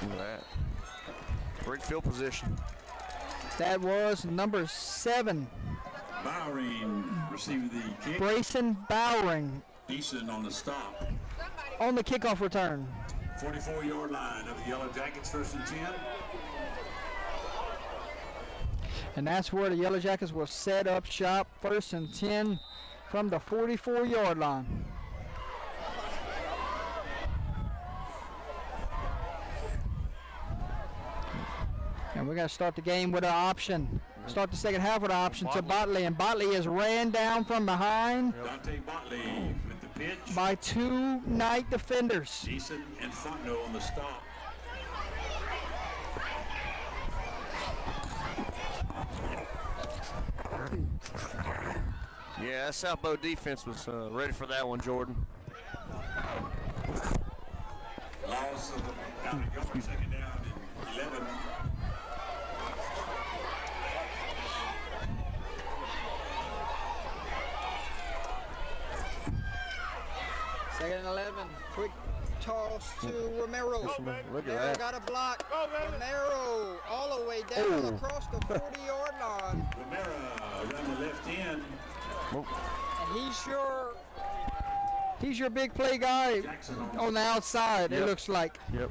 Look at that. Great field position. That was number 7. Bowering receiving the kick. Brayson Bowering Decent on the stop. on the kickoff return. 44-yard line of the Yellow Jackets, 1st and 10. And that's where the Yellow Jackets will set up shop, 1st and 10 from the 44-yard line. And we're going to start the game with an option. Start the second half with an option to Botley. And Botley is ran down from behind Dante Botley with the pitch. by 2 Knight defenders. Decent and Fontenot on the stop. Yeah, that South Bow defense was ready for that one, Jordan. Loss of about a yard, second down and 11. Second and 11. Quick toss to Romero. Look at Romero that. got a block. Romero all the way down across the 40-yard line. Romero around the left end. And he's your big play guy on the outside, it Yep. looks like. Yep.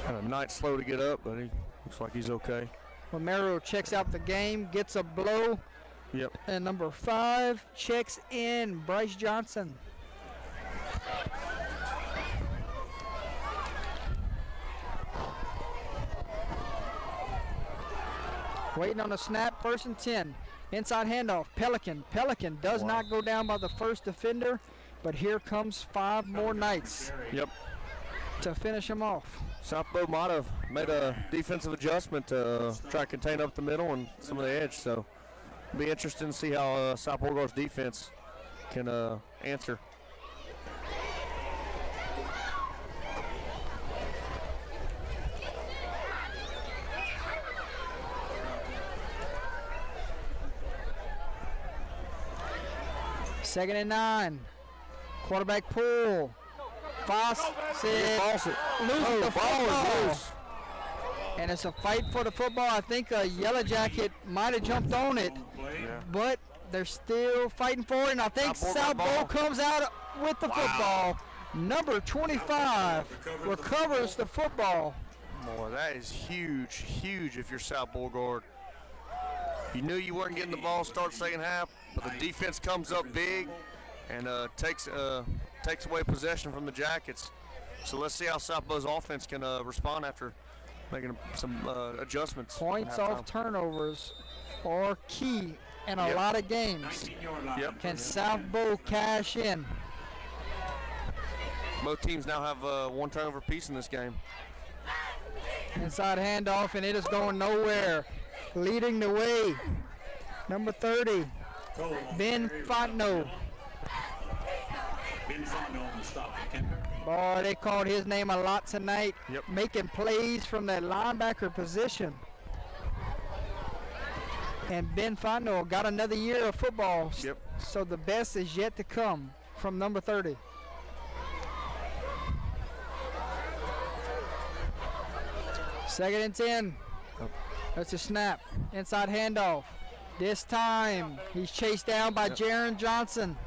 Kind of Knight slow to get up, but he looks like he's okay. Romero checks out the game, gets a blow, Yep. and number 5 checks in, Bryce Johnson. Waiting on a snap, 1st and 10. Inside handoff, Pelican. Pelican does not go down by the first defender, but here comes 5 more Knights Yep. to finish him off. South Bow might have made a defensive adjustment to try to contain up the middle and some of the edge, so it'll be interesting to see how South Beauregard's defense can answer. Second and 9. Quarterback pull. Foss said Fawcett. lose the Ball is football. loose. And it's a fight for the football. I think a Yellow Jacket might have jumped on it, but they're still fighting for it. And I think South Bowl comes out with the football. Number 25 recovers the football. Boy, that is huge, huge if you're South Beauregard. You knew you weren't getting the ball start second half, but the defense comes up big and takes away possession from the Jackets. So let's see how South Beau's offense can respond after making some adjustments. Points off turnovers are key in a lot of games. Can South Bowl cash in? Both teams now have one turnover apiece in this game. Inside handoff, and it is going nowhere. Leading the way, number 30, Ben Fontenot. Ben Fontenot on the stop for Kinder. Boy, they called his name a lot tonight, making plays from that linebacker position. And Ben Fontenot got another year of football, so the best is yet to come from number 30. Second and 10. That's a snap. Inside handoff. This time, he's chased down by Jaron Johnson.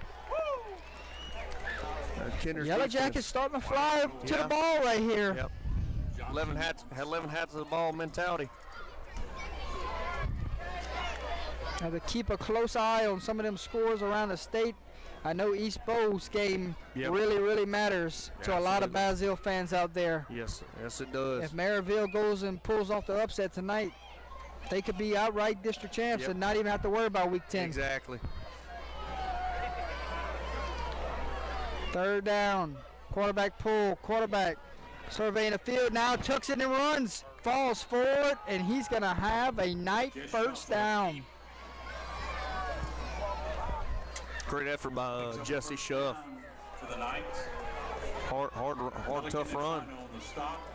Yellow Jackets starting to fly to the ball right here. Yep. 11 hats of the ball mentality. Have to keep a close eye on some of them scores around the state. I know East Bow's game really matters to a lot of Basile fans out there. Yes, it does. If Maryville goes and pulls off the upset tonight, they could be outright district champs and not even have to worry about week 10. Exactly. Third down, quarterback pull, quarterback surveying the field now, tucks it and runs, falls forward, and he's going to have a night first down. Great effort by Jesse Schuff. For the Knights. Hard, tough run.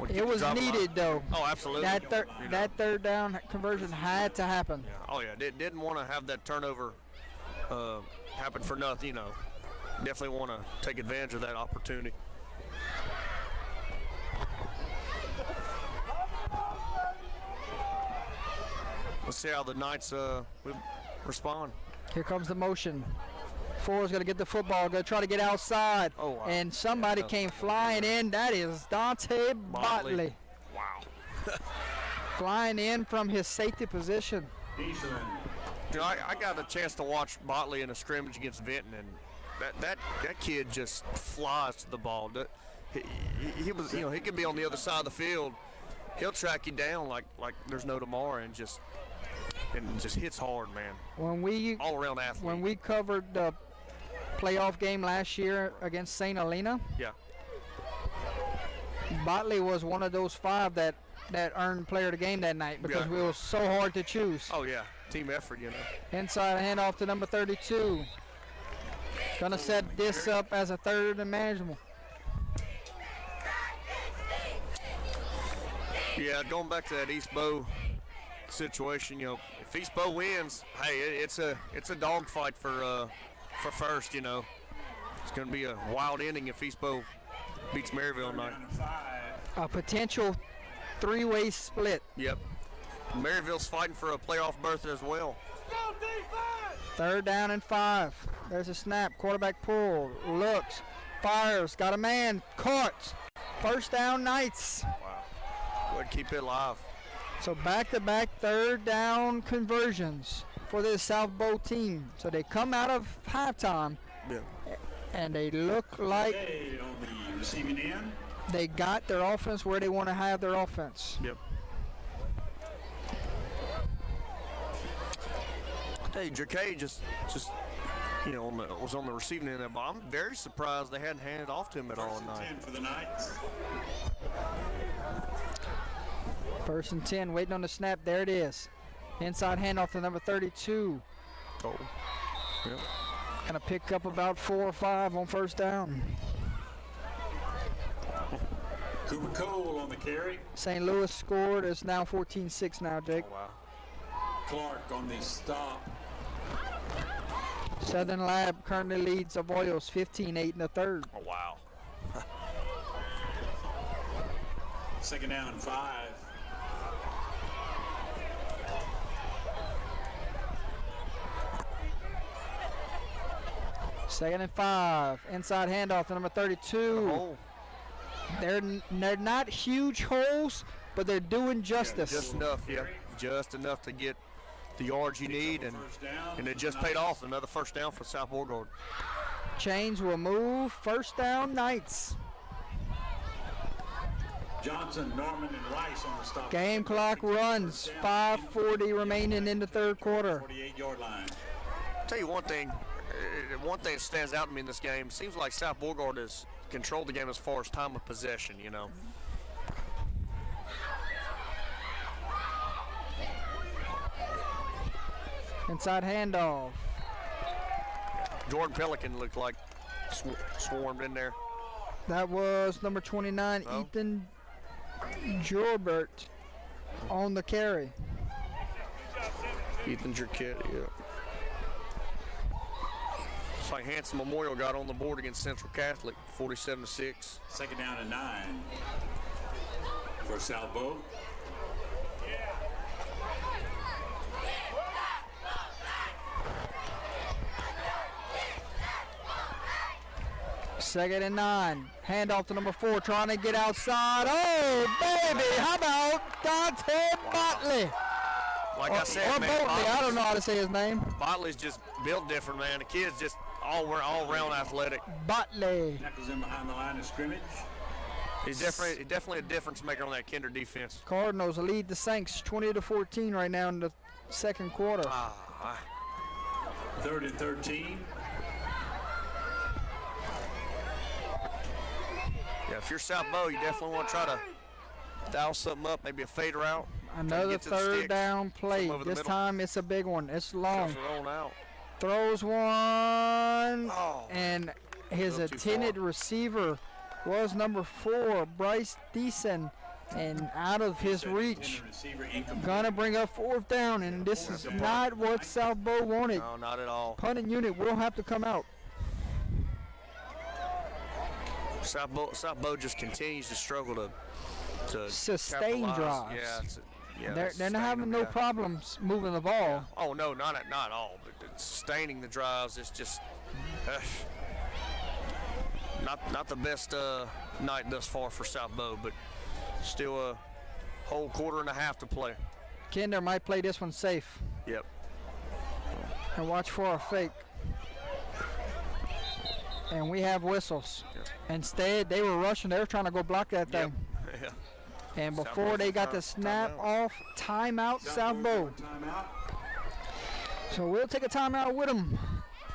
It was needed, though. Oh, absolutely. That third down conversion had to happen. Yeah. Oh, yeah. Didn't want to have that turnover happen for nothing, Definitely want to take advantage of that opportunity. Let's see how the Knights respond. Here comes the motion. Ford's going to get the football, going to try to get outside. Oh, wow. And somebody came flying in. That is Dante Botley. Wow. Flying in from his safety position. I got a chance to watch Botley in a scrimmage against Vinton, and that kid just flies to the ball. He was, he could be on the other side of the field. He'll track you down like there's no tomorrow, and just hits hard, man. All around athlete. When we covered the playoff game last year against St. Helena, Botley was one of those 5 that earned player of the game that night because we were so hard to choose. Oh yeah, team effort, Inside handoff to number 32. Gonna set this up as a third and manageable. Yeah, going back to that East Bow situation, if East Bow wins, hey, it's a dogfight for first, It's going to be a wild ending if East Bow beats Maryville tonight. A potential 3-way split. Yep. Maryville's fighting for a playoff berth as well. Third down and 5. There's a snap. Quarterback pull. Looks. Fires. Got a man. Caught. First down Knights. Wow. Go ahead, keep it alive. So back-to-back third down conversions for this South Bow team. So they come out of halftime, and they look like On the receiving end. they got their offense where they want to have their offense. Yep. Hey, Jerkay just was on the receiving end of that ball. I'm very surprised they hadn't handed off to him at all tonight. 10 for the Knights. First and 10, waiting on the snap. There it is. Inside handoff to number 32. Oh. Yep. Gonna pick up about 4 or 5 on first down. Cooper Cole on the carry. St. Louis scored. It's now 14-6 now, Jake. Oh, wow. Clark on the stop. Southern Lab currently leads Avoyos 15-8 in the third. Oh, wow. Second down and 5. Second and 5. Inside handoff to number 32. Oh, They're not huge holes, but they're doing justice. just enough, yeah. Just enough to get the yards you need, and it just paid off. Another first down for South Beauregard. Chains will move. First down, Knights. Johnson, Norman, and Rice on the stop. Game clock runs. 5:40 remaining in the third quarter. 48-yard line. Tell you one thing that stands out to me in this game. Seems like South Beauregard has controlled the game as far as time of possession. You know. Inside handoff. Jordan Pelican looked like swarmed in there. That was number 29, Oh. Ethan Jorbert on the carry. Ethan Jerkett, yeah. It's like Hanson Memorial got on the board against Central Catholic, 47-6. Second down and 9 for South Bow. Second and 9. Handoff to number 4, trying to get outside. Oh, baby, how about Dante Botley? Like I said, Or man, Botley, I don't know how to say his name. Botley's just built different, man. The kid's just all-round athletic. Botley. Tackles in behind the line of scrimmage. He's definitely a difference maker on that Kinder defense. Cardinals lead the Saints 20-14 right now in the second quarter. Third and 13. Yeah, if you're South Bow, you definitely want to try to dial something up, maybe a fade route. Another get to the third sticks. down play. Something over the This middle. time it's a big one. It's long. Just rolling out. Throws one, Oh. and his little too intended far. receiver was number 4, Bryce Deason, and out of his reach. Receiver incomplete. Gonna bring up fourth down, and this is not what South Bow wanted. No, not at all. Punting unit will have to come out. South Bow just continues to struggle to Sustain capitalize. drives. Yeah, They're not having no problems moving the ball. Oh no, not all. But sustaining the drives is just not the best night thus far for South Bow, but still a whole quarter and a half to play. Kinder might play this one safe Yep. and watch for a fake. And we have whistles. Instead, they were rushing. They were trying to go block that thing. Yeah. And South before Bow's they on got the timeout. snap off, timeout, South Bow. Timeout. So we'll take a timeout with them.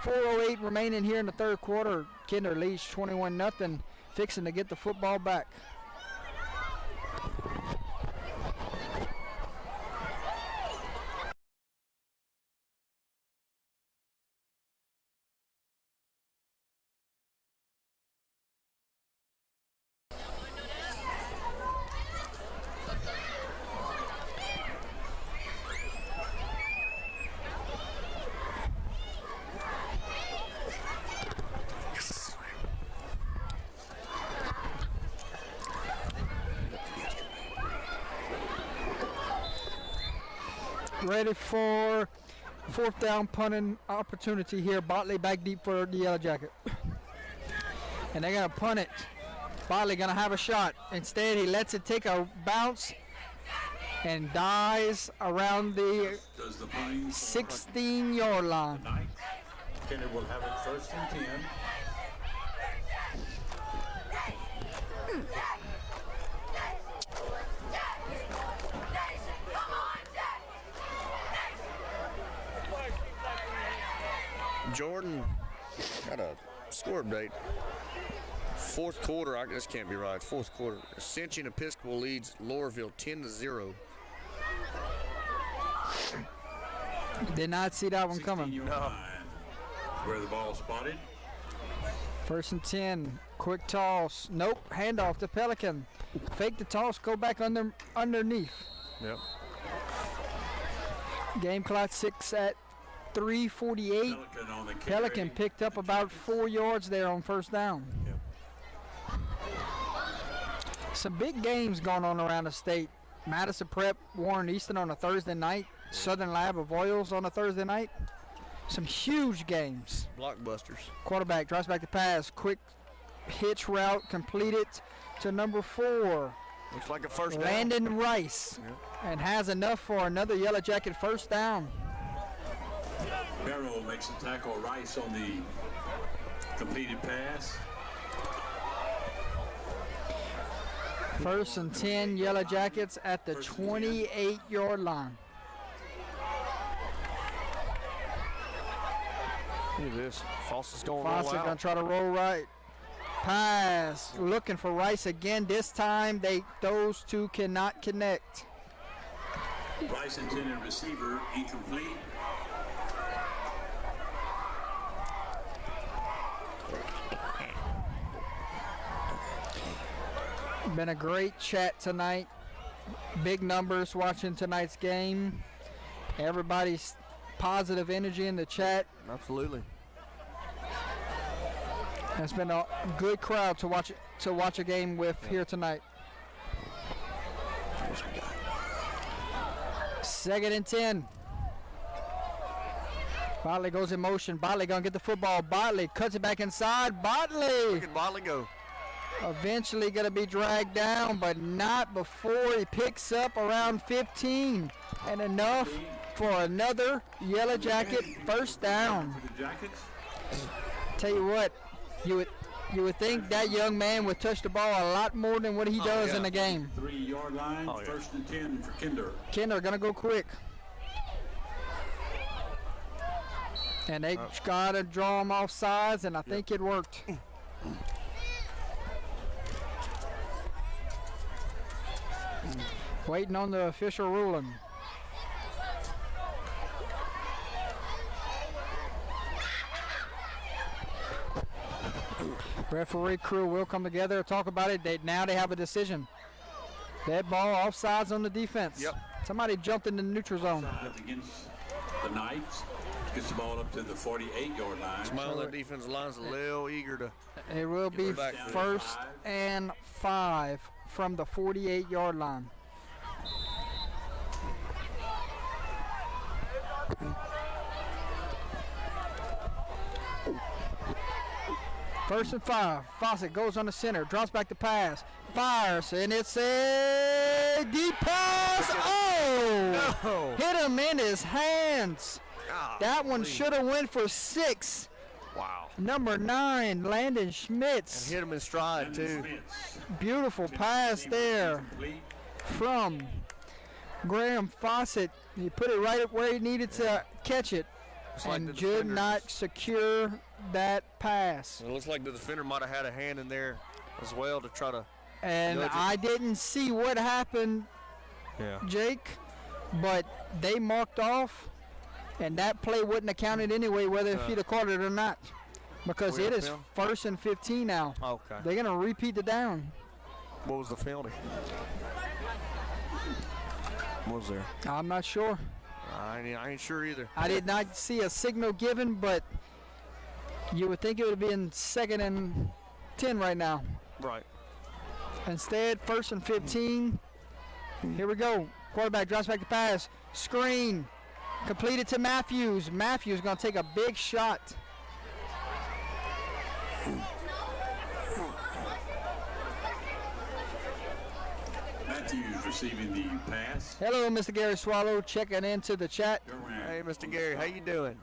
4:08 remaining here in the third quarter. Kinder leads 21-0, fixing to get the football back. Ready for fourth down punting opportunity here. Botley back deep for the Yellow Jacket. And they're going to punt it. Botley going to have a shot. Instead, he lets it take a bounce and dies around the Does the punting 16-yard line. tonight. Kinder will have it first and 10. Jordan got a score update. Fourth quarter, this can't be right. Fourth quarter, Ascension Episcopal leads Lowerville 10-0. Did not see that one coming. 16-yard line. Where the ball spotted. First and 10. Quick toss. Nope. Handoff to Pelican. Fake the toss. Go back underneath. Yep. Game clock 6 at 3:48. Pelican on the carry. Pelican picked up about 4 yards there on first down. Yep. Some big games going on around the state. Madison Prep, Warren Easton on a Thursday night. Southern Lab of Oils on a Thursday night. Some huge games. Blockbusters. Quarterback drives back to pass. Quick hitch route completed to number 4. Looks like a first down. Landon Rice. And has enough for another Yellow Jacket first down. Barrow makes a tackle. Rice on the completed pass. First and 10 Yellow Jackets at the 28-yard line. Look at this. Fawcett's going Fawcett out. gonna try to roll right. Pass. Looking for Rice again. This time those two cannot connect. Rice intended receiver incomplete. Been a great chat tonight. Big numbers watching tonight's game. Everybody's positive energy in the chat. Absolutely. It's been a good crowd to watch a game with here tonight. Second and 10. Botley goes in motion. Botley gonna get the football. Botley cuts it back inside. Botley Look at Botley go. eventually gonna be dragged down, but not before he picks up around 15, and enough for another Yellow Jacket first down. For the Jackets. Tell you what, you would think that young man would touch the ball a lot more than what he does in the game. 3-yard line. First and 10 for Kinder. Kinder gonna go quick. And they gotta draw him off sides, and I think it worked. Waiting on the official ruling. Referee crew will come together, talk about it. Now they have a decision. That ball offsides on the defense. Yep. Somebody jumped in the neutral zone. Against the Knights. Gets the ball up to the 48-yard line. Somebody on that defensive line's a little eager to. It will be it back. first and 5 from the 48-yard line. First and 5. Fawcett goes on the center, drops back to pass, fires, and it's a deep pass. Oh! No. Hit him in his hands. That one should have went for 6. Wow. Number 9, Landon And Schmitz. hit him in stride, too. Beautiful pass there from Graham Fawcett. He put it right where he needed to catch it, It's like and the did defender not just- secure that pass. It looks like the defender might have had a hand in there as well to try to. And Judge it. I didn't see what happened, Yeah. Jake, but they marked off, and that play wouldn't have counted anyway, whether if he'd have caught it or not, because We it have is film? first and 15 now. Okay. They're going to repeat the down. What was the penalty? What was there? I'm not sure. I ain't sure either. I did not see a signal given, but you would think it would have been 2nd and 10 right now. Right. Instead, 1st and 15. Here we go. Quarterback drops back to pass. Screen. Completed to Matthews. Matthews going to take a big shot. Matthews receiving the pass. Hello, Mr. Gary Swallow, checking into the chat. Hey, Mr. Gary, how you doing?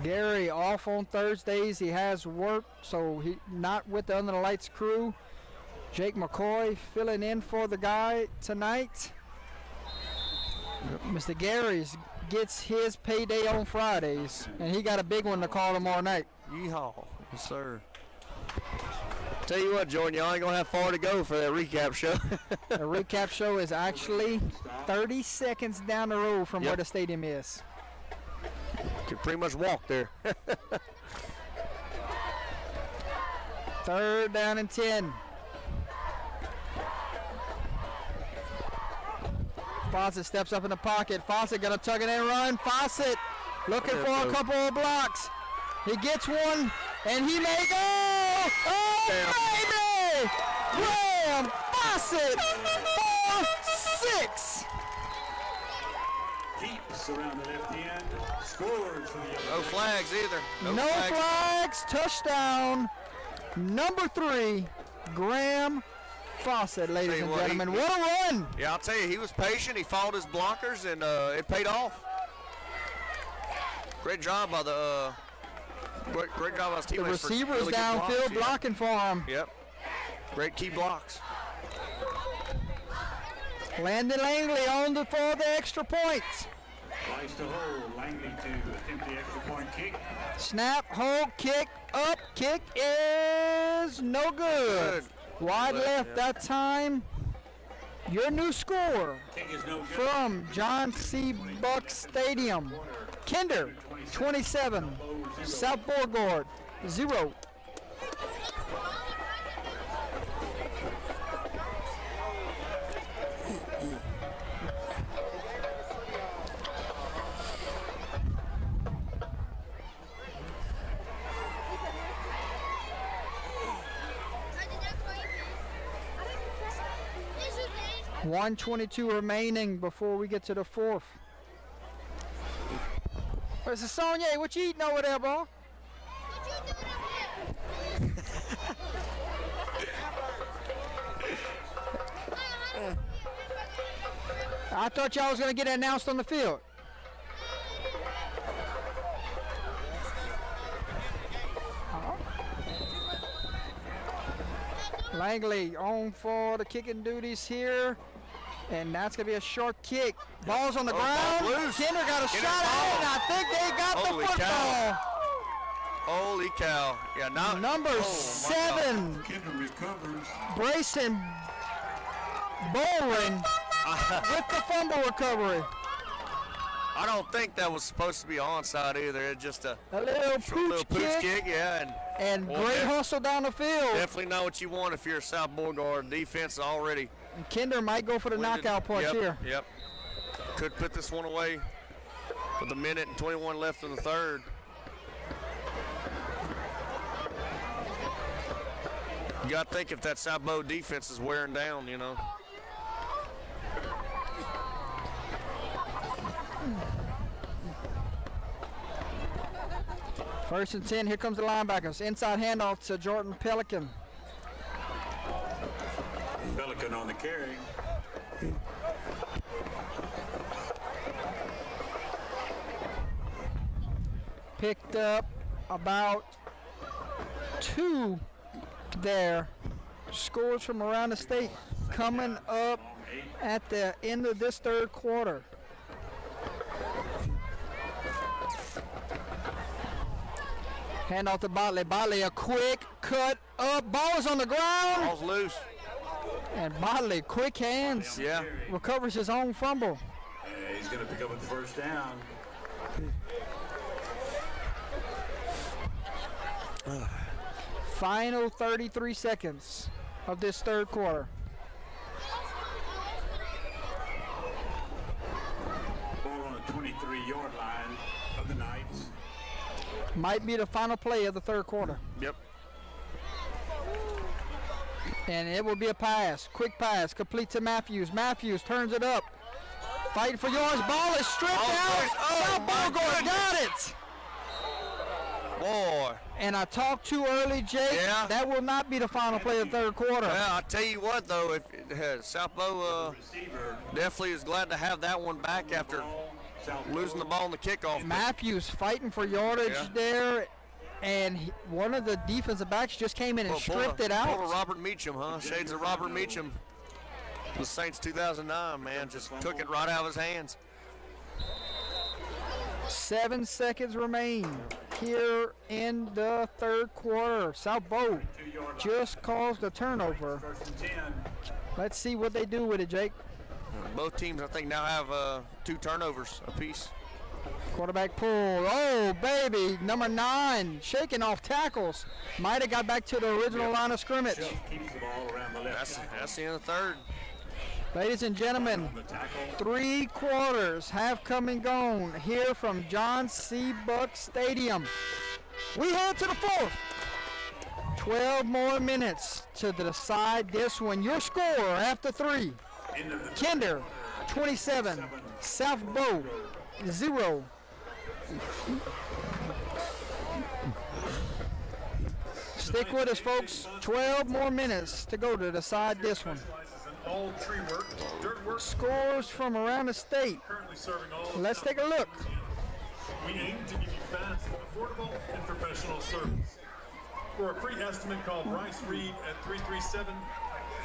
Gary off on Thursdays. He has work, so he not with the Under the Lights crew. Jake McCoy filling in for the guy tonight. Mr. Gary's gets his payday on Fridays, and he got a big one to call tomorrow night. Yeehaw. Yes, sir. Tell you what, Jordan, y'all ain't going to have far to go for that recap show. The recap show is actually 30 seconds down the road from Yep. where the stadium is. Could pretty much walk there. 3rd down and 10. Fawcett steps up in the pocket. Fawcett gonna tuck it and run. Fawcett looking for a couple of blocks. He gets one, and he may go. Oh! touchdown. baby! Graham Fawcett for 6. Keeps around the left end. Scores for the Yellow No Jackets. flags either. No flags. Touchdown. Number 3, Graham Fawcett, ladies Tell you and what, gentlemen. What a run! Yeah, I'll tell you, he was patient. He followed his blockers, and it paid off. Great job by the great job by his The teammates. for receivers really good blocks, downfield yeah. blocking for him. Yep. Great key blocks. Landon Langley on for the extra points. Tries to hold. Langley to attempt the extra point kick. Snap, hold, kick, up, kick is no good. Wide left that time. Your new score Kick is no good. from John C. Buck Stadium. Kinder, 27. South Beauregard, 0. .122 remaining before we get to the 4th. Where's the Sonya? What you eating over there, bro? I thought y'all was gonna get it announced on the field. Langley on for the kicking duties here. And that's going to be a short kick. Ball's on the ground. ball's loose. Kinder got a Get it, shot at it, and I think they got Holy the football. Holy cow. Yeah, now. Number oh, my 7, Kinder recovers. Brayson Bowling with the fumble recovery. I don't think that was supposed to be onside either. It's just a A little short pooch kick, kick, yeah. and Well, great yeah. hustle down the field. Definitely know what you want if you're a South Beauregard. Defense is already And Kinder might go for the winded. knockout punch Yep, here. Yep. Could put this one away with a minute and 21 left in the third. You got to think if that South Beau defense is wearing down, you know. First and 10, here comes the linebackers. Inside handoff to Jordan Pelican. Pelican on the carry. Picked up about 2 there. Scores from around the state coming up at the end of this third quarter. Hand off to Botley. Botley, a quick cut up. Ball is on the ground. Ball's loose. And Botley, quick hands, Yeah. recovers his own fumble. He's going to pick up a first down. Final 33 seconds of this third quarter. Ball on the 23-yard line of the Knights. Might be the final play of the third quarter. Yep. And it will be a pass. Quick pass. Complete to Matthews. Matthews turns it up. Fighting for yours. Ball is stripped out. South Beauregard got it. Boy. And I talked too early, Jake. Yeah. That will not be the final play of the third quarter. Well, I tell you what, though, if South Beau Receiver. definitely is glad to have that one back after losing the ball in the kickoff. Matthews fighting for yardage Yeah. there. And one of the defensive backs just came in and stripped it Pull out. a Robert Meacham, huh? Shades of Robert Meacham. The Saints 2009, man, just took it right out of his hands. 7 seconds remain here in the third quarter. South Beau just caused a turnover. First and 10. Let's see what they do with it, Jake. Both teams, I think, now have 2 turnovers apiece. Quarterback pull. Oh, baby. Number 9 shaking off tackles. Might have got back to the original line of scrimmage. Shelf keeps the ball around the left. That's the end of the third. Ladies and gentlemen, The tackle. 3 quarters have come and gone here from John C. Buck Stadium. We head to the 4th. 12 more minutes to decide this one. Your score after 3. End of the Kinder 27, South Bow 0. Stick with us, folks. 12 more minutes to go to decide this one. Specializes in all tree work, dirt work, Scores from around the state. currently serving all of Let's South take a look. Louisiana. We aim to give you fast, affordable, and professional service. For a free estimate, call Bryce Reed at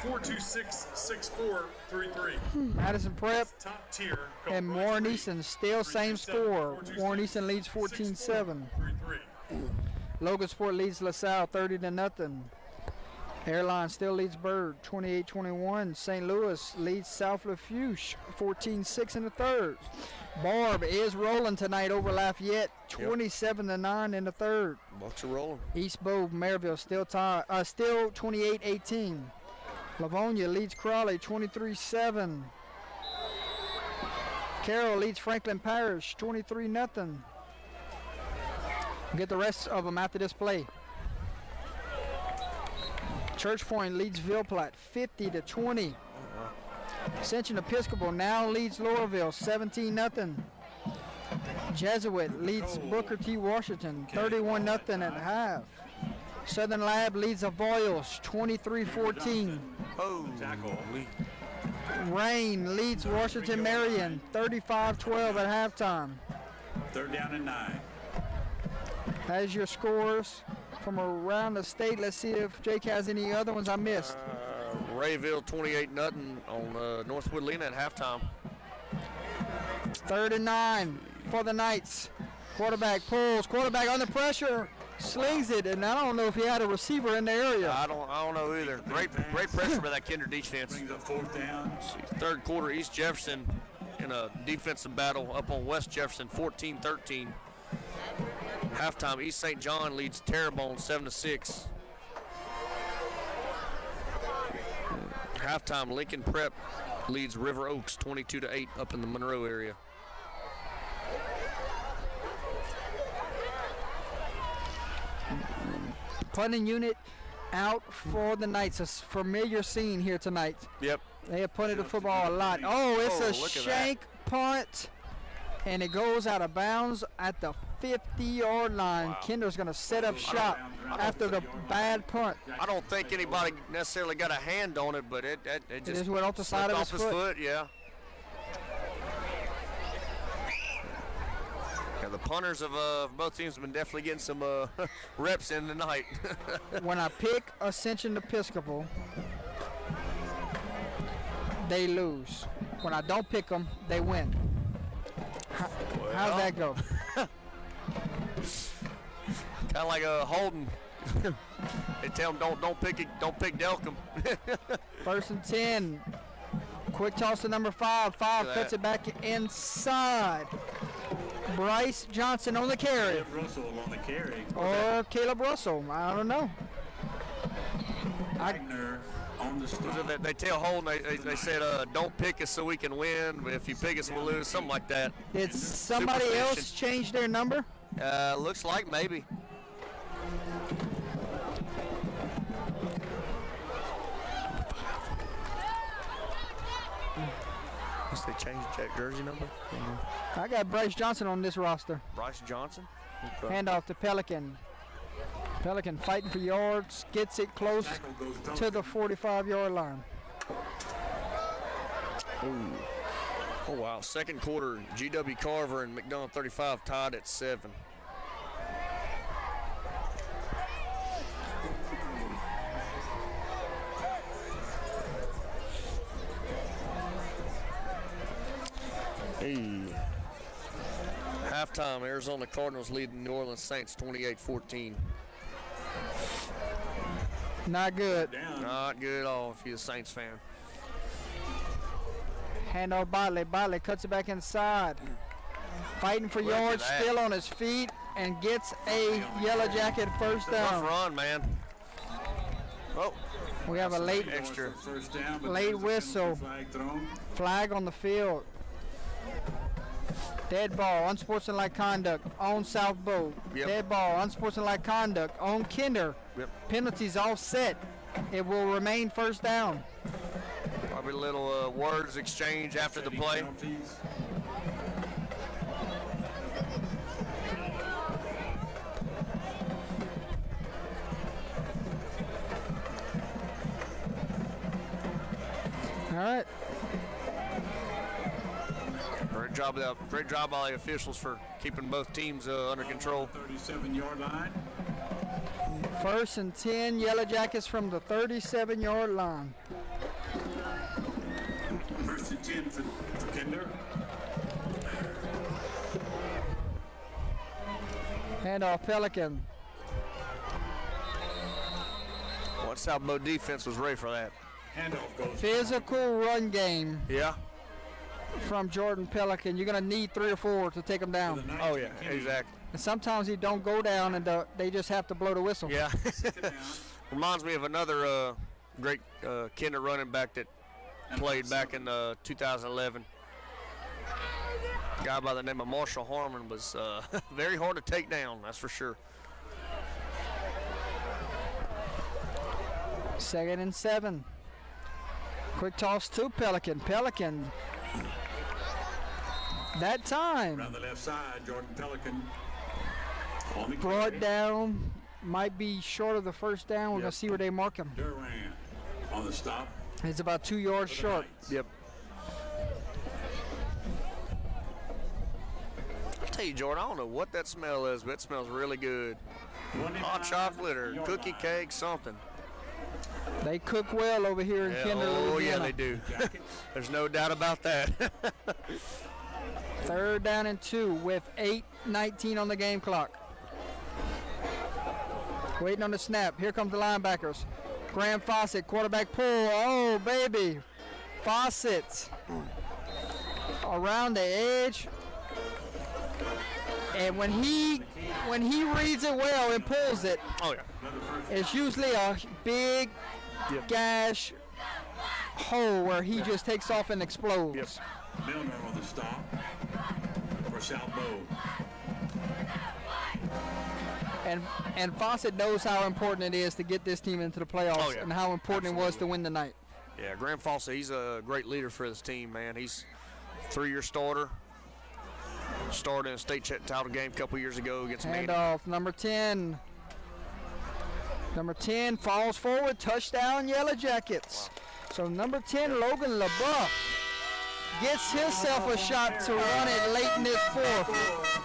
337-426-6433. Madison Prep Top tier. Call and Bryce Warren Reed, Easton still same score. Warren Easton leads 14-7. 337-426-6433. Logansport leads LaSalle 30-0. Airline still leads Bird 28-21. St. Louis leads South Lafourche 14-6 in the third. Barb is rolling tonight over Lafayette 27-9 in the third. Bucks are rolling. East Bow Maryville still 28-18. Livonia leads Crawley 23-7. Carroll leads Franklin Parish 23-0. Get the rest of them after this play. Church Point leads Ville Platte 50-20. Ascension Episcopal now leads Laurelville 17-0. Jesuit leads Booker T. Washington 31-0 at half. Southern Lab leads Avoyelles 23-14. Oh, tackle. Rain leads Washington Marion 35-12 at halftime. 3rd down and 9. As your scores from around the state, let's see if Jake has any other ones I missed. Rayville 28-0 on Northwood Lena at halftime. 3rd and 9 for the Knights. Quarterback pulls, quarterback under pressure, slings it, and I don't know if he had a receiver in the area. I don't know either. Great pressure by that Kinder defense. Brings up 4th down. Third quarter, East Jefferson in a defensive battle up on West Jefferson 14-13. Halftime, East St. John leads Terrebonne 7-6. Halftime, Lincoln Prep leads River Oaks 22-8 up in the Monroe area. Punting unit out for the Knights. A familiar scene here tonight. Yep. They have punted the football a lot. Oh, it's Oh, a look at shank punt, and it goes out of bounds at the 50-yard line. Kinder's going to set up shop after the bad punt. I don't think anybody necessarily got a hand on it, but it just just went off the side slipped of his off foot. Yeah. Yeah, the punters of both teams have been definitely getting some reps in tonight. When I pick Ascension Episcopal, they lose. When I don't pick them, they win. How's that go? Kind of like a Holden. They tell them don't pick Delcom. 1st and 10. Quick toss to number 5. 5 Look at cuts that. it back inside. Bryce Johnson on the carry. Caleb Russell on the carry. Or Caleb Russell. I don't know. Wagner on the stop. They tell Holden, they said, don't pick us so we can win. But if you pick us, we'll lose. Something like that. Did somebody else change their number? Looks like maybe. Guess they changed Jack jersey number. I got Bryce Johnson on this roster. Bryce Johnson. Okay. Handoff to Pelican. Pelican fighting for yards, gets it close to the 45-yard line. Oh wow! Second quarter, G.W. Carver and McDonald 35 tied at 7. Hey. Halftime, Arizona Cardinals leading New Orleans Saints 28-14. Not good. Not good at all if you're a Saints fan. Handoff Botley. Botley cuts it back inside. Fighting for Look at yards, that. still on his feet, and gets a Yellow Jacket first Rough down. run, man. Oh, We have a late extra. First down, but Late there's a whistle. penalty flag thrown. flag on the field. Dead ball, unsportsmanlike conduct on South Bow. Yep. Dead ball, unsportsmanlike conduct on Kinder. Yep. Penalties all set. It will remain first down. Probably a little words exchange after the play. Penalties. All right. Great job by the officials for keeping both teams under control. 37-yard line. First and 10, Yellow Jackets from the 37-yard line. First and 10 for Kinder. Handoff Pelican. Well, South Bow defense was ready for that. Handoff goes. Physical run game Yeah. from Jordan Pelican. You're going to need 3 or 4 to take him for the down. 19 Oh, yeah, Kinder. exactly. And sometimes he don't go down and they just have to blow the whistle. Yeah. Second down. Reminds me of another great Kinder running back that played back in 2011. A guy by the name of Marshall Harmon was very hard to take down, that's for sure. 2nd and 7. Quick toss to Pelican. Pelican. That time Around the left side, Jordan Pelican. On the brought carry. down. Might be short of the first down. We're going Yep. to see where they mark him. Durant on the stop. It's about 2 yards for the short. Knights. Yep. I'll tell you, Jordan, I don't know what that smell is, but it smells really good. 25 Hot chocolate or yard cookie line. cake, something. They cook well over here in Yeah, Kinder, oh, yeah, Louisiana. they do. Jackets. There's no doubt about that. 3rd down and 2 with 8:19 on the game clock. Waiting on the snap. Here comes the linebackers. Graham Fawcett, quarterback pull. Oh, baby. Fawcett around the edge. And when he reads it well and pulls it, Oh, yeah. it's usually a big Yep. gash hole where he just takes off and explodes. Yep. Milner on the stop for South Bow. And Fawcett knows how important it is to get this team into the playoffs Oh, yeah. and how important it was to win tonight. Yeah, Graham Fawcett, he's a great leader for this team, man. He's a 3-year starter. Started in a state title game a couple years ago against Manny. Handoff, number 10. Number 10 falls forward, touchdown, Yellow Jackets. So number 10, Logan LaBeouf, gets himself a shot to run it late in this fourth.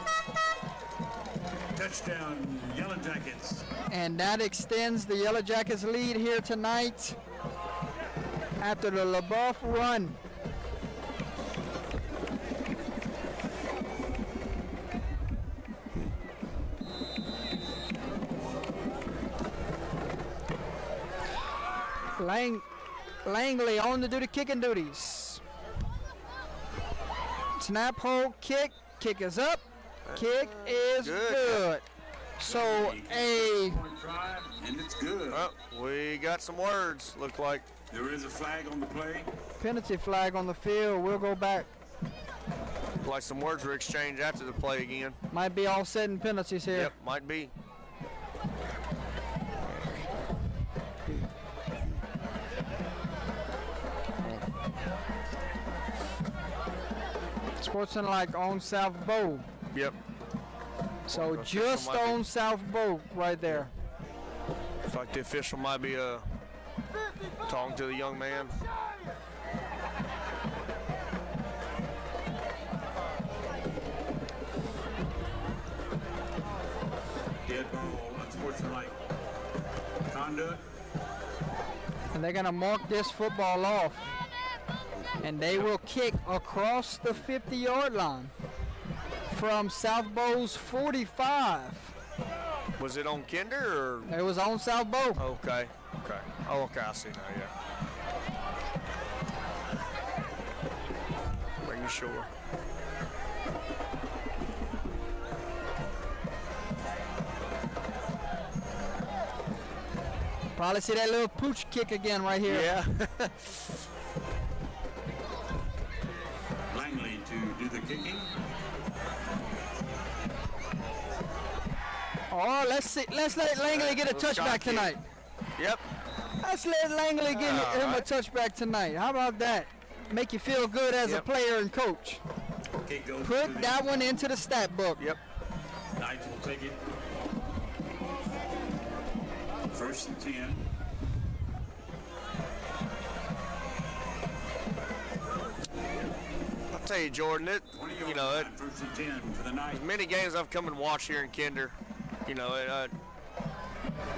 Touchdown, Yellow Jackets. And that extends the Yellow Jackets lead here tonight after the LaBeouf run. Langley on to do the kicking duties. Snap, hold, kick. Kick is up. Kick is Good. good. So a Point try, and it's good. Oh, we got some words, look like. There is a flag on the play. penalty flag on the field. We'll go back. Like some words were exchanged after the play again. Might be all set in penalties here. Yep, might be. Sportsmanlike on South Bow. Yep. So The official just might be- on South Bow right there. Looks like the official might be talking to the young man. Dead ball, unsportsmanlike conduct. And they're going to mark this football off. And they will kick across the 50-yard line from South Bow's 45. Was it on Kinder or? It was on South Bow. Okay. Okay. Oh, okay. I see now. Yeah. Making sure. Probably see that little pooch kick again right here. Yeah. Langley to do the kicking. Oh, let's see. Let's let Langley get a Little sky touchback kick. tonight. Yep. Let's let Langley get him a right. touchback tonight. How about that? Make you feel good as a Yep. player and coach. Kick goes to Put the that one into the stat book. Yep. Knights will take it. 1st and 10. I'll tell you, Jordan, 20-yard line, 1st and 10 for the Knights. many games I've come and watched here in Kinder,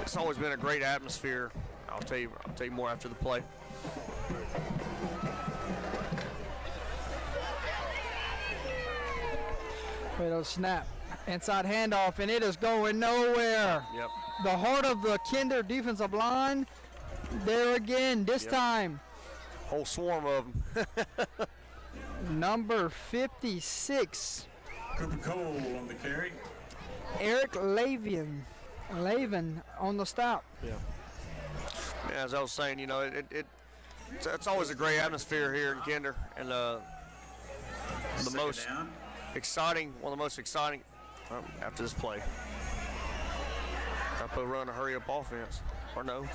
it's always been a great atmosphere. I'll tell you more after the play. Little snap. Inside handoff, and it is going nowhere. Yep. The heart of the Kinder defensive line. There again, this Yep. time, Whole swarm of them. number 56, Cooper Cole on the carry. Eric Lavin on the stop. Yeah, as I was saying, it's always a great atmosphere here in Kinder, and the Second most down. exciting, one of the most exciting after this play. I put run a hurry up offense, or no?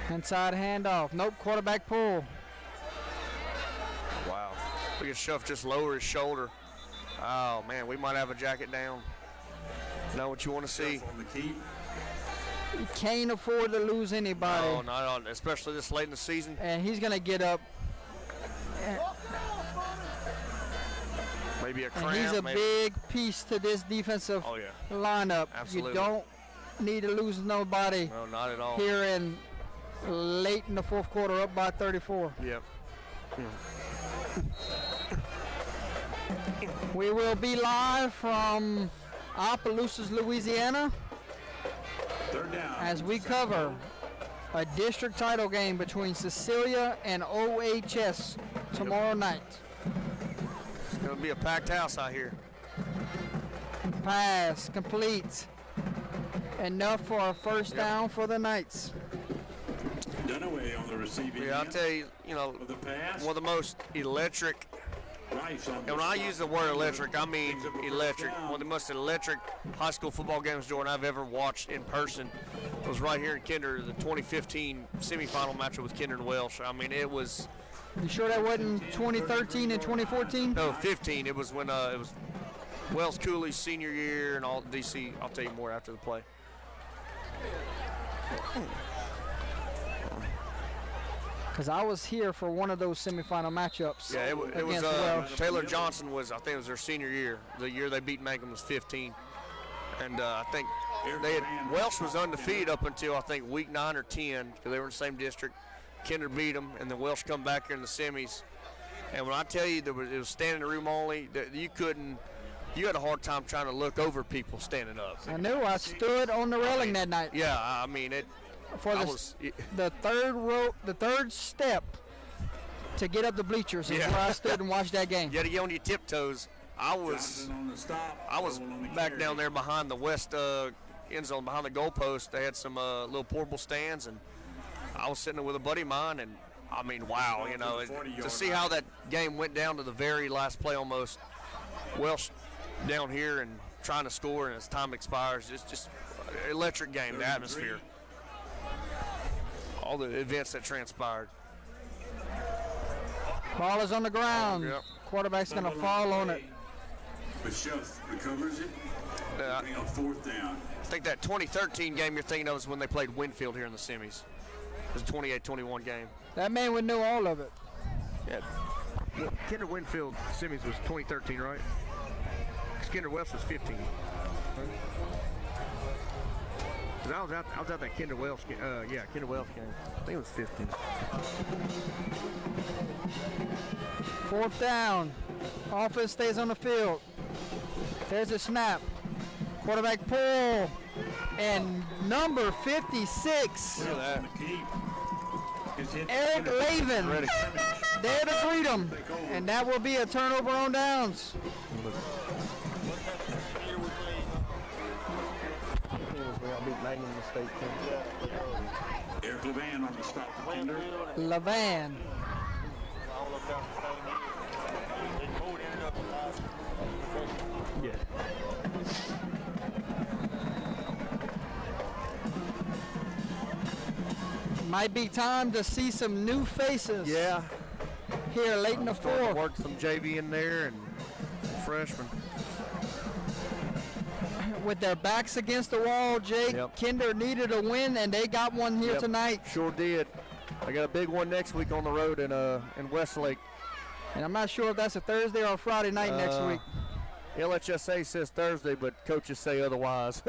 Inside handoff. Nope, quarterback pull. Wow, we can shove just lower his shoulder. Oh man, we might have a jacket down. Know what you want to see? On the keep. He can't afford to lose anybody. No, not on, especially this late in the season. And he's going to get up. Maybe a And cramp. he's a maybe. big piece to this defensive Oh yeah. lineup. Absolutely. You don't need to lose nobody No, not at all. here in late in the fourth quarter, up by 34. Yep. We will be live from Opelousas, Louisiana, 3rd down. as we cover a district title game between Cecilia and OHS tomorrow night. It's gonna be a packed house out here. Pass complete. Enough for a first down for the Knights. Dunaway on the receiving Yeah, I'll end. tell you, For the pass. one of the most electric. Rice on And the when I stop. use the word electric, I mean Picks up a first electric. down. One of the most electric high school football games, Jordan, I've ever watched in person. It was right here in Kinder, the 2015 semifinal matchup with Kinder and Welsh. I mean, it was You sure that wasn't 2013 and 2014? no 15. It was when it was Wells Cooley's senior year and all DC. I'll tell you more after the play. Because I was here for one of those semifinal matchups. Yeah, it was against Welsh. Taylor Johnson was, I think it was their senior year. The year they beat Mangum was 15. And I think Welsh was undefeated up until I think week 9 or 10 because they were in the same district. Kinder beat them, and then Welsh come back here in the semis. And when I tell you it was standing room only, that you had a hard time trying to look over people standing up. I knew I stood on the railing that night. Yeah, I mean it. For I the, was- the third row, the third step to get up the bleachers is Yeah. where I stood and watched that game. You had to get on your tiptoes. I was Johnson on the stop. I was Cole on the back carry. down there behind the west end zone, behind the goalpost. They had some little portable stands, and I was sitting there with a buddy of mine, and I mean, wow, to see how that game went down to the very last play almost. Welsh down here and trying to score, and as time expires, it's just an electric game, the atmosphere. All the events that transpired. Ball is on the ground. Yep. Quarterback's going to fall on it. But Schuff recovers it. Yeah. Bring on 4th down. I think that 2013 game you're thinking of is when they played Winfield here in the semis. It was a 28-21 game. That man would know all of it. Yeah. Kinder Winfield semis was 2013, right? Kinder Welsh was 15. I was out that Kinder Welsh game. Kinder Welsh game. I think it was 15. 4th down. Offense stays on the field. There's a snap. Quarterback pull. And number 56, Look at that. On the keep. Gets hit. Eric Lavin, Ready. there to greet him. And that will be a turnover on downs. Eric Levan on the stop for Kinder. Levan. All up down the same year. They both ended up in high school. Yeah. Might be time to see some new faces. Yeah. Here late in the Starting to fourth. work some JV in there and freshmen. With their backs against the wall, Jake. Yep. Kinder needed a win, and they got one here Yep, tonight. Sure did. I got a big one next week on the road in Westlake. And I'm not sure if that's a Thursday or a Friday night next week. LHSA says Thursday, but coaches say otherwise.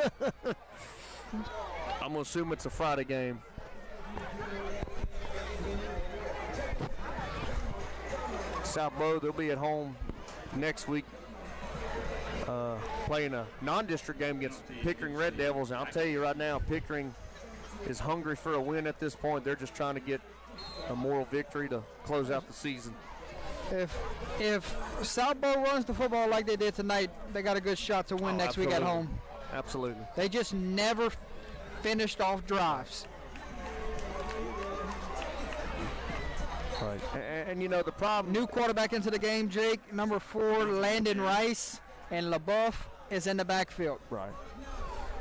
I'm going to assume it's a Friday game. South Bow, they'll be at home next week playing a non-district game against Pickering Red Devils. And I'll tell you right now, Pickering is hungry for a win at this point. They're just trying to get a moral victory to close out the season. If South Bow runs the football like they did tonight, they got a good shot to win next week at home. Absolutely. They just never finished off drives. Right. And you know, the problem. New quarterback into the game, Jake. Number 4, Landon Rice, and LaBeouf is in the backfield. Right.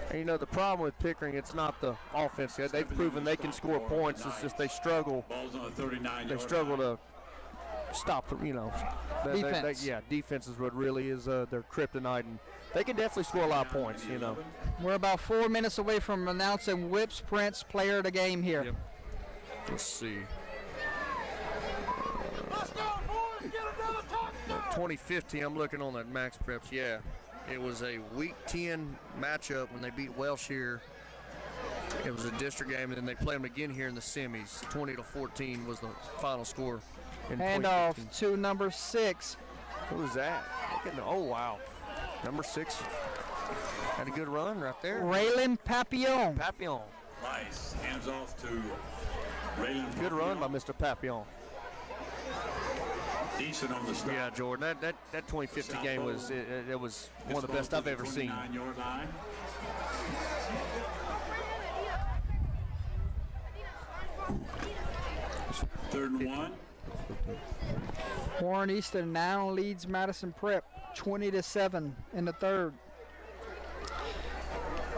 And you know, the problem with Pickering, it's not the offense. They've proven they can score points. It's just they struggle. Ball's on the 39. They struggle to stop them, you know. Defense. Defense is what really is their kryptonite. And they can definitely score a lot of points, you know. We're about 4 minutes away from announcing Whips Prince player of the game here. Yep. Let's see. 2015, I'm looking on that Max Preps. Yeah, it was a Week 10 matchup when they beat Welsh here. It was a district game, and then they played them again here in the semis. 20-14 was the final score. Handoff to number 6. Who was that? Oh, wow. Number 6 had a good run right there. Raylan Papillon. Papillon. Rice hands off to Raylan. Good run by Mr. Papillon. Decent on the start. Yeah, Jordan, that 2050 game was it was one of the best I've ever seen. 29-yard line. Third and 1. Warren Easton now leads Madison Prep 20-7 in the third.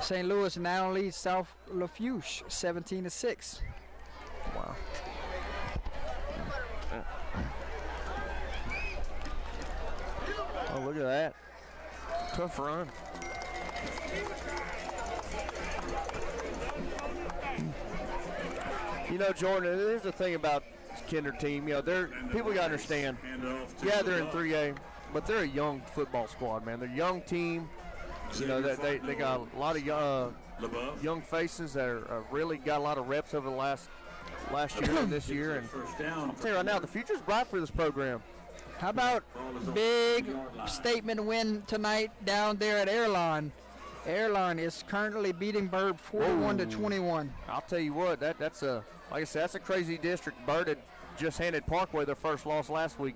St. Louis now leads South Lafourche 17-6. Wow. Oh, look at that. Tough run. You know, Jordan, there's the thing about this Kinder team. You know, people got to understand. Yeah, they're in 3A, but they're a young football squad, man. They're a young team. You know, they got a lot of young faces that are really got a lot of reps over the last year and this year. And I'll tell you right now, the future's bright for this program. How about big statement win tonight down there at Airline? Airline is currently beating Bird 41-21. I'll tell you what, that's a, like I said, that's a crazy district. Bird had just handed Parkway their first loss last week.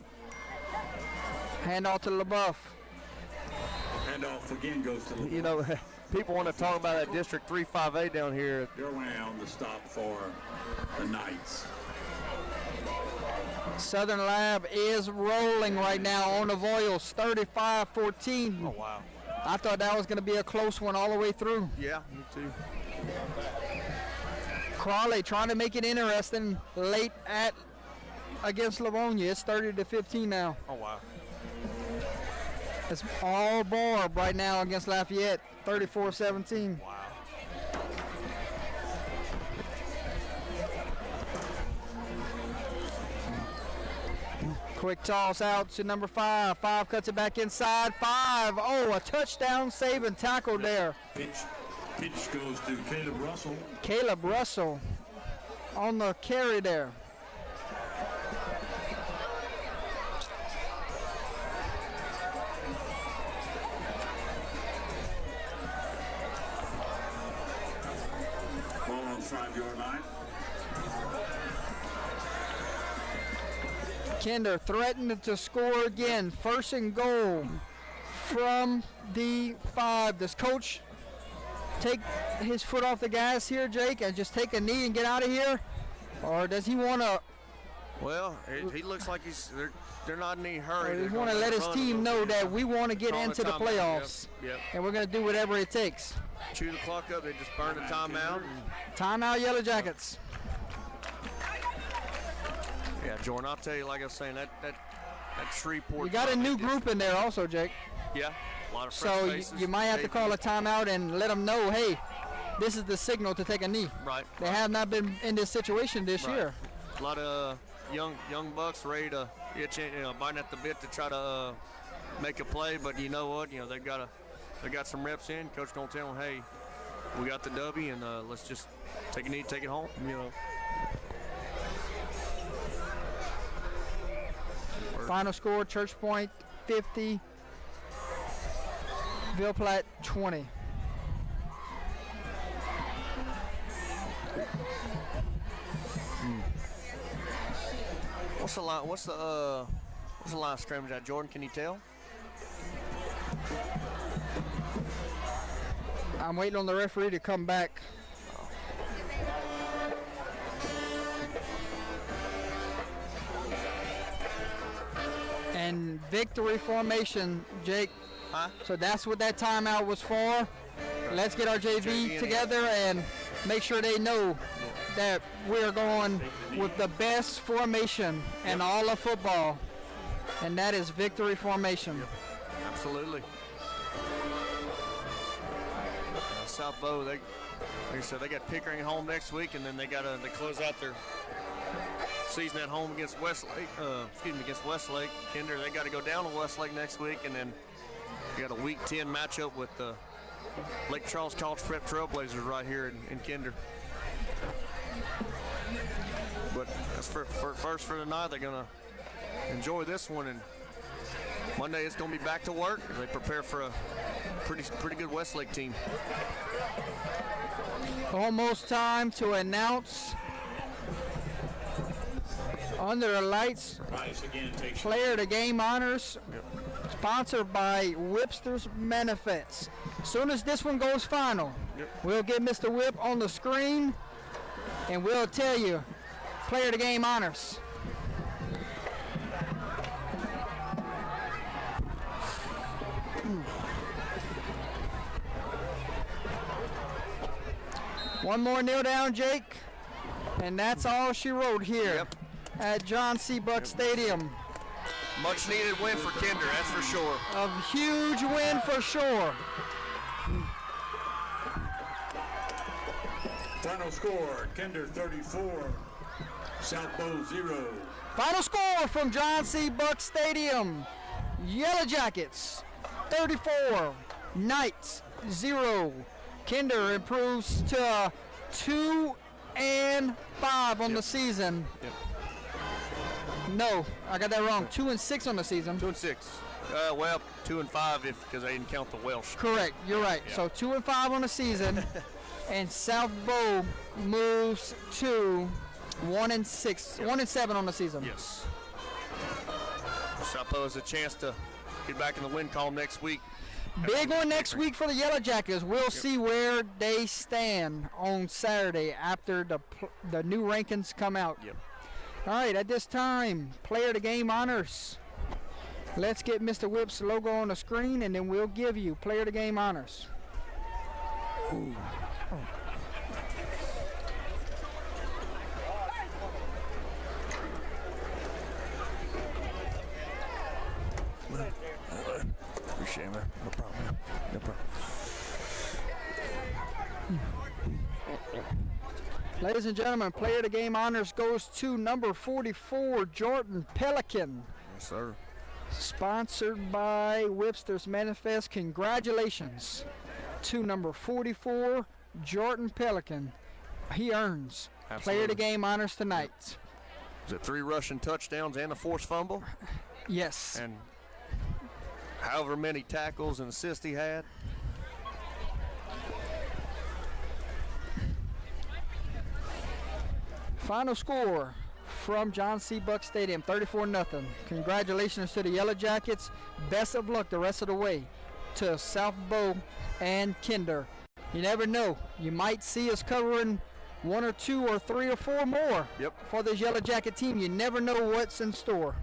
Handoff to LaBeouf. Handoff again goes to LaBeouf. You know, people want to talk about that District 3-5A down here. They're around the stop for the Knights. Southern Lab is rolling right now on the Voiles, 35-14. Oh, wow. I thought that was going to be a close one all the way through. Yeah, me too. Crawley trying to make it interesting late against Livonia. It's 30-15 now. Oh, wow. It's all Barb right now against Lafayette, 34-17. Wow. Quick toss out to number 5. 5 cuts it back inside. 5. Oh, a touchdown saving tackle there. Pitch goes to Caleb Russell. Caleb Russell on the carry there. Ball on the 5-yard line. Kinder threatened to score again. First and goal from the 5. Does Coach take his foot off the gas here, Jake, and just take a knee and get out of here? Or does he want to? Well, he looks like they're not in any hurry. He want to let his team know that we want to get into the playoffs. Yep. And we're going to do whatever it takes. Chew the clock up. They just burn the timeout. Timeout, Yellow Jackets. Yeah, Jordan, I'll tell you, like I was saying, that Shreveport. You got a new group in there also, Jake. Yeah, a lot of fresh So faces. you might have to call a timeout and let them know, hey, this is the signal to take a knee. Right. They have not been in this situation this year. A lot of young bucks ready to biting at the bit to try to make a play, but you know what? They got some reps in. Coach gonna tell them, hey, we got the W, and let's just take a knee, take it home. Final score: Church Point 50, Ville Platte 20. What's the line? What's the line of scrimmage at, Jordan? Can you tell? I'm waiting on the referee to come back. And victory formation, Jake. Huh? So that's what that timeout was for. Let's get our JV together and make sure they know that we're going with the best formation in all of football, and that is victory formation. Absolutely. South Bow, like I said, they got Pickering home next week, and then they close out their season at home against against Westlake. Kinder, they got to go down to Westlake next week, and then we got a Week 10 matchup with the Lake Charles College Prep Trailblazers right here in Kinder. But that's first for tonight. They're gonna enjoy this one, and Monday it's gonna be back to work as they prepare for a pretty good Westlake team. Almost time to announce under the lights player of the game honors, sponsored by Whipster's Manifests. As soon as this one goes final, we'll get Mr. Whip on the screen and we'll tell you player of the game honors. One more kneel down, Jake, and that's all she wrote here at John C. Buck Stadium. Much needed win for Kinder, that's for sure. A huge win for sure. Final score, Kinder 34, South Bow 0. Final score from John C. Buck Stadium. Yellow Jackets 34, Knights 0. Kinder improves to 2-5 on the season. No, I got that wrong. 2-6 on the season. 2-6. 2-5 because they didn't count the Welsh. Correct. You're right. Yeah. So 2-5 on the season, and South Bow moves to 1-6, 1-7 on the season. Yes. South Bow has a chance to get back in the win column next week. Big one next week for the Yellow Jackets. We'll see where they stand on Saturday after the new rankings come out. Yep. All right, at this time, player of the game honors. Let's get Mr. Whip's logo on the screen, and then we'll give you player of the game honors. Ooh. Oh. Appreciate it, man. No problem. No problem. Ladies and gentlemen, player of the game honors goes to number 44, Jordan Pelican. Yes, sir. Sponsored by Whipster's Manifest. Congratulations to number 44, Jordan Pelican. He earns player of the game honors tonight. Was it 3 rushing touchdowns and a forced fumble? Yes. And however many tackles and assists he had. Final score from John C. Buck Stadium, 34-0. Congratulations to the Yellow Jackets. Best of luck the rest of the way to South Bow and Kinder. You never know. You might see us covering 1 or 2 or 3 or 4 more for this Yellow Jacket team. You never know what's in store.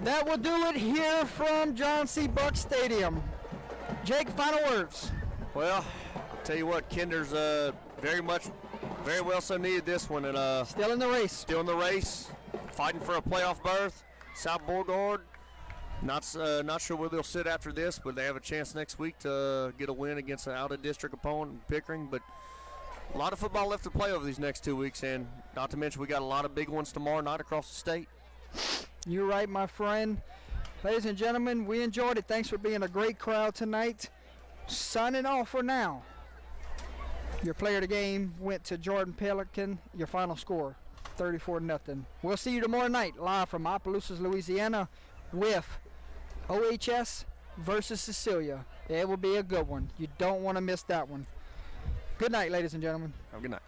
That will do it here from John C. Buck Stadium. Jake, final words. Well, I'll tell you what, Kinder's very well so needed this one, and Still in the race. still in the race, fighting for a playoff berth. South Beauregard, not sure where they'll sit after this, but they have a chance next week to get a win against an out-of-district opponent, Pickering. But a lot of football left to play over these next 2 weeks, and not to mention we got a lot of big ones tomorrow night across the state. You're right, my friend. Ladies and gentlemen, we enjoyed it. Thanks for being a great crowd tonight. Signing off for now. Your player of the game went to Jordan Pelican. Your final score, 34-0. We'll see you tomorrow night live from Opelousas, Louisiana with OHS versus Cecilia. It will be a good one. You don't want to miss that one. Good night, ladies and gentlemen. Have a good night.